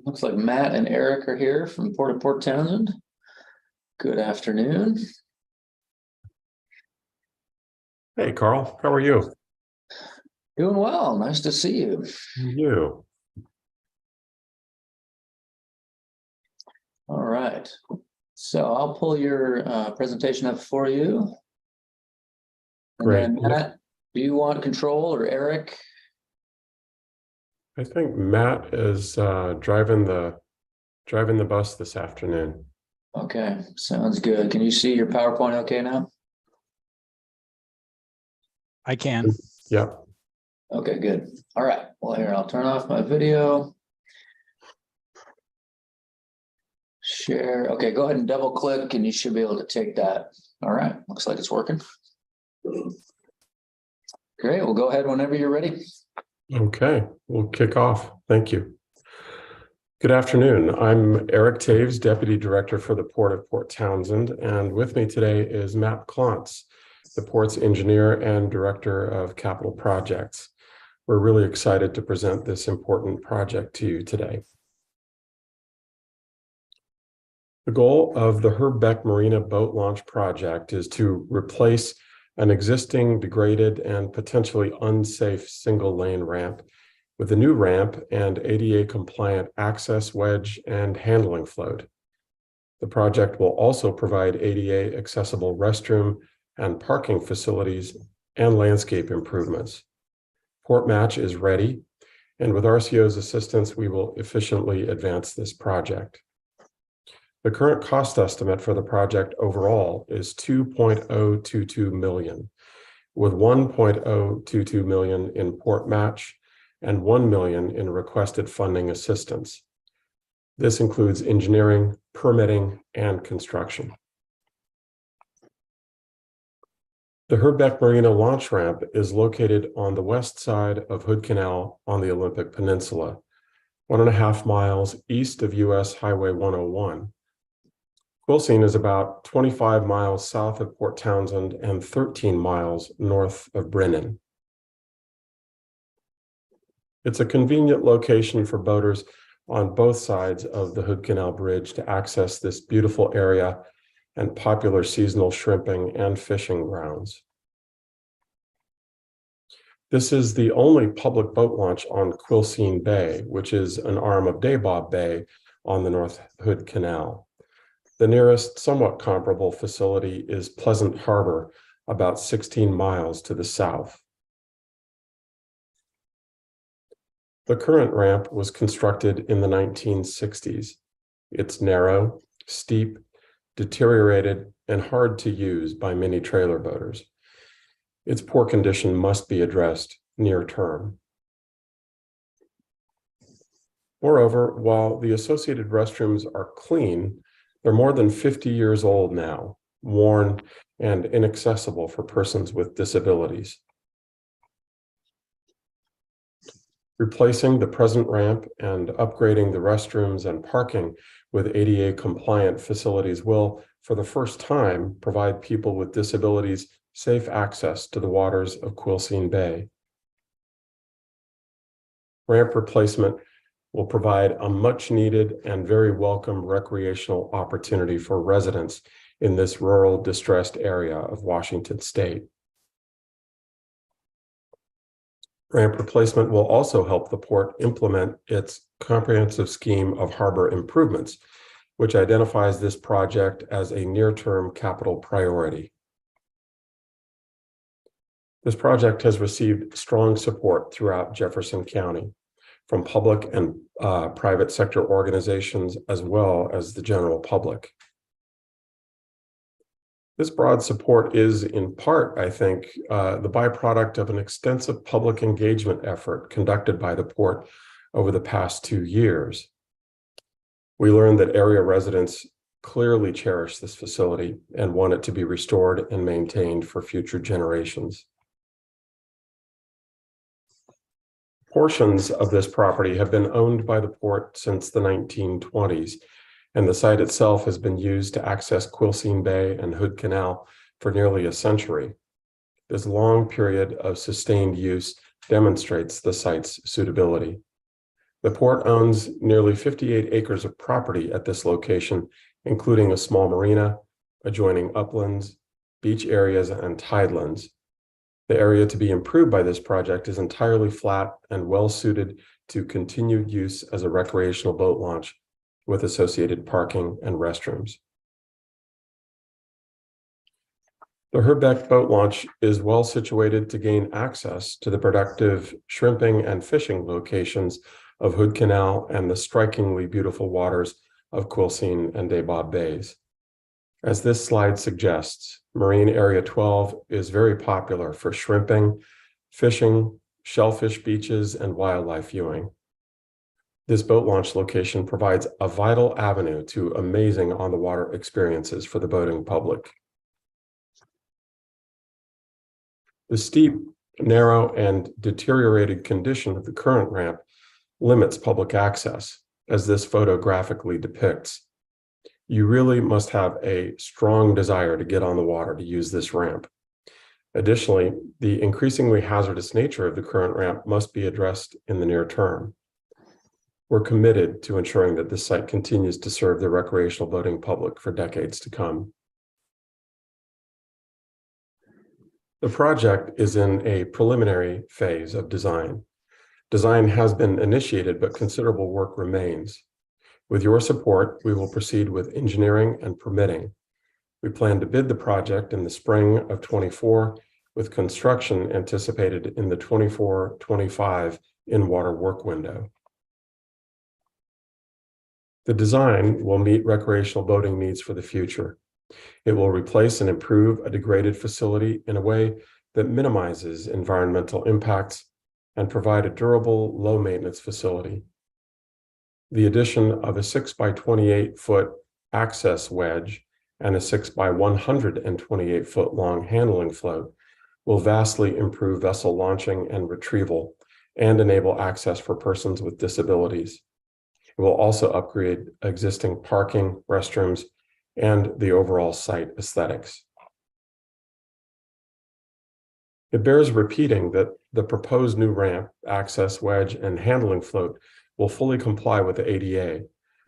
Looks like Matt and Eric are here from Port of Port Townsend. Good afternoon. Hey, Carl, how are you? Doing well. Nice to see you. You. All right. So I'll pull your presentation up for you. And Great. then Matt, do you want control, or Eric? I think Matt is driving the bus this afternoon. Okay, sounds good. Can you see your PowerPoint okay now? I can. Yep. Okay, good. All right. Well, here, I'll turn off my video. Share. Okay, go ahead and double click and you should be able to take that. All right, looks like it's working. Great, well, go ahead whenever you're ready. Okay, we'll kick off. Thank you. Good afternoon. I'm Eric Taves, Deputy Director for the Port of Port Townsend, and with me today is Matt Klontz, the Port's Engineer and Director of Capital Projects. We're really excited to present this important project to you today. The goal of the Herb Beck Marina Boat Launch Project is to replace an existing degraded and potentially unsafe single-lane ramp with a new ramp and ADA-compliant access wedge and handling float. The project will also provide ADA-accessible restroom and parking facilities and landscape improvements. Port Match is ready, and with RCO's assistance, we will efficiently advance this project. The current cost estimate for the project overall is $2.022 million, with $1.022 million in Port Match and $1 million in requested funding assistance. This includes engineering, permitting, and construction. The Herb Beck Marina launch ramp is located on the west side of Hood Canal on the Olympic Peninsula, 1.5 miles east of US Highway 101. Quilcene is about 25 miles south of Port Townsend and 13 miles north of Brennan. It's a convenient location for boaters on both sides of the Hood Canal Bridge to access this beautiful area and popular seasonal shrimping and fishing grounds. This is the only public boat launch on Quilcene Bay, which is an arm of Dabob Bay on the North Hood Canal. The nearest somewhat comparable facility is Pleasant Harbor, about 16 miles to the south. The current ramp was constructed in the 1960s. It's narrow, steep, deteriorated, and hard to use by many trailer boaters. Its poor condition must be addressed near term. Moreover, while the associated restrooms are clean, they're more than 50 years old now, worn and inaccessible for persons with disabilities. Replacing the present ramp and upgrading the restrooms and parking with ADA-compliant facilities will, for the first time, provide people with disabilities safe access to the waters of Quilcene Bay. Ramp replacement will provide a much-needed and very welcome recreational opportunity for residents in this rural, distressed area of Washington State. Ramp replacement will also help the port implement its comprehensive scheme of harbor improvements, which identifies this project as a near-term capital priority. This project has received strong support throughout Jefferson County, from public and private sector organizations, as well as the general public. This broad support is, in part, I think, the byproduct of an extensive public engagement effort conducted by the port over the past 2 years. We learned that area residents clearly cherish this facility and want it to be restored and maintained for future generations. Portions of this property have been owned by the port since the 1920s, and the site itself has been used to access Quilcene Bay and Hood Canal for nearly a century. This long period of sustained use demonstrates the site's suitability. The port owns nearly 58 acres of property at this location, including a small marina, adjoining uplands, beach areas, and tidelands. The area to be improved by this project is entirely flat and well suited to continued use as a recreational boat launch with associated parking and restrooms. The Herbeck boat launch is well situated to gain access to the productive shrimping and fishing locations of Hood Canal and the strikingly beautiful waters of Quilcene and Dabob Bays. As this slide suggests, Marine Area 12 is very popular for shrimping, fishing, shellfish beaches, and wildlife viewing. This boat launch location provides a vital avenue to amazing on-the-water experiences for the boating public. The steep, narrow, and deteriorated condition of the current ramp limits public access, as this photo graphically depicts. You really must have a strong desire to get on the water to use this ramp. Additionally, the increasingly hazardous nature of the current ramp must be addressed in the near term. We're committed to ensuring that this site continues to serve the recreational boating public for decades to come. The project is in a preliminary phase of design. Design has been initiated, but considerable work remains. With your support, we will proceed with engineering and permitting. We plan to bid the project in the spring of '24, with construction anticipated in the '24-25 in-water work window. The design will meet recreational boating needs for the future. It will replace and improve a degraded facility in a way that minimizes environmental impacts and provide a durable, low-maintenance facility. The addition of a 6 by 28 foot access wedge and a 6 by 128 foot long handling float will vastly improve vessel launching and retrieval and enable access for persons with disabilities. It will also upgrade existing parking, restrooms, and the overall site aesthetics. It bears repeating that the proposed new ramp, access wedge, and handling float will fully comply with the ADA,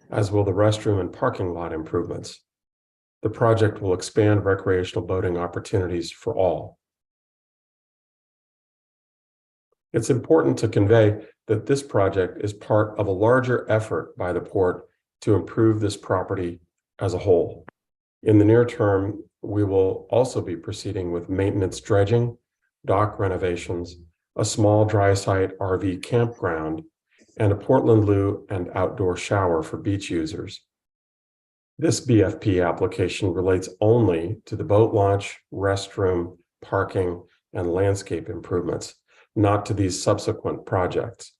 as will the restroom and parking lot improvements. The project will expand recreational boating opportunities for all. It's important to convey that this project is part of a larger effort by the port to improve this property as a whole. In the near term, we will also be proceeding with maintenance dredging, dock renovations, a small dry site RV campground, and a Portland loo and outdoor shower for beach users. This BFP application relates only to the boat launch, restroom, parking, and landscape improvements, not to these subsequent projects.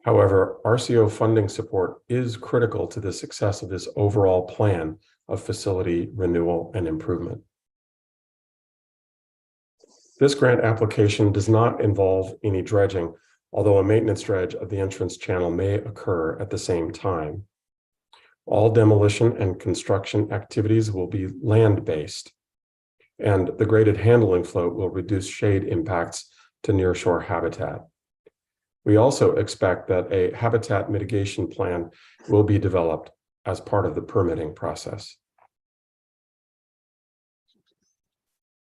However, RCO funding support is critical to the success of this overall plan of facility renewal and improvement. This grant application does not involve any dredging, although a maintenance dredge of the entrance channel may occur at the same time. All demolition and construction activities will be land-based, and the graded handling float will reduce shade impacts to nearshore habitat. We also expect that a habitat mitigation plan will be developed as part of the permitting process.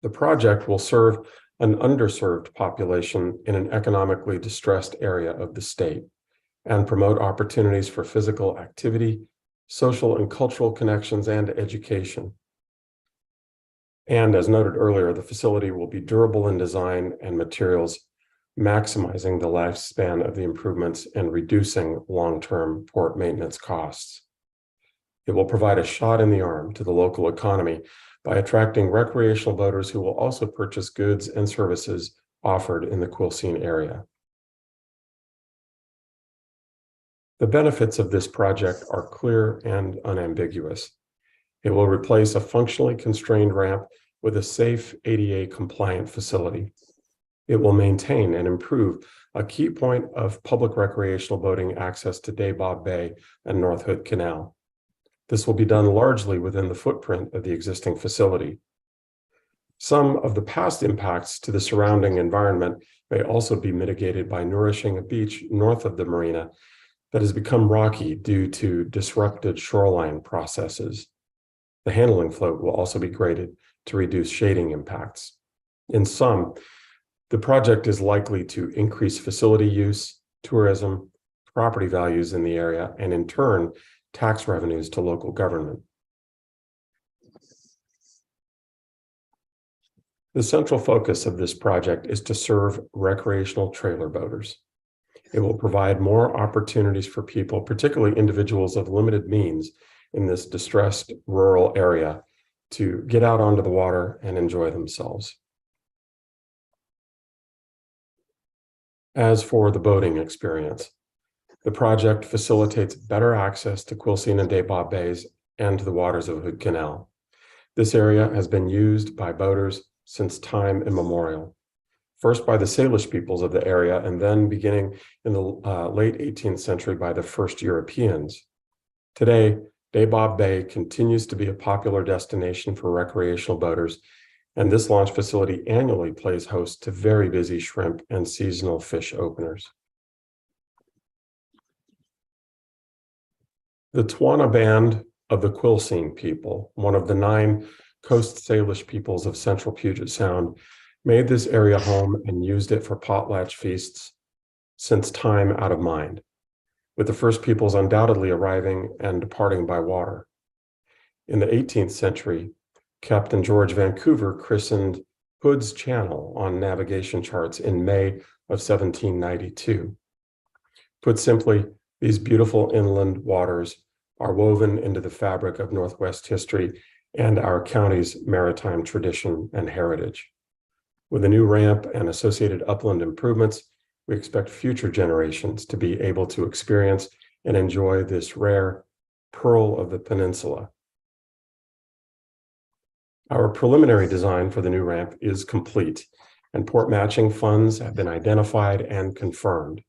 The project will serve an underserved population in an economically distressed area of the state and promote opportunities for physical activity, social and cultural connections, and education. And as noted earlier, the facility will be durable in design and materials, maximizing the lifespan of the improvements and reducing long-term port maintenance costs. It will provide a shot in the arm to the local economy by attracting recreational boaters who will also purchase goods and services offered in the Quilcene area. The benefits of this project are clear and unambiguous. It will replace a functionally constrained ramp with a safe ADA-compliant facility. It will maintain and improve a key point of public recreational boating access to Dabob Bay and North Hood Canal. This will be done largely within the footprint of the existing facility. Some of the past impacts to the surrounding environment may also be mitigated by nourishing a beach north of the marina that has become rocky due to disrupted shoreline processes. The handling float will also be graded to reduce shading impacts. In sum, the project is likely to increase facility use, tourism, property values in the area, and in turn, tax revenues to local government. The central focus of this project is to serve recreational trailer boaters. It will provide more opportunities for people, particularly individuals of limited means in this distressed rural area, to get out onto the water and enjoy themselves. As for the boating experience, the project facilitates better access to Quilcene and Dabob Bays and to the waters of Hood Canal. This area has been used by boaters since time immemorial, first by the Salish peoples of the area, and then beginning in the late 18th century by the first Europeans. Today, Dabob Bay continues to be a popular destination for recreational boaters, and this launch facility annually plays host to very busy shrimp and seasonal fish openers. The Twana Band of the Quilcene people, one of the 9 Coast Salish peoples of central Puget Sound, made this area home and used it for potlatch feasts since time out of mind, with the first peoples undoubtedly arriving and departing by water. In the 18th century, Captain George Vancouver christened Hood's Channel on navigation charts in May of 1792. Put simply, these beautiful inland waters are woven into the fabric of Northwest history and our county's maritime tradition and heritage. With a new ramp and associated upland improvements, we expect future generations to be able to experience and enjoy this rare pearl of the peninsula. Our preliminary design for the new ramp is complete, and port matching funds have been identified and confirmed.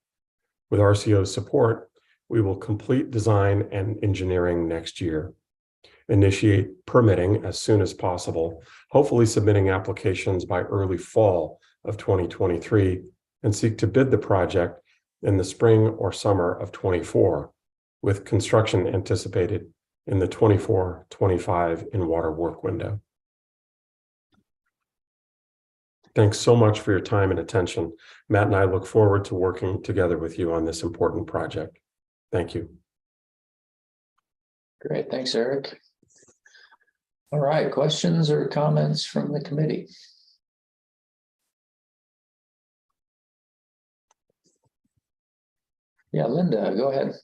With RCO's support, we will complete design and engineering next year, initiate permitting as soon as possible, hopefully submitting applications by early fall of 2023, and seek to bid the project in the spring or summer of 24, with construction anticipated in the 24-25 in-water work window. Thanks so much for your time and attention. Matt and I look forward to working together with you on this important project. Thank you. Great, thanks, Eric. All right, questions or comments from the committee? Yeah, Linda, go ahead.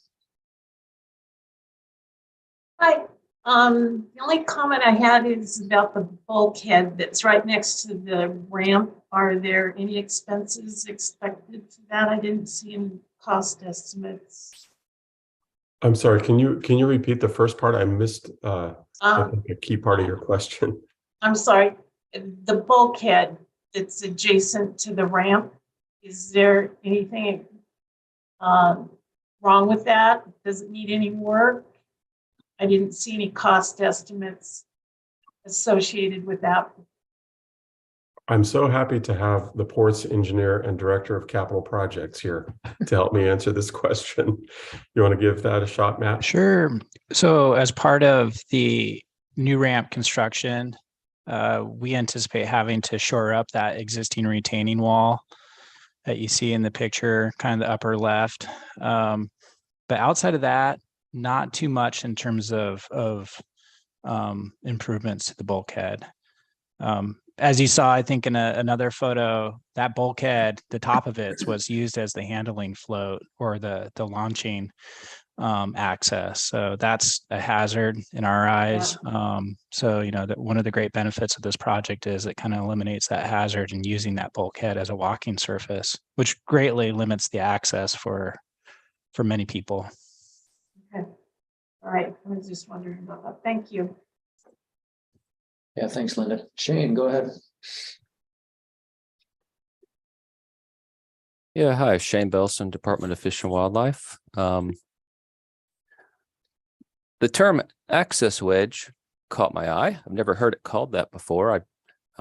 Hi. The only comment I had is about the bulkhead that's right next to the ramp. Are there any expenses expected for that? I didn't see any cost estimates. I'm sorry, can you repeat the first part? I missed I think a key part of your question. I'm sorry, the bulkhead that's adjacent to the ramp, is there anything wrong with that? Does it need any work? I didn't see any cost estimates associated with that. I'm so happy to have the port's engineer and director of capital projects here to help me answer this question. You want to give that a shot, Matt? Sure. So as part of the new ramp construction, we anticipate having to shore up that existing retaining wall that you see in the picture, kind of the upper left. But outside of that, not too much in terms of improvements to the bulkhead. As you saw, I think in another photo, that bulkhead, the top of it was used as the handling float or the launching access. So that's a hazard in our eyes. So, you know, one of the great benefits of this project is it kind of eliminates that hazard and using that bulkhead as a walking surface, which greatly limits the access for many people. Okay. All right. I was just wondering about that. Thank you. Yeah, thanks, Linda. Shane, go ahead. Yeah, hi, Shane Belson, Department of Fish and Wildlife. The term access wedge caught my eye. I've never heard it called that before.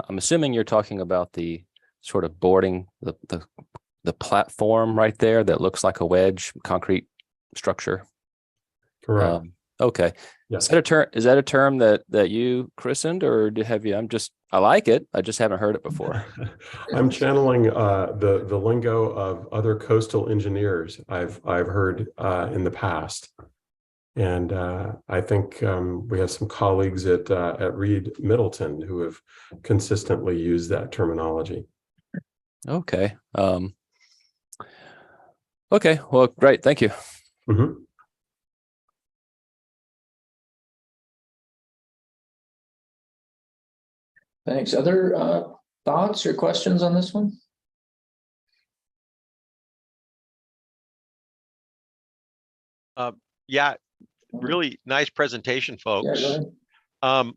I'm assuming you're talking about the sort of boarding, the platform right there that looks like a wedge, concrete structure. Correct. Okay. Yes. Is that a term that you christened, or have you? I like it. I just haven't heard it before. I'm channeling the lingo of other coastal engineers I've heard in the past. And I think we have some colleagues at Reed Middleton who have consistently used that terminology. Okay. Okay. Well, great. Thank you. Mm-hmm. Thanks. Other thoughts or questions on this one? Yeah, really nice presentation, folks. Yeah, go ahead.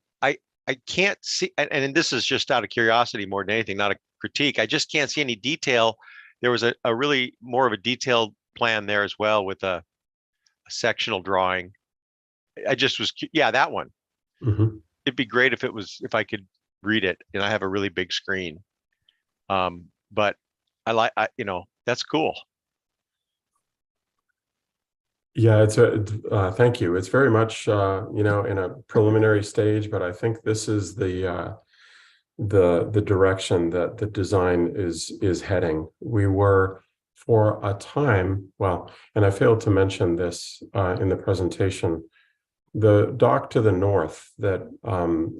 I can't see, and this is just out of curiosity more than anything, not a critique. I just can't see any detail. There was a really more of a detailed plan there as well with a sectional drawing. I just was, yeah, that one. Mm-hmm. It'd be great if I could read it, and I have a really big screen. But that's cool. Yeah, thank you. It's very much in a preliminary stage, but I think this is the direction that the design is heading. We were for a time, and I failed to mention this in the presentation, the dock to the north that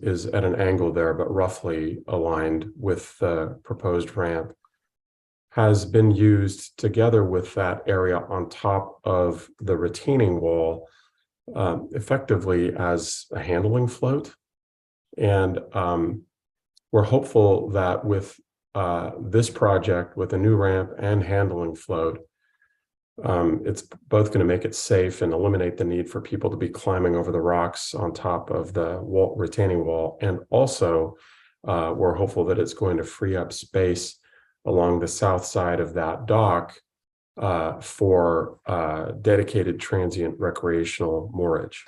is at an angle there, but roughly aligned with the proposed ramp, has been used together with that area on top of the retaining wall effectively as a handling float. And we're hopeful that with this project, with a new ramp and handling float, it's both going to make it safe and eliminate the need for people to be climbing over the rocks on top of the retaining wall. And also, we're hopeful that it's going to free up space along the south side of that dock for dedicated transient recreational moorage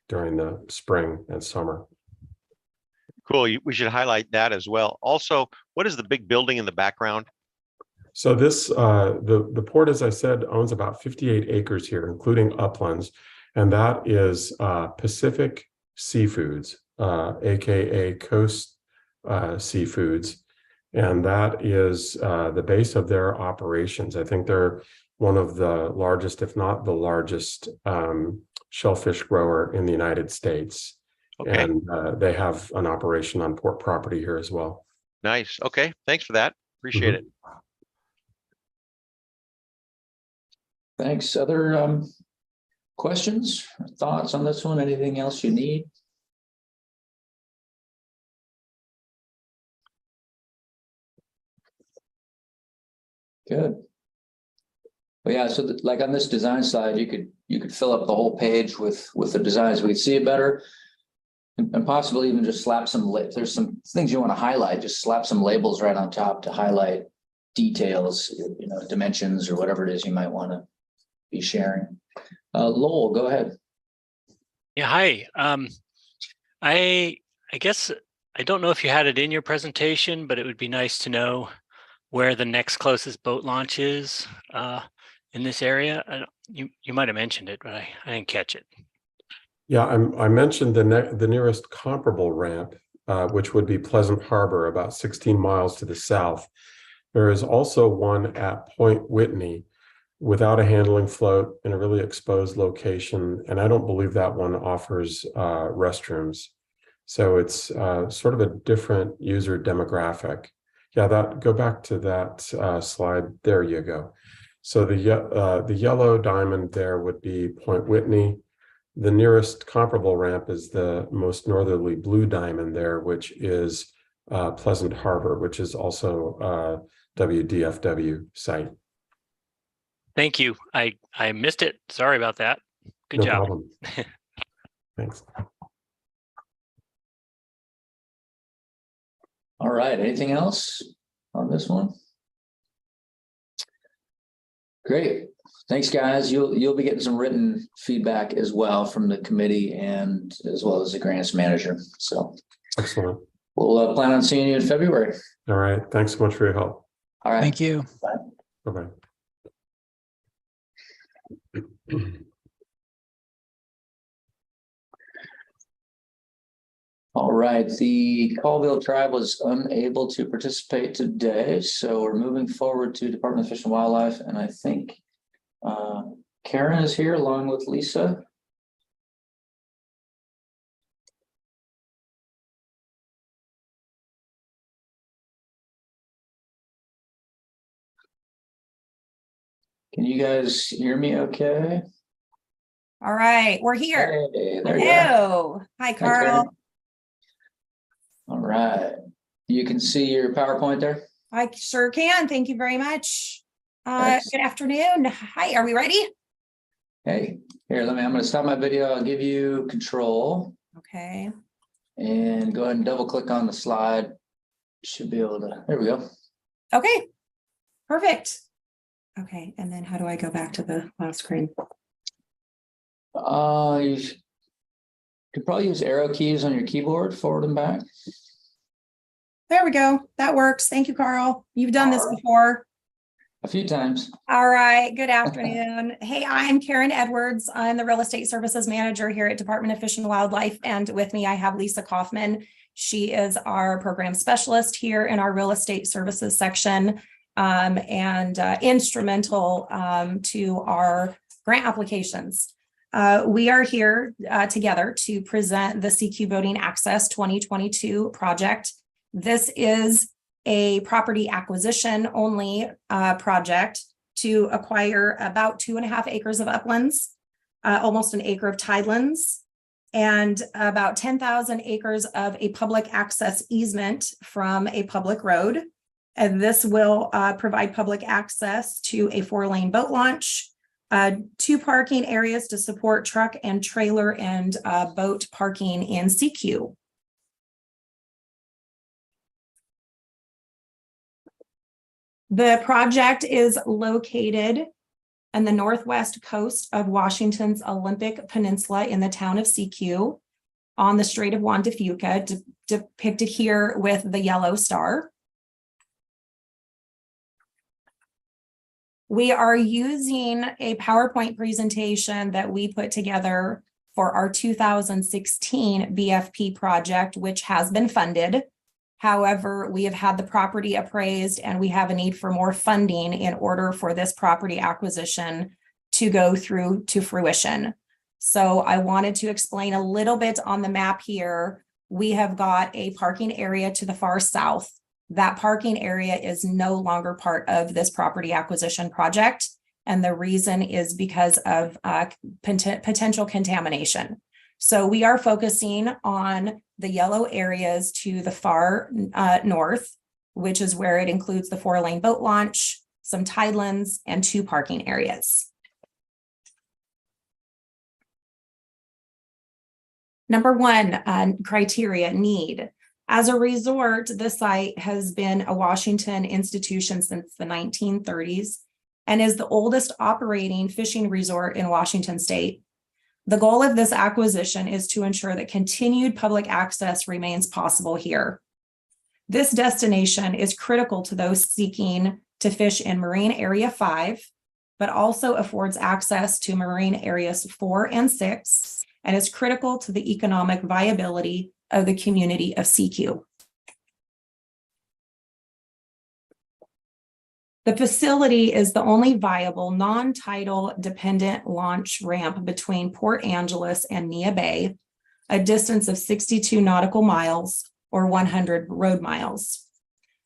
during the spring and summer. Cool. We should highlight that as well. Also, what is the big building in the background? So this, the port, as I said, owns about 58 acres here, including uplands, and that is Pacific Seafoods, aka Coast Seafoods. And that is the base of their operations. I think they're one of the largest, if not the largest, shellfish grower in the United States. Okay. And they have an operation on port property here as well. Nice. Okay. Thanks for that. Appreciate it. Thanks. Other questions, thoughts on this one? Anything else you need? Good. Well, yeah. So, like on this design slide, you could fill up the whole page with the designs. We could see it better, and possibly even just slap some. If there's some things you want to highlight, just slap some labels right on top to highlight details, dimensions or whatever it is you might want to be sharing. Lowell, go ahead. Yeah. Hi. I guess I don't know if you had it in your presentation, but it would be nice to know where the next closest boat launch is in this area. You might have mentioned it, but I didn't catch it. Yeah, I mentioned the nearest comparable ramp, which would be Pleasant Harbor, about 16 miles to the south. There is also one at Point Whitney without a handling float in a really exposed location, and I don't believe that one offers restrooms. So it's sort of a different user demographic. Yeah, go back to that slide. There you go. So the yellow diamond there would be Point Whitney. The nearest comparable ramp is the most northerly blue diamond there, which is Pleasant Harbor, which is also a WDFW site. Thank you. I missed it. Sorry about that. Good job. No problem. Thanks. All right. Anything else on this one? Great. Thanks, guys. You'll be getting some written feedback as well from the committee and as well as the grants manager. So excellent. We'll plan on seeing you in February. All right. Thanks so much for your help. All right. Thank you. Bye. Bye-bye. right, the Colville tribe was unable to participate today, so we're moving forward to Department of Fish and Wildlife, and I think Karen is here along with Lisa. Can you guys hear me okay? All right, we're here. Hey, there you are. Hello. Hi, Hi, Karen. Carl. All right. You can see your PowerPoint there? I sure can. Thank you very much. Thanks. Good afternoon. Hi, are we ready? Hey, here, I'm going to stop my video. I'll give you control Okay. and go ahead and double click on the slide. Should be able to, there we go. Okay. Perfect. Okay, and then how do I go back to the last screen? You could probably use arrow keys on your keyboard, forward and back. There we go. That works. Thank you, Carl. You've done this before. A few times. All right. Good afternoon. Hey, I'm Karen Edwards. I'm the Real Estate Services Manager here at Department of Fish and Wildlife. And with me, I have Lisa Kaufman. She is our program specialist here in our real estate services section and instrumental to our grant applications. We are here together to present the CQ Boating Access 2022 project. This is a property acquisition only project to acquire about 2.5 acres of uplands, almost an acre of tidelands, and about 10,000 acres of a public access easement from a public road. And this will provide public access to a 4-lane boat launch, 2 parking areas to support truck and trailer and boat parking in CQ. The project is located on the northwest coast of Washington's Olympic Peninsula in the town of CQ on the Strait of Juan de Fuca, depicted here with the yellow star. We are using a PowerPoint presentation that we put together for our 2016 BFP project, which has been funded. However, we have had the property appraised and we have a need for more funding in order for this property acquisition to go through to fruition. So I wanted to explain a little bit on the map here. We have got a parking area to the far south. That parking area is no longer part of this property acquisition project. And the reason is because of potential contamination. So we are focusing on the yellow areas to the far north, which is where it includes the 4-lane boat launch, some tidelands, and 2 parking areas. Number 1, criteria need. As a resort, the site has been a Washington institution since the 1930s and is the oldest operating fishing resort in Washington state. The goal of this acquisition is to ensure that continued public access remains possible here. This destination is critical to those seeking to fish in Marine Area 5, but also affords access to Marine Areas 4 and 6, and is critical to the economic viability of the community of CQ. The facility is the only viable non-tidal dependent launch ramp between Port Angeles and Neah Bay, a distance of 62 nautical miles or 100 road miles.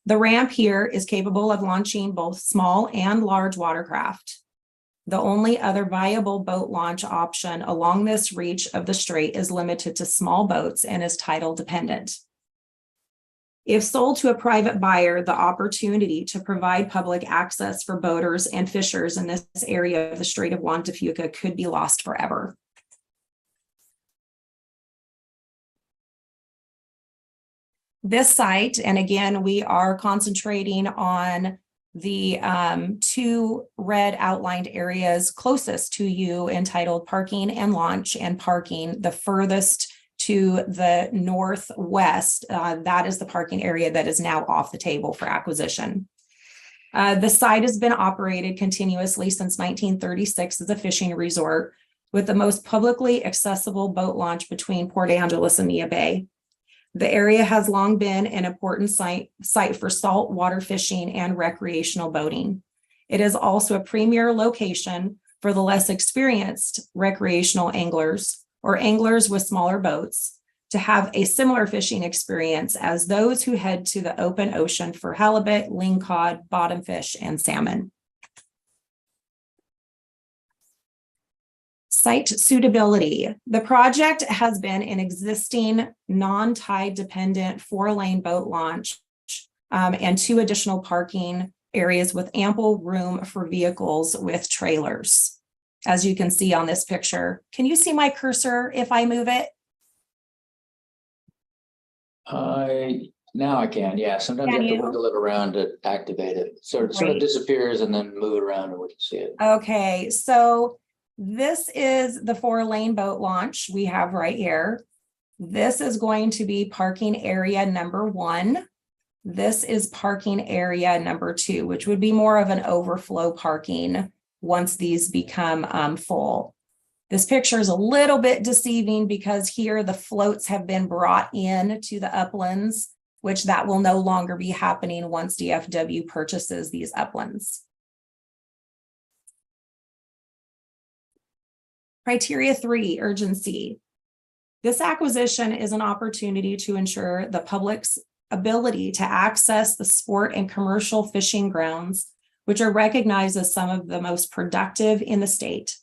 The ramp here is capable of launching both small and large watercraft. The only other viable boat launch option along this reach of the strait is limited to small boats and is tidal dependent. If sold to a private buyer, the opportunity to provide public access for boaters and fishers in this area of the Strait of Juan de Fuca could be lost forever. This site, and again, we are concentrating on the 2 red outlined areas closest to you entitled parking and launch and parking. The furthest to the northwest, that is the parking area that is now off the table for acquisition. The site has been operated continuously since 1936 as a fishing resort with the most publicly accessible boat launch between Port Angeles and Neah Bay. The area has long been an important site for saltwater fishing and recreational boating. It is also a premier location for the less experienced recreational anglers or anglers with smaller boats to have a similar fishing experience as those who head to the open ocean for halibut, lingcod, bottomfish, and salmon. Site suitability. The project has been an existing non-tide dependent 4-lane boat launch and 2 additional parking areas with ample room for vehicles with trailers. As you can see on this picture, can you see my cursor if I move it? Now I can, yeah. Sometimes Can you have to you? wiggle it around to activate it. So it sort of Right. disappears and then move it around and we can see it. Okay, so this is the 4-lane boat launch we have right here. This is going to be parking area number 1. This is parking area number 2, which would be more of an overflow parking once these become full. This picture is a little bit deceiving because here the floats have been brought in to the uplands, which that will no longer be happening once DFW purchases these uplands. Criteria 3, urgency. This acquisition is an opportunity to ensure the public's ability to access the sport and commercial fishing grounds, which are recognized as some of the most productive in the state.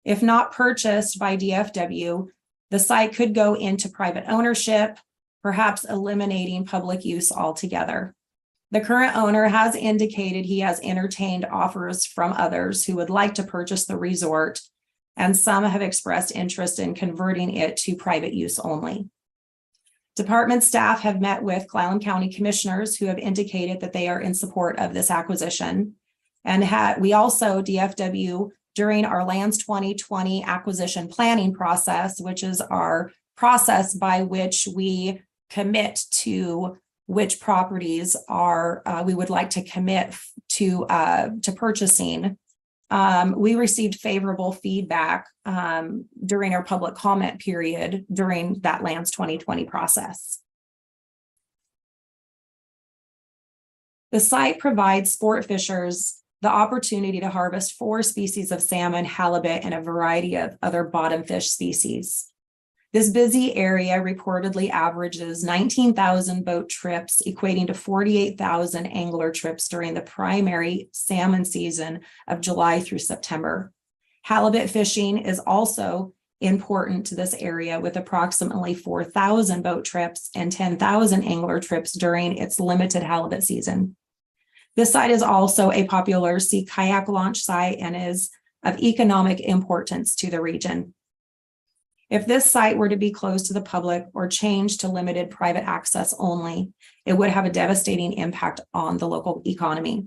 If not purchased by DFW, the site could go into private ownership, perhaps eliminating public use altogether. The current owner has indicated he has entertained offers from others who would like to purchase the resort, and some have expressed interest in converting it to private use only. Department staff have met with Clallam County commissioners who have indicated that they are in support of this acquisition. And we also, DFW, during our Lands 2020 acquisition planning process, which is our process by which we commit to which properties are we would like to commit to purchasing. We received favorable feedback during our public comment period during that Lands 2020 process. The site provides sport fishers the opportunity to harvest 4 species of salmon, halibut, and a variety of other bottom fish species. This busy area reportedly averages 19,000 boat trips, equating to 48,000 angler trips during the primary salmon season of July through September. Halibut fishing is also important to this area with approximately 4,000 boat trips and 10,000 angler trips during its limited halibut season. This site is also a popular sea kayak launch site and is of economic importance to the region. If this site were to be closed to the public or changed to limited private access only, it would have a devastating impact on the local economy.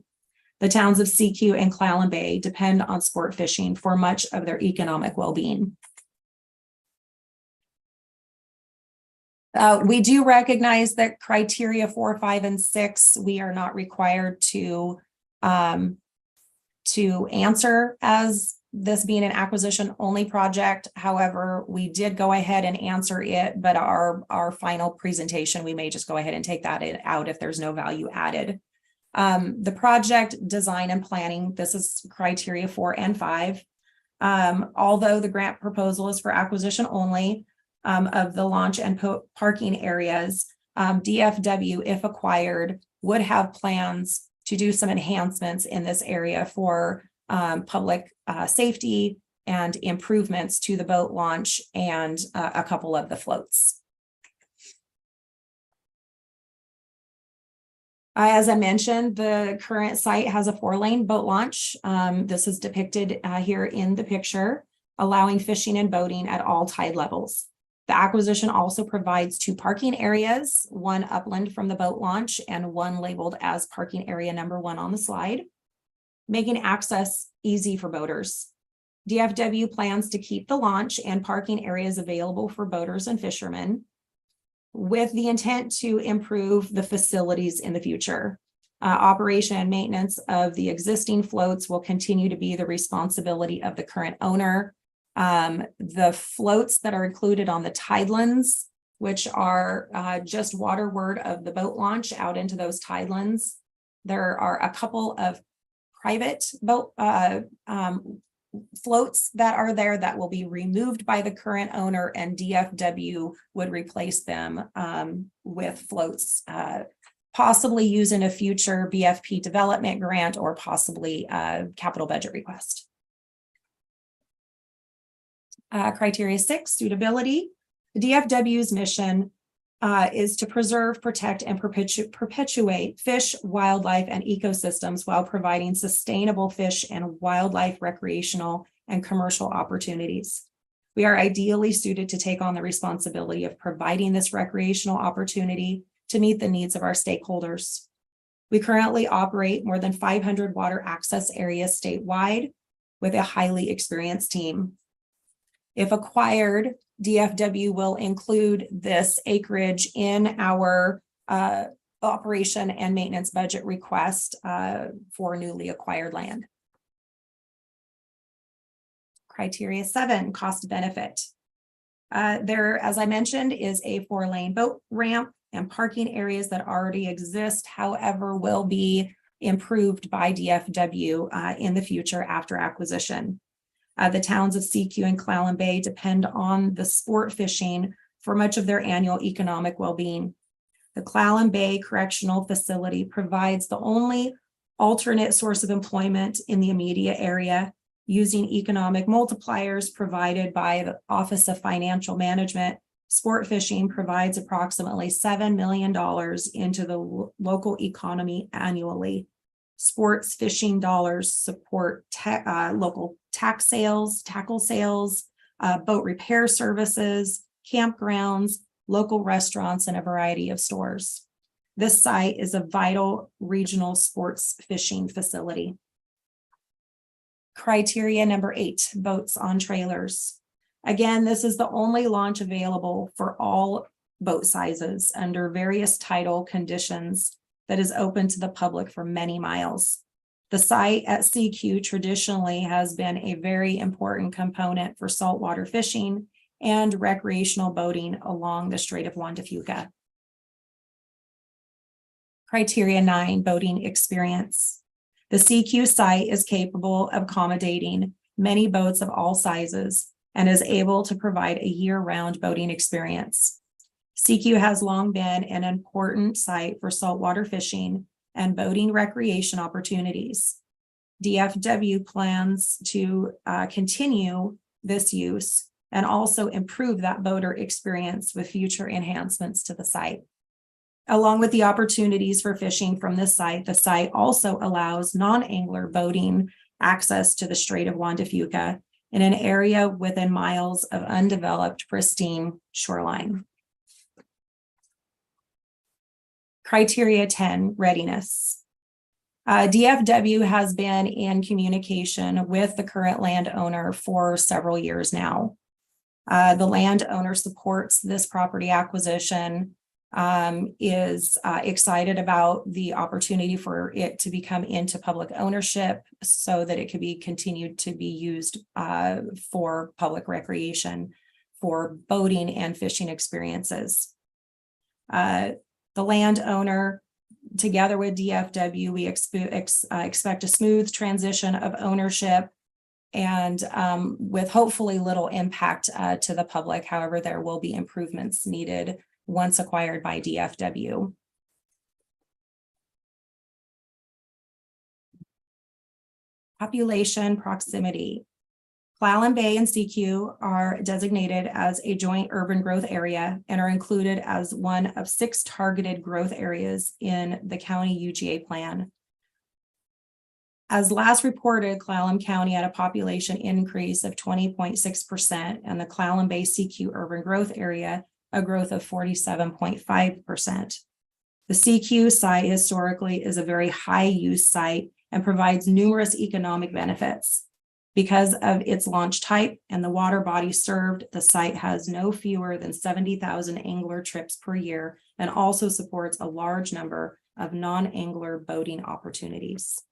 The towns of CQ and Clallam Bay depend on sport fishing for much of their economic well-being. We do recognize that criteria 4, 5, and 6, we are not required to answer as this being an acquisition only project. However, we did go ahead and answer it, but our final presentation, we may just go ahead and take that out if there's no value added. The project design and planning, this is criteria 4 and 5. Although the grant proposal is for acquisition only of the launch and parking areas, DFW, if acquired, would have plans to do some enhancements in this area for public safety and improvements to the boat launch and a couple of the floats. As I mentioned, the current site has a 4-lane boat launch. This is depicted here in the picture, allowing fishing and boating at all tide levels. The acquisition also provides 2 parking areas, one upland from the boat launch and one labeled as parking area number 1 on the slide, making access easy for boaters. DFW plans to keep the launch and parking areas available for boaters and fishermen with the intent to improve the facilities in the future. Operation and maintenance of the existing floats will continue to be the responsibility of the current owner. The floats that are included on the tidelands which are just waterward of the boat launch out into those tidelands. There are a couple of private boat floats that are there that will be removed by the current owner, and DFW would replace them with floats possibly used in a future BFP development grant or possibly a capital budget request. Criteria 6, suitability. The DFW's mission is to preserve, protect, and perpetuate fish, wildlife, and ecosystems while providing sustainable fish and wildlife recreational and commercial opportunities. We are ideally suited to take on the responsibility of providing this recreational opportunity to meet the needs of our stakeholders. We currently operate more than 500 water access areas statewide with a highly experienced team. If acquired, DFW will include this acreage in our operation and maintenance budget request for newly acquired land. Criteria 7, cost benefit. There, as I mentioned, is a 4-lane boat ramp and parking areas that already exist, however, will be improved by DFW in the future after acquisition. The towns of CQ and Clallam Bay depend on the sport fishing for much of their annual economic well-being. The Clallam Bay Correctional Facility provides the only alternate source of employment in the immediate area, using economic multipliers provided by the Office of Financial Management. Sport fishing provides approximately $7 million into the local economy annually. Sports fishing dollars support local tackle sales, boat repair services, campgrounds, local restaurants, and a variety of stores. This site is a vital regional sports fishing facility. Criteria number 8, boats on trailers. Again, this is the only launch available for all boat sizes under various tidal conditions that is open to the public for many miles. The site at CQ traditionally has been a very important component for saltwater fishing and recreational boating along the Strait of Juan de Fuca. Criteria 9, boating experience. The CQ site is capable of accommodating many boats of all sizes and is able to provide a year-round boating experience. CQ has long been an important site for saltwater fishing and boating recreation opportunities. DFW plans to continue this use and also improve that boater experience with future enhancements to the site. Along with the opportunities for fishing from this site, the site also allows non-angler boating access to the Strait of Juan de Fuca in an area within miles of undeveloped, pristine shoreline. Criteria 10, readiness. DFW has been in communication with the current landowner for several years now. The landowner supports this property acquisition, is excited about the opportunity for it to become into public ownership so that it could be continued to be used for public recreation, for boating and fishing experiences. The landowner, together with DFW, we expect a smooth transition of ownership and with hopefully little impact to the public. However, there will be improvements needed once acquired by DFW. Population proximity. Clallam Bay and CQ are designated as a joint urban growth area and are included as one of 6 targeted growth areas in the county UGA plan. As last reported, Clallam County had a population increase of 20.6% and the Clallam Bay CQ urban growth area a growth of 47.5%. The CQ site historically is a very high use site and provides numerous economic benefits. Because of its launch type and the water body served, the site has no fewer than 70,000 angler trips per year and also supports a large number of non-angler boating opportunities.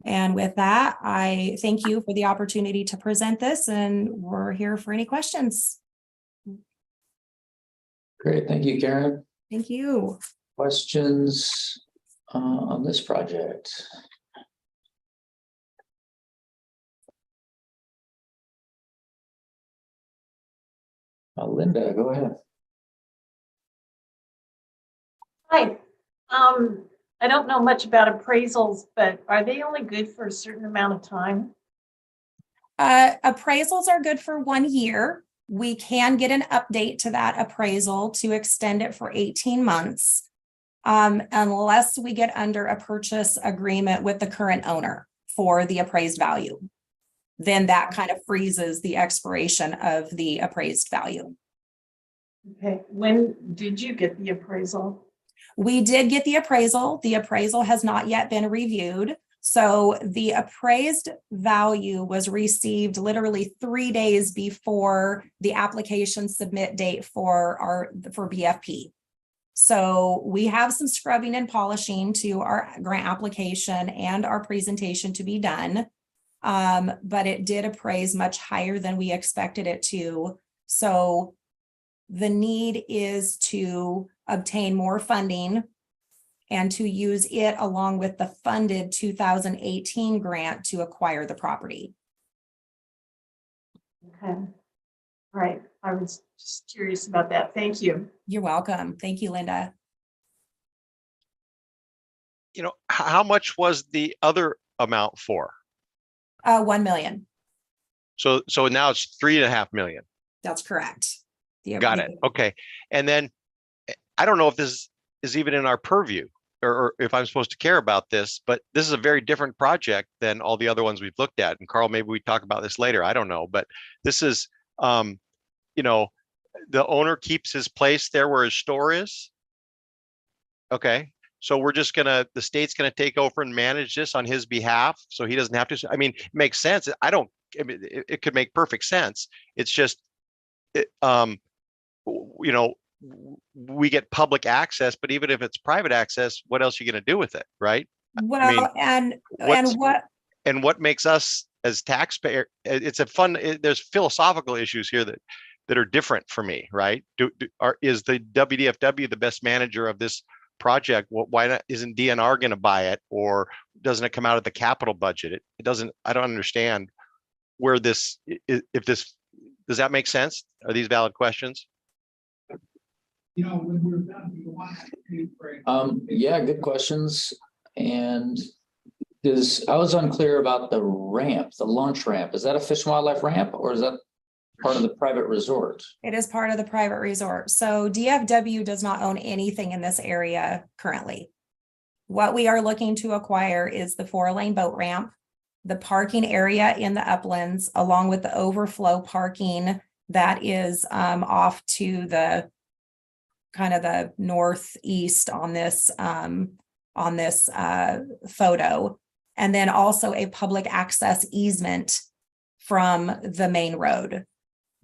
And with that, I thank you for the opportunity to present this, and we're here for any questions. Great, thank you, Karen. Thank you. Questions on this project? Linda, go ahead. Hi. I don't know much about appraisals, but are they only good for a certain amount of time? Appraisals are good for 1 year. We can get an update to that appraisal to extend it for 18 months. Unless we get under a purchase agreement with the current owner for the appraised value. Then that kind of freezes the expiration of the appraised value. Okay, when did you get the appraisal? We did get the appraisal. The appraisal has not yet been reviewed. So the appraised value was received literally 3 days before the application submit date for BFP. So we have some scrubbing and polishing to our grant application and our presentation to be done. But it did appraise much higher than we expected it to. So the need is to obtain more funding and to use it along with the funded 2018 grant to acquire the property. Okay. All right. I was just curious about that. Thank you. You're welcome. Thank you, Linda. You know, how much was the other amount for? 1 million. So now it's 3.5 million. That's correct. Got it. Okay. And then I don't know if this is even in our purview or if I'm supposed to care about this, but this is a very different project than all the other ones we've looked at. And Carl, maybe we talk about this later. I don't know, but this is, you know, the owner keeps his place there where his store is. Okay. So we're just the state's gonna take over and manage this on his behalf. So he doesn't have to, I mean, it makes sense. I mean, it could make perfect sense. It's just, you know, we get public access, but even if it's private access, what else are you going to do with it, right? Well, I mean, and what makes us as taxpayer? It's a fun. There's philosophical issues here that are different for me, right? Is the WDFW the best manager of this project? Why not? Isn't DNR going to buy it, or doesn't it come out of the capital budget? It doesn't. I don't understand where this. If this does that make sense? Are these valid questions? Yeah, good questions. And I was unclear about the ramp, the launch ramp. Is that a Fish and Wildlife ramp, or is that part of the private resort? It is part of the private resort. So DFW does not own anything in this area currently. What we are looking to acquire is the 4-lane boat ramp, the parking area in the uplands, along with the overflow parking that is off to the kind of the northeast on this photo, and then also a public access easement from the main road.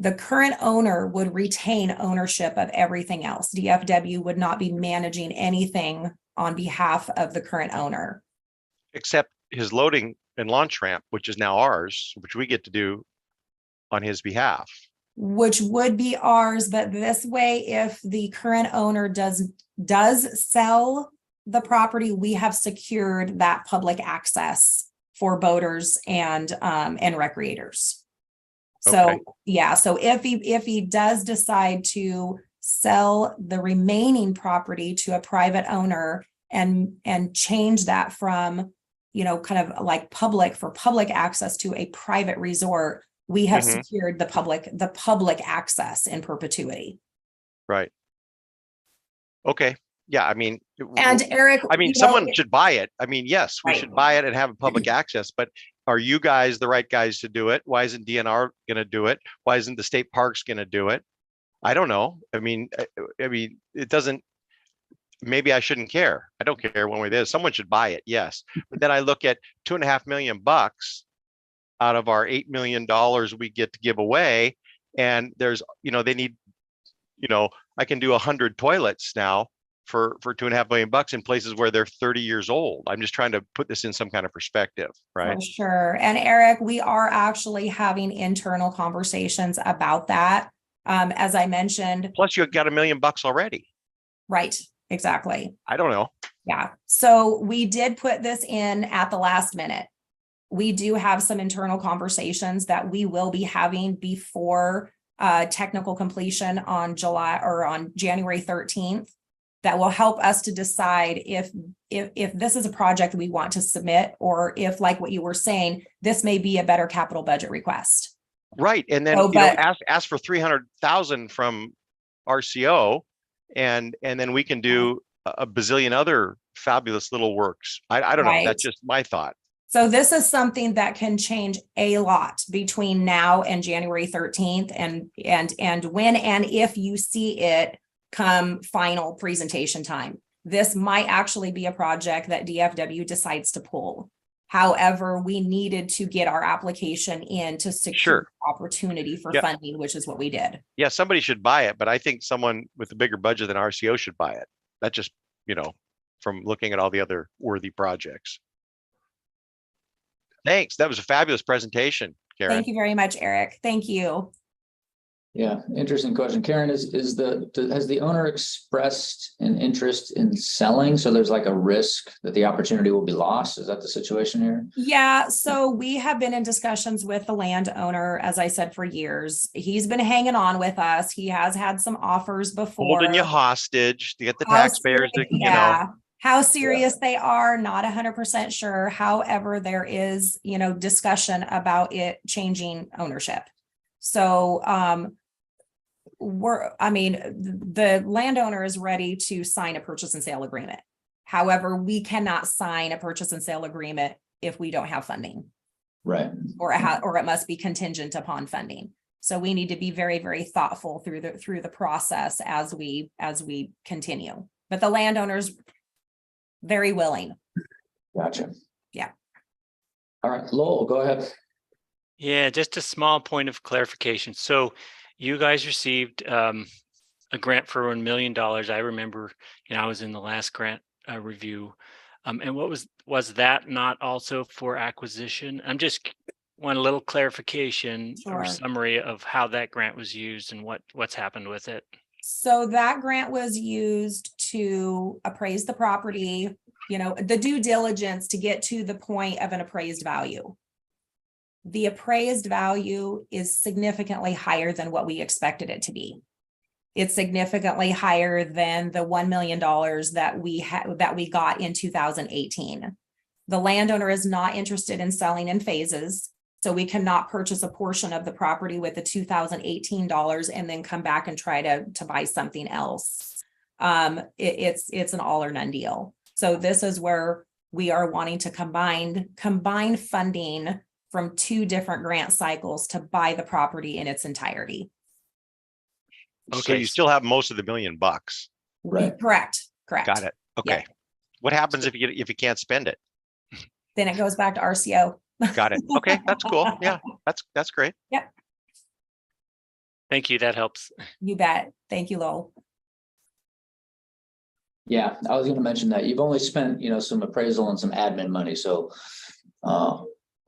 The current owner would retain ownership of everything else. DFW would not be managing anything on behalf of the current owner. Except his loading and launch ramp, which is now ours, which we get to do on his behalf. Which would be ours, but this way, if the current owner does sell the property, we have secured that public access for boaters and recreators. So Okay. yeah, so if he does decide to sell the remaining property to a private owner and change that from, you know, kind of like public access to a private resort, we have secured the public access in perpetuity. Right. Okay. Yeah. I mean, And Eric, I mean, someone should buy it. I mean, yes, we should buy it and have a public access, but are you guys the right guys to do it? Why isn't DNR going to do it? Why isn't the state parks going to do it? I don't know. I mean, it doesn't, maybe I shouldn't care. I don't care one way or the other. Someone should buy it. Yes. But then I look at $2.5 million out of our $8 million we get to give away. And there's, you know, they need, you know, I can do 100 toilets now for $2.5 million in places where they're 30 years old. I'm just trying to put this in some kind of perspective, right? For sure. And Eric, we are actually having internal conversations about that. As I mentioned, Plus you got $1 million already. right, exactly. I don't know. Yeah, so we did put this in at the last minute. We do have some internal conversations that we will be having before technical completion on January 13th. That will help us to decide if this is a project we want to submit, or if, like what you were saying, this may be a better capital budget request. Right. And then, ask for 300,000 from RCO, and then we can do a bazillion other fabulous little works. I don't know. Right. That's just my thought. So this is something that can change a lot between now and January 13th, and when and if you see it come final presentation time. This might actually be a project that DFW decides to pull. However, we needed to get our application in to secure opportunity for funding, which is what we did. Yeah, somebody should buy it, but I think someone with a bigger budget than RCO should buy it. That just, from looking at all the other worthy projects. Thanks. That was a fabulous presentation, Karen. Thank you very much, Eric. Thank you. Yeah, interesting question. Karen, has the owner expressed an interest in selling? So there's like a risk that the opportunity will be lost. Is that the situation here? Yeah, so we have been in discussions with the landowner, as I said, for years. He's been hanging on with us. He has had some offers before. Holding you hostage to get the taxpayers to, How serious they are, not 100% sure. However, there is, discussion about it changing ownership. So, the landowner is ready to sign a purchase and sale agreement. However, we cannot sign a purchase and sale agreement if we don't have funding. Right. Or it must be contingent upon funding. So we need to be very, very thoughtful through the process as we continue. But the landowner's very willing. Gotcha. Yeah. All right, Lowell, go ahead. Yeah, just a small point of clarification. So you guys received a grant for $1 million. I remember, I was in the last grant review. And what was that not also for acquisition? I'm just want a little clarification or summary of how that grant was used and what's happened with it. So that grant was used to appraise the property, the due diligence to get to the point of an appraised value. The appraised value is significantly higher than what we expected it to be. It's significantly higher than the $1 million that we got in 2018. The landowner is not interested in selling in phases. So we cannot purchase a portion of the property with the 2018 dollars and then come back and try to buy something else. It's an all or none deal. So this is where we are wanting to combine funding from two different grant cycles to buy the property in its entirety. Okay. So you still have most of the $1 million. Right. Correct. Got it. Okay. Yeah. What happens if you can't spend it? Then it goes back to RCO. Got it. Okay. That's cool. Yeah. That's great. Yep. Thank you. That helps. You bet. Thank you, Lowell. Yeah, I was going to mention that you've only spent, some appraisal and some admin money. So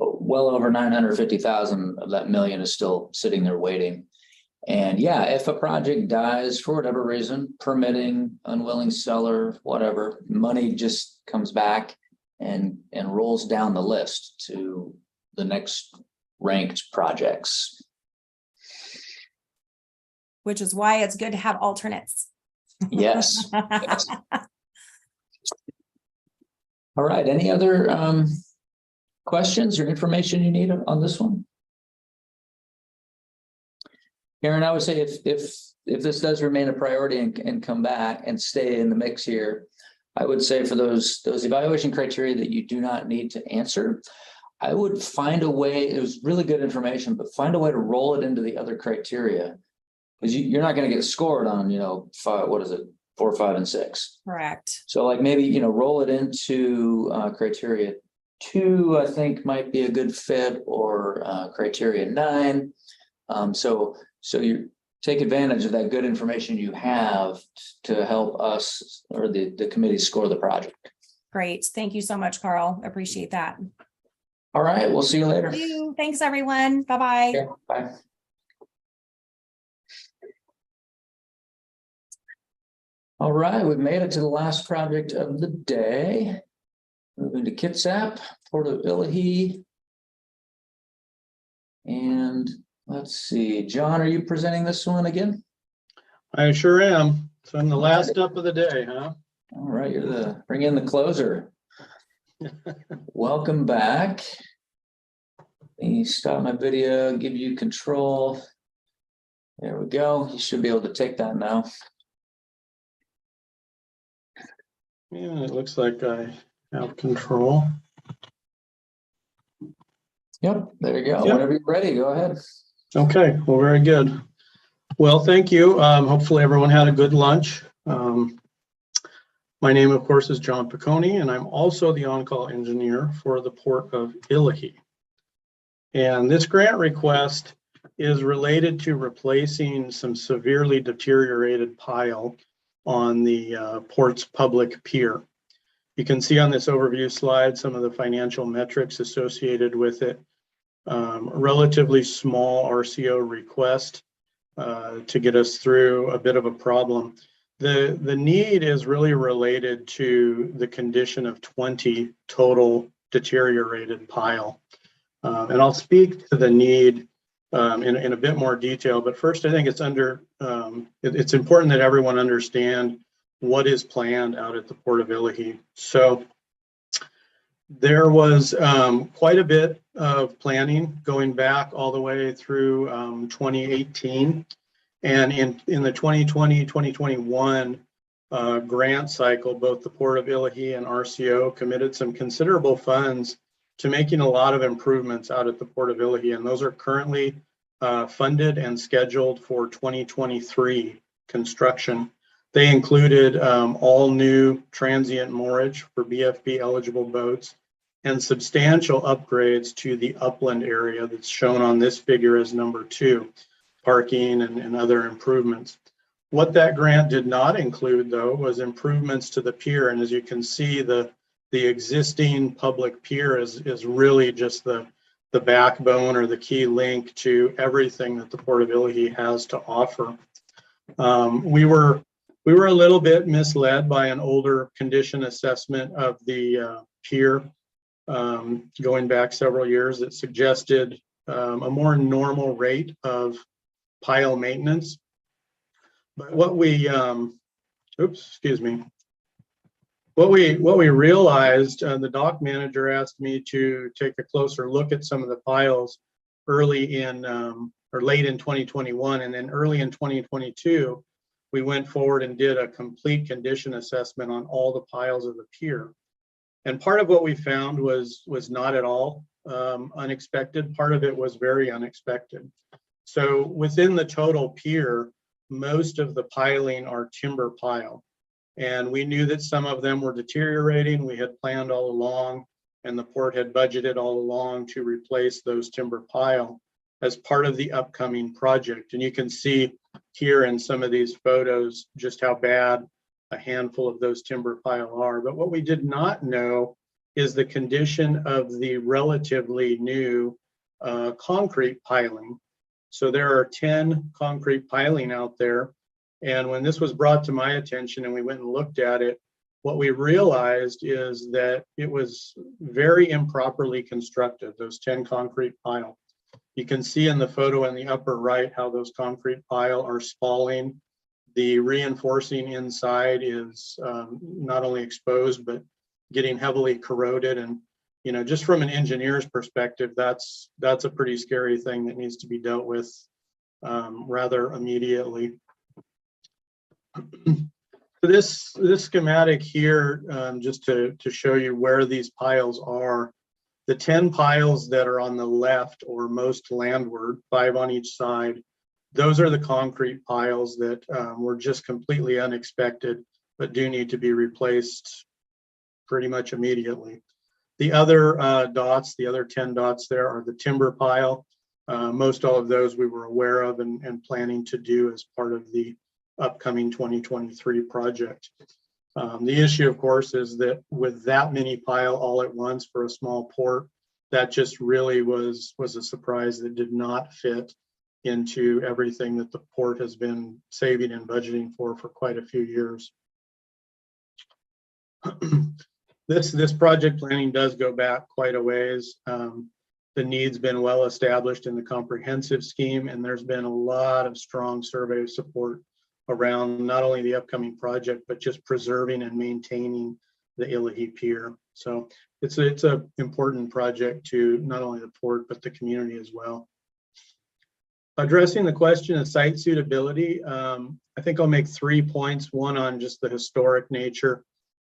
well over 950,000 of that $1 million is still sitting there waiting. And yeah, if a project dies for whatever reason, permitting, unwilling seller, whatever, money just comes back and rolls down the list to the next ranked projects. Which is why it's good to have alternates. Yes. Yes. All right. Any other questions or information you need on this one? Karen, I would say if this does remain a priority and come back and stay in the mix here, I would say for those evaluation criteria that you do not need to answer, I would find a way. It was really good information, but find a way to roll it into the other criteria, because you're not going to get scored on 4, 5, and 6. Correct. So like maybe roll it into criteria 2, I think might be a good fit, or criteria 9. So you take advantage of that good information you have to help us or the committee score the project. Great. Thank you so much, Carl. Appreciate that. All right. We'll see you later. Thank you. Thanks, everyone. Bye-bye. Okay, bye. All right, we've made it to the last project of the day. Moving to Kitsap, Port of Illahee. And let's see, John, are you presenting this one again? I sure am. So I'm the last up of the day, huh? All right, bring in the closer. Welcome back. Let me stop my video, give you control. There we go. You should be able to take that now. Yeah, it looks like I have control. Yep, there you go. Yep. Whenever you're ready, go ahead. Okay, well, very good. Well, thank you. Hopefully everyone had a good lunch. My name, of course, is John Piccone, and I'm also the on-call engineer for the Port of Illahee. And this grant request is related to replacing some severely deteriorated pile on the port's public pier. You can see on this overview slide some of the financial metrics associated with it. Relatively small RCO request to get us through a bit of a problem. The need is really related to the condition of 20 total deteriorated pile. And I'll speak to the need in a bit more detail, but first I think it's important that everyone understand what is planned out at the Port of Illahee. So there was quite a bit of planning going back all the way through 2018. And in the 2020-2021 grant cycle, both the Port of Illahee and RCO committed some considerable funds to making a lot of improvements out at the Port of Illahee. And those are currently funded and scheduled for 2023 construction. They included all new transient moorage for BFB eligible boats and substantial upgrades to the upland area that's shown on this figure as number 2, parking and other improvements. What that grant did not include, though, was improvements to the pier. And as you can see, the existing public pier is really just the backbone or the key link to everything that the Port of Illahee has to offer. We were a little bit misled by an older condition assessment of the pier going back several years that suggested a more normal rate of pile maintenance. But what we realized, the dock manager asked me to take a closer look at some of the piles early in or late in 2021, and then early in 2022, we went forward and did a complete condition assessment on all the piles of the pier. And part of what we found was not at all unexpected. Part of it was very unexpected. So within the total pier, most of the piling are timber pile. And we knew that some of them were deteriorating. We had planned all along, and the port had budgeted all along to replace those timber pile as part of the upcoming project. And you can see here in some of these photos just how bad a handful of those timber pile are. But what we did not know is the condition of the relatively new concrete piling. So there are 10 concrete piling out there. And when this was brought to my attention and we went and looked at it, what we realized is that it was very improperly constructed, those 10 concrete pile. You can see in the photo in the upper right how those concrete pile are spalling. The reinforcing inside is not only exposed, but getting heavily corroded. And just from an engineer's perspective, that's a pretty scary thing that needs to be dealt with rather immediately. This schematic here, just to show you where these piles are, the 10 piles that are on the left or most landward, 5 on each side, those are the concrete piles that were just completely unexpected, but do need to be replaced pretty much immediately. The other dots, the other 10 dots there are the timber pile. Most all of those we were aware of and planning to do as part of the upcoming 2023 project. The issue, of course, is that with that many pile all at once for a small port, that just really was a surprise that did not fit into everything that the port has been saving and budgeting for quite a few years. This project planning does go back quite a ways. The need's been well established in the comprehensive scheme, and there's been a lot of strong survey support around not only the upcoming project, but just preserving and maintaining the Illahee Pier. So it's a important project to not only the port, but the community as well. Addressing the question of site suitability, I think I'll make 3 points. One on just the historic nature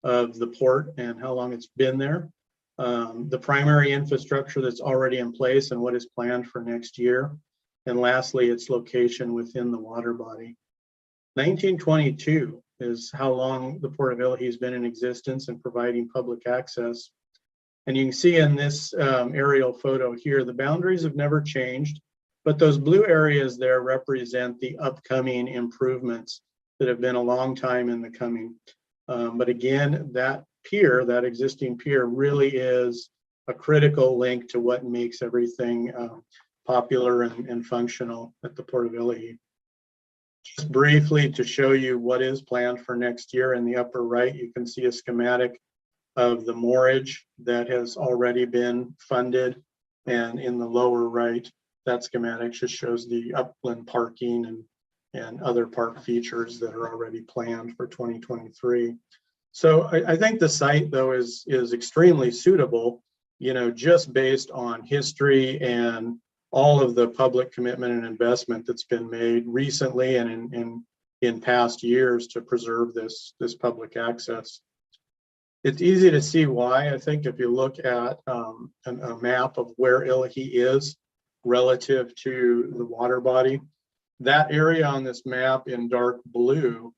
of the port and how long it's been there. The primary infrastructure that's already in place and what is planned for next year. And lastly, its location within the water body. 1922 is how long the Port of Illahee has been in existence and providing public access. And you can see in this aerial photo here, the boundaries have never changed, but those blue areas there represent the upcoming improvements that have been a long time in the coming. But again, that pier, that existing pier, really is a critical link to what makes everything popular and functional at the Port of Illahee. Just briefly to show you what is planned for next year, in the upper right, you can see a schematic of the moorage that has already been funded. And in the lower right, that schematic just shows the upland parking and other park features that are already planned for 2023. So I think the site, though, is extremely suitable, you know, just based on history and all of the public commitment and investment that's been made recently and in past years to preserve this public access. It's easy to see why. I think if you look at a map of where Illahee is relative to the water body, that area on this map in dark blue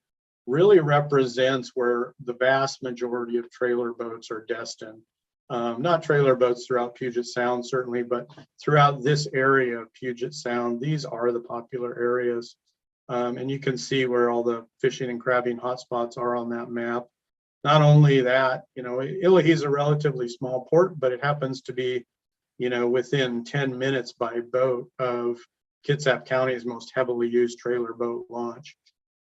really represents where the vast majority of trailer boats are destined. Not trailer boats throughout Puget Sound, certainly, but throughout this area of Puget Sound, these are the popular areas. And you can see where all the fishing and crabbing hotspots are on that map. Not only that, you know, Illahee is a relatively small port, but it happens to be, you know, within 10 minutes by boat of Kitsap County's most heavily used trailer boat launch.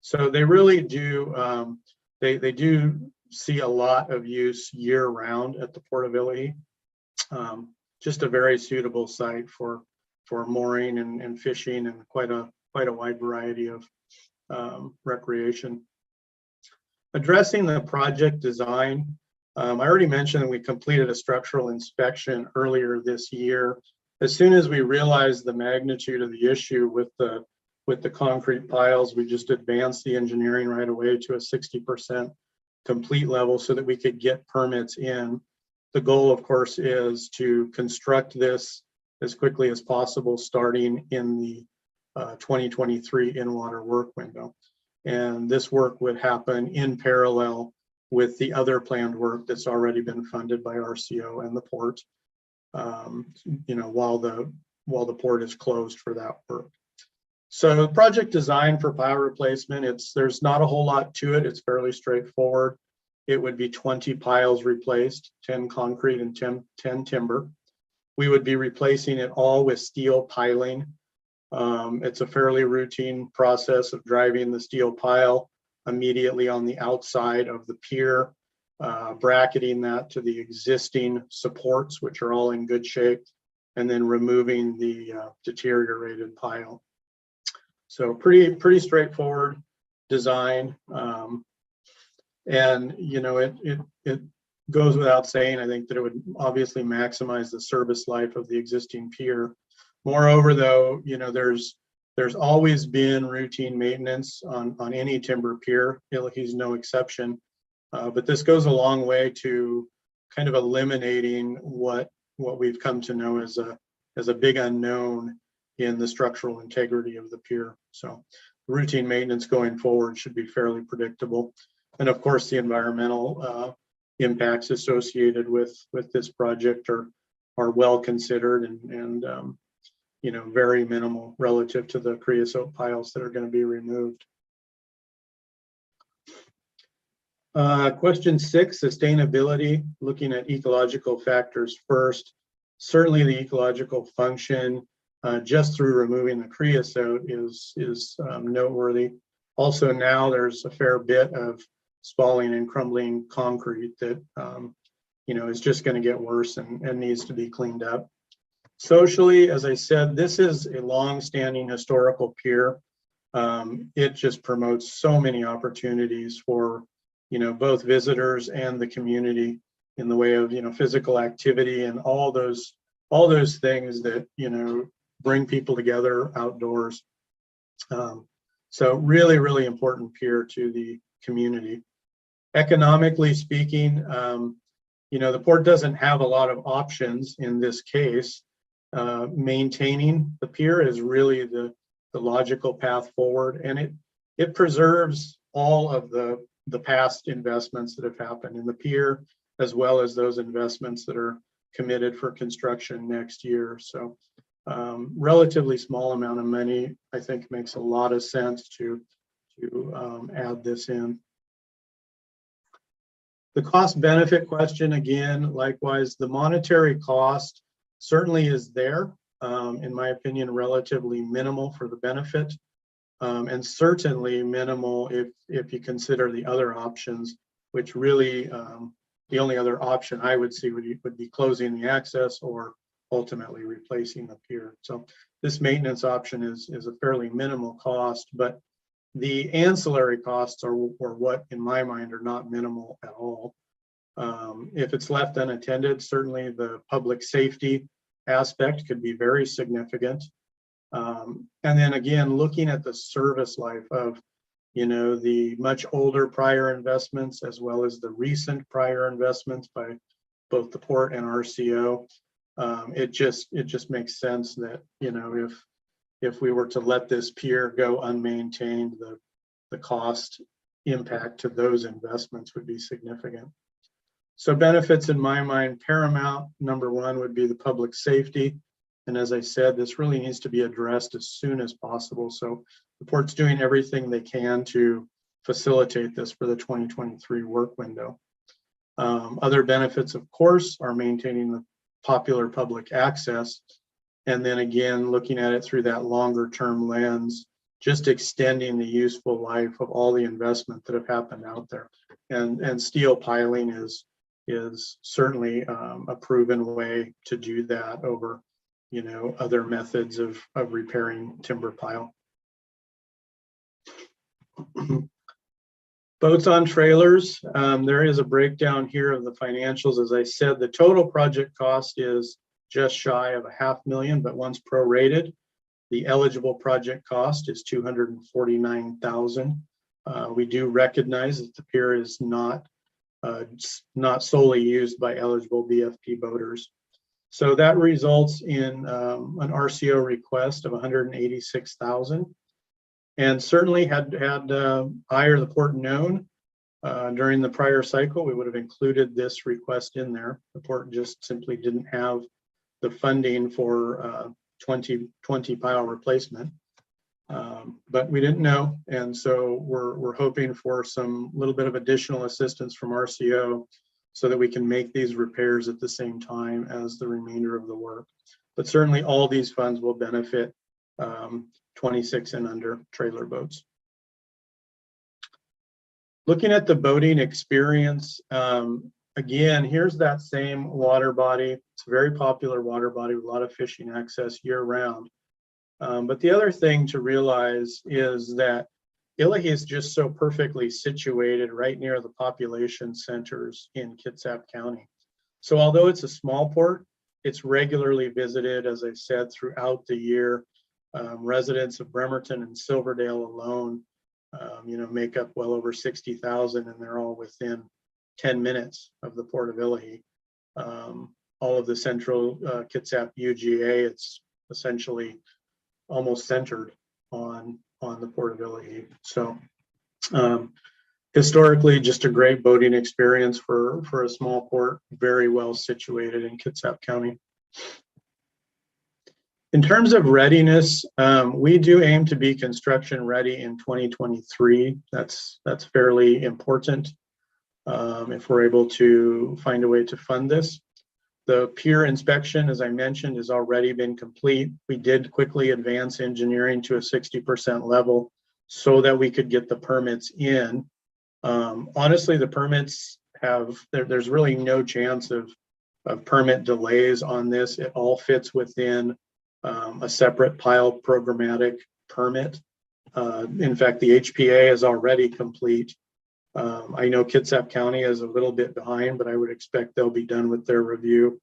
So they really do, they do see a lot of use year round at the Port of Illahee. Just a very suitable site for mooring and fishing and quite a wide variety of recreation. Addressing the project design, I already mentioned that we completed a structural inspection earlier this year. As soon as we realized the magnitude of the issue with the concrete piles, we just advanced the engineering right away to a 60% complete level so that we could get permits in. The goal, of course, is to construct this as quickly as possible, starting in the 2023 in-water work window. And this work would happen in parallel with the other planned work that's already been funded by RCO and the port, you know, while the port is closed for that work. So project design for pile replacement, there's not a whole lot to it. It's fairly straightforward. It would be 20 piles replaced, 10 concrete and 10 timber. We would be replacing it all with steel piling. It's a fairly routine process of driving the steel pile immediately on the outside of the pier, bracketing that to the existing supports, which are all in good shape, and then removing the deteriorated pile. So pretty straightforward design. And you know, it goes without saying, I think, that it would obviously maximize the service life of the existing pier. Moreover, though, you know, there's always been routine maintenance on any timber pier. Illahee's no exception. But this goes a long way to kind of eliminating what we've come to know as a big unknown in the structural integrity of the pier. So routine maintenance going forward should be fairly predictable. And of course, the environmental impacts associated with this project are well considered and you know, very minimal relative to the creosote piles that are going to be removed. Question 6, sustainability, looking at ecological factors first. Certainly the ecological function just through removing the creosote is noteworthy. Also now there's a fair bit of spalling and crumbling concrete that, is just going to get worse and needs to be cleaned up. Socially, as I said, this is a long-standing historical pier. It just promotes so many opportunities for, both visitors and the community in the way of, physical activity and all those things that, bring people together outdoors. So really, really important pier to the community. Economically speaking, the port doesn't have a lot of options in this case. Maintaining the pier is really the logical path forward, and it preserves all of the past investments that have happened in the pier, as well as those investments that are committed for construction next year. So relatively small amount of money, I think, makes a lot of sense to add this in. The cost benefit question, again, likewise, the monetary cost certainly is there. In my opinion, relatively minimal for the benefit, and certainly minimal if you consider the other options, which really the only other option I would see would be closing the access or ultimately replacing the pier. So this maintenance option is a fairly minimal cost, but the ancillary costs are what, in my mind, are not minimal at all. If it's left unattended, certainly the public safety aspect could be very significant. And then again, looking at the service life of, the much older prior investments, as well as the recent prior investments by both the port and RCO, it just makes sense that, if we were to let this pier go unmaintained, the cost impact to those investments would be significant. So benefits, in my mind, paramount. Number one would be the public safety. And as I said, this really needs to be addressed as soon as possible. So the port's doing everything they can to facilitate this for the 2023 work window. Other benefits, of course, are maintaining the popular public access. And then again, looking at it through that longer term lens, just extending the useful life of all the investment that have happened out there. And steel piling is certainly a proven way to do that over, other methods of repairing timber pile. Boats on trailers. There is a breakdown here of the financials. As I said, the total project cost is just shy of $500,000, but once prorated, the eligible project cost is $249,000. We do recognize that the pier is not solely used by eligible BFP boaters. So that results in an RCO request of $186,000. And certainly had I or the port known during the prior cycle, we would have included this request in there. The port just simply didn't have the funding for 2020 pile replacement. But we didn't know, and so we're hoping for some little bit of additional assistance from RCO so that we can make these repairs at the same time as the remainder of the work. But certainly all these funds will benefit 26 and under trailer boats. Looking at the boating experience, again, here's that same water body. It's a very popular water body with a lot of fishing access year round. But the other thing to realize is that Illahee is just so perfectly situated right near the population centers in Kitsap County. So although it's a small port, it's regularly visited, as I said, throughout the year. Residents of Bremerton and Silverdale alone, make up well over 60,000, and they're all within 10 minutes of the Port of Illahee. All of the central Kitsap UGA, it's essentially almost centered on the Port of Illahee. So historically, just a great boating experience for a small port, very well situated in Kitsap County. In terms of readiness, we do aim to be construction ready in 2023. That's fairly important if we're able to find a way to fund this. The pier inspection, as I mentioned, has already been complete. We did quickly advance engineering to a 60% level so that we could get the permits in Honestly, the permits there's really no chance of permit delays on this. It all fits within a separate pile programmatic permit. In fact, the HPA is already complete. I know Kitsap County is a little bit behind, but I would expect they'll be done with their review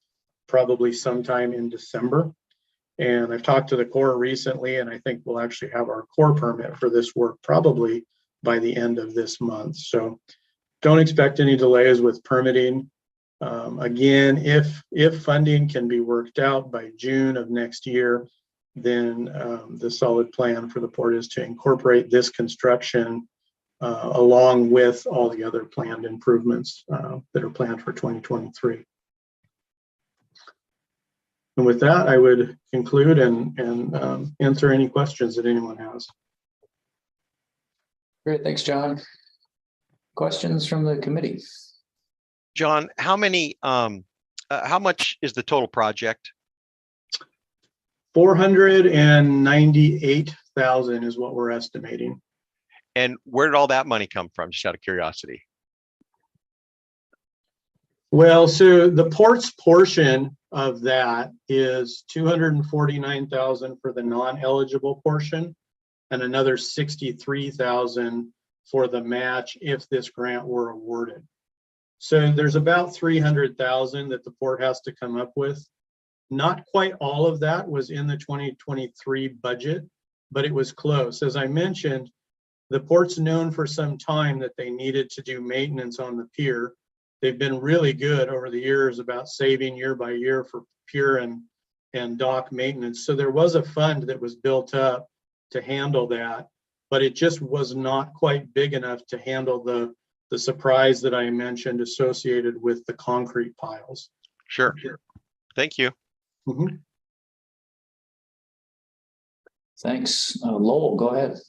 probably sometime in December. And I've talked to the Corps recently, and I think we'll actually have our Corps permit for this work probably by the end of this month. So don't expect any delays with permitting. Again, if funding can be worked out by June of next year, then the solid plan for the port is to incorporate this construction along with all the other planned improvements that are planned for 2023. And with that, I would conclude and answer any questions that anyone has. Great, thanks, John. Questions from the committee? John, how much is the total project? 498,000 is what we're estimating. And where did all that money come from, just out of curiosity? Well, so the port's portion of that is 249,000 for the non-eligible portion and another 63,000 for the match if this grant were awarded. So there's about 300,000 that the port has to come up with. Not quite all of that was in the 2023 budget, but it was close. As I mentioned, the port's known for some time that they needed to do maintenance on the pier. They've been really good over the years about saving year by year for pier and dock maintenance. So there was a fund that was built up to handle that, but it just was not quite big enough to handle the surprise that I mentioned associated with the concrete piles. Sure. Thank you. Mm-hmm. Thanks. Lowell, go ahead.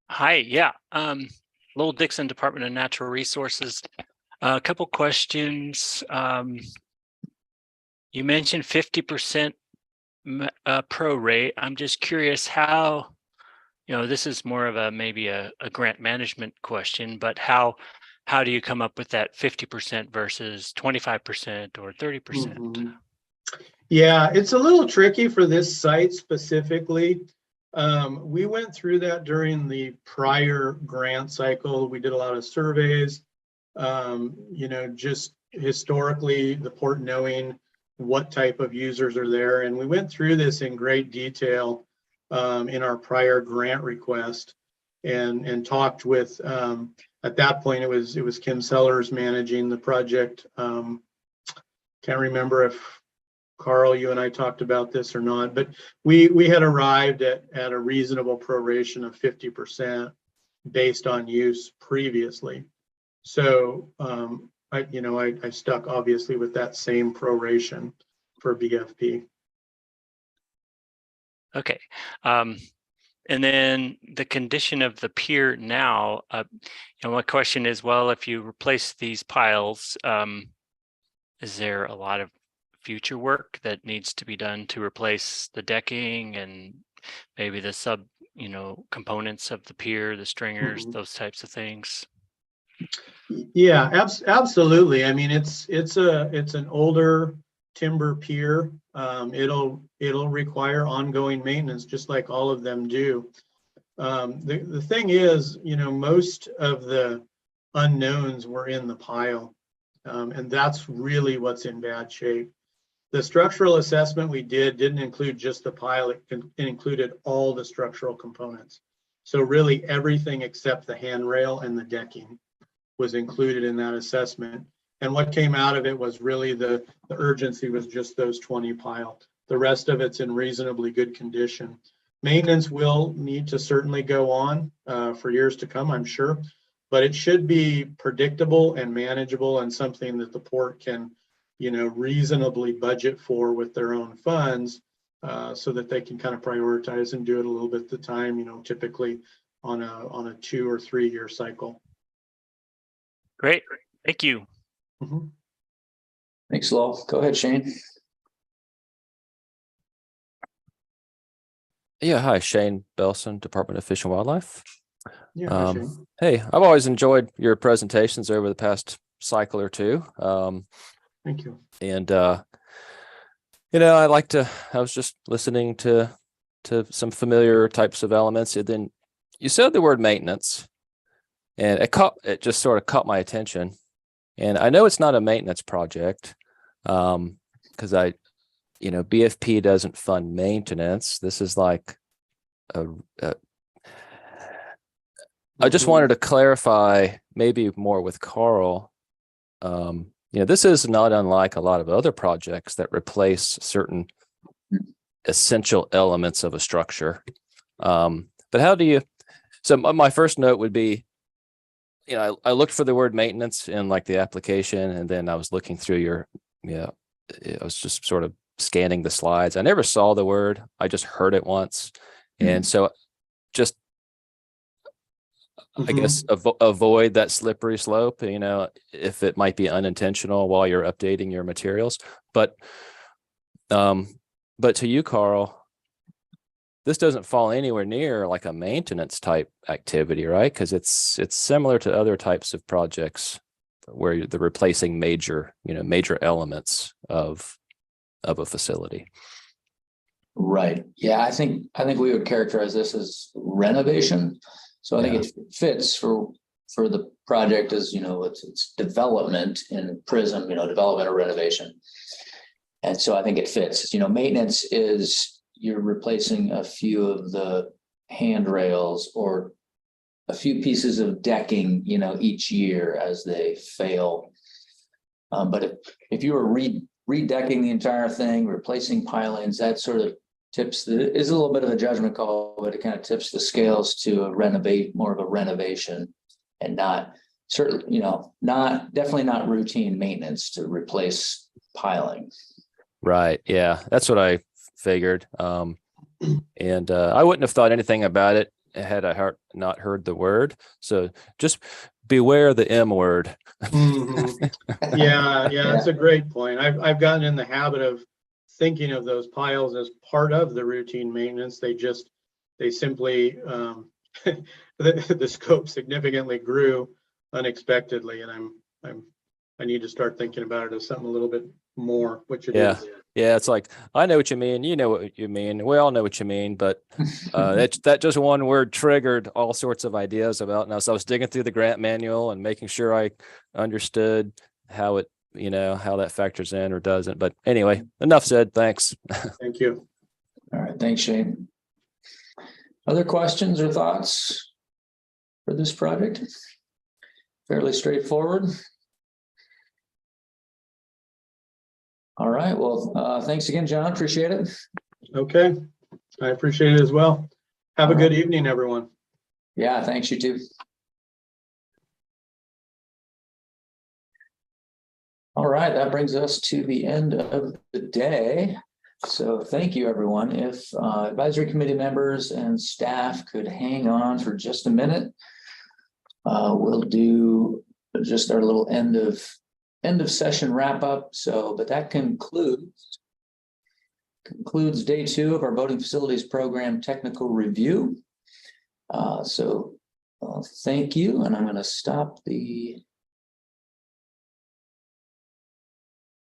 Hi, yeah. Lowell Dixon, Department of Natural Resources. A couple questions. You mentioned 50% prorate. I'm just curious how, this is more of maybe a grant management question, but how do you come up with that 50% versus 25% or 30%? Mm-hmm. Yeah, it's a little tricky for this site specifically. We went through that during the prior grant cycle. We did a lot of surveys, just historically the port knowing what type of users are there. And we went through this in great detail in our prior grant request and talked with, at that point, it was Kim Sellers managing the project. Can't remember if Carl, you and I talked about this or not, but we had arrived at a reasonable proration of 50% based on use previously. So I stuck obviously with that same proration for BFP. Okay. And then the condition of the pier now, my question is, well, if you replace these piles, is there a lot of future work that needs to be done to replace the decking and maybe the components of the pier, the stringers, Mm-hmm. those types of things? Yeah, absolutely. I mean, it's an older timber pier. It'll require ongoing maintenance, just like all of them do. The thing is, most of the unknowns were in the pile, and that's really what's in bad shape. The structural assessment we didn't include just the pile, it included all the structural components. So really everything except the handrail and the decking was included in that assessment. And what came out of it was really the urgency was just those 20 pile. The rest of it's in reasonably good condition. Maintenance will need to certainly go on for years to come, I'm sure, but it should be predictable and manageable and something that the port can reasonably budget for with their own funds so that they can kind of prioritize and do it a little bit at a time, typically on a 2 or 3 year cycle. Great. Thank you. Mm-hmm. Thanks, Lowell. Go ahead, Shane. Yeah, hi, Shane Belson, Department of Fish and Wildlife. Yeah, hi, Shane. Hey, I've always enjoyed your presentations over the past cycle or two. Thank you. And I was just listening to some familiar types of elements, and then you said the word maintenance, and it just sort of caught my attention. And I know it's not a maintenance project, because BFP doesn't fund maintenance. This is like I just wanted to clarify maybe more with Carl. This is not unlike a lot of other projects that replace certain essential elements of a structure. But how do you, so my first note would be, I looked for the word maintenance in like the application, and then I was looking through I was just sort of scanning the slides. I never saw the word, I just heard it once. And so just, I guess, avoid that slippery slope, if it might be unintentional while you're updating your materials. But to you, Carl, this doesn't fall anywhere near like a maintenance type activity, right? Because it's similar to other types of projects where they're replacing major elements of a facility. Right. Yeah, I think we would characterize this as renovation. So I think it fits for the project as, it's development in PRISM, development or renovation. And so I think it fits. Maintenance is you're replacing a few of the handrails or a few pieces of decking, each year as they fail. But if you were redecking the entire thing, replacing pilings, that sort of is a little bit of a judgment call, but it kind of tips the scales to more of a renovation, and definitely not routine maintenance to replace piling. Right. Yeah, that's what I figured. And I wouldn't have thought anything about it had I not heard the word. So just beware the M word. Yeah, that's a great point. I've gotten in the habit of thinking of those piles as part of the routine maintenance. They simply the scope significantly grew unexpectedly, and I need to start thinking about it as something a little bit more, which it is. Yeah, it's like, I know what you mean, you know what you mean, we all know what you mean, but that just one word triggered all sorts of ideas about. Now, so I was digging through the grant manual and making sure I understood how that factors in or doesn't. But anyway, enough said. Thanks. Thank you. All right. Thanks, Shane. Other questions or thoughts for this project? Fairly straightforward. All right. Well, thanks again, John. Appreciate it. Okay. I appreciate it as well. Have a good evening, everyone. Yeah, thanks. You too. All right. That brings us to the end of the day. So thank you, everyone. If advisory committee members and staff could hang on for just a minute, we'll do just our little end of session wrap up. But that concludes day 2 of our voting facilities program technical review. Thank you. And I'm going to stop the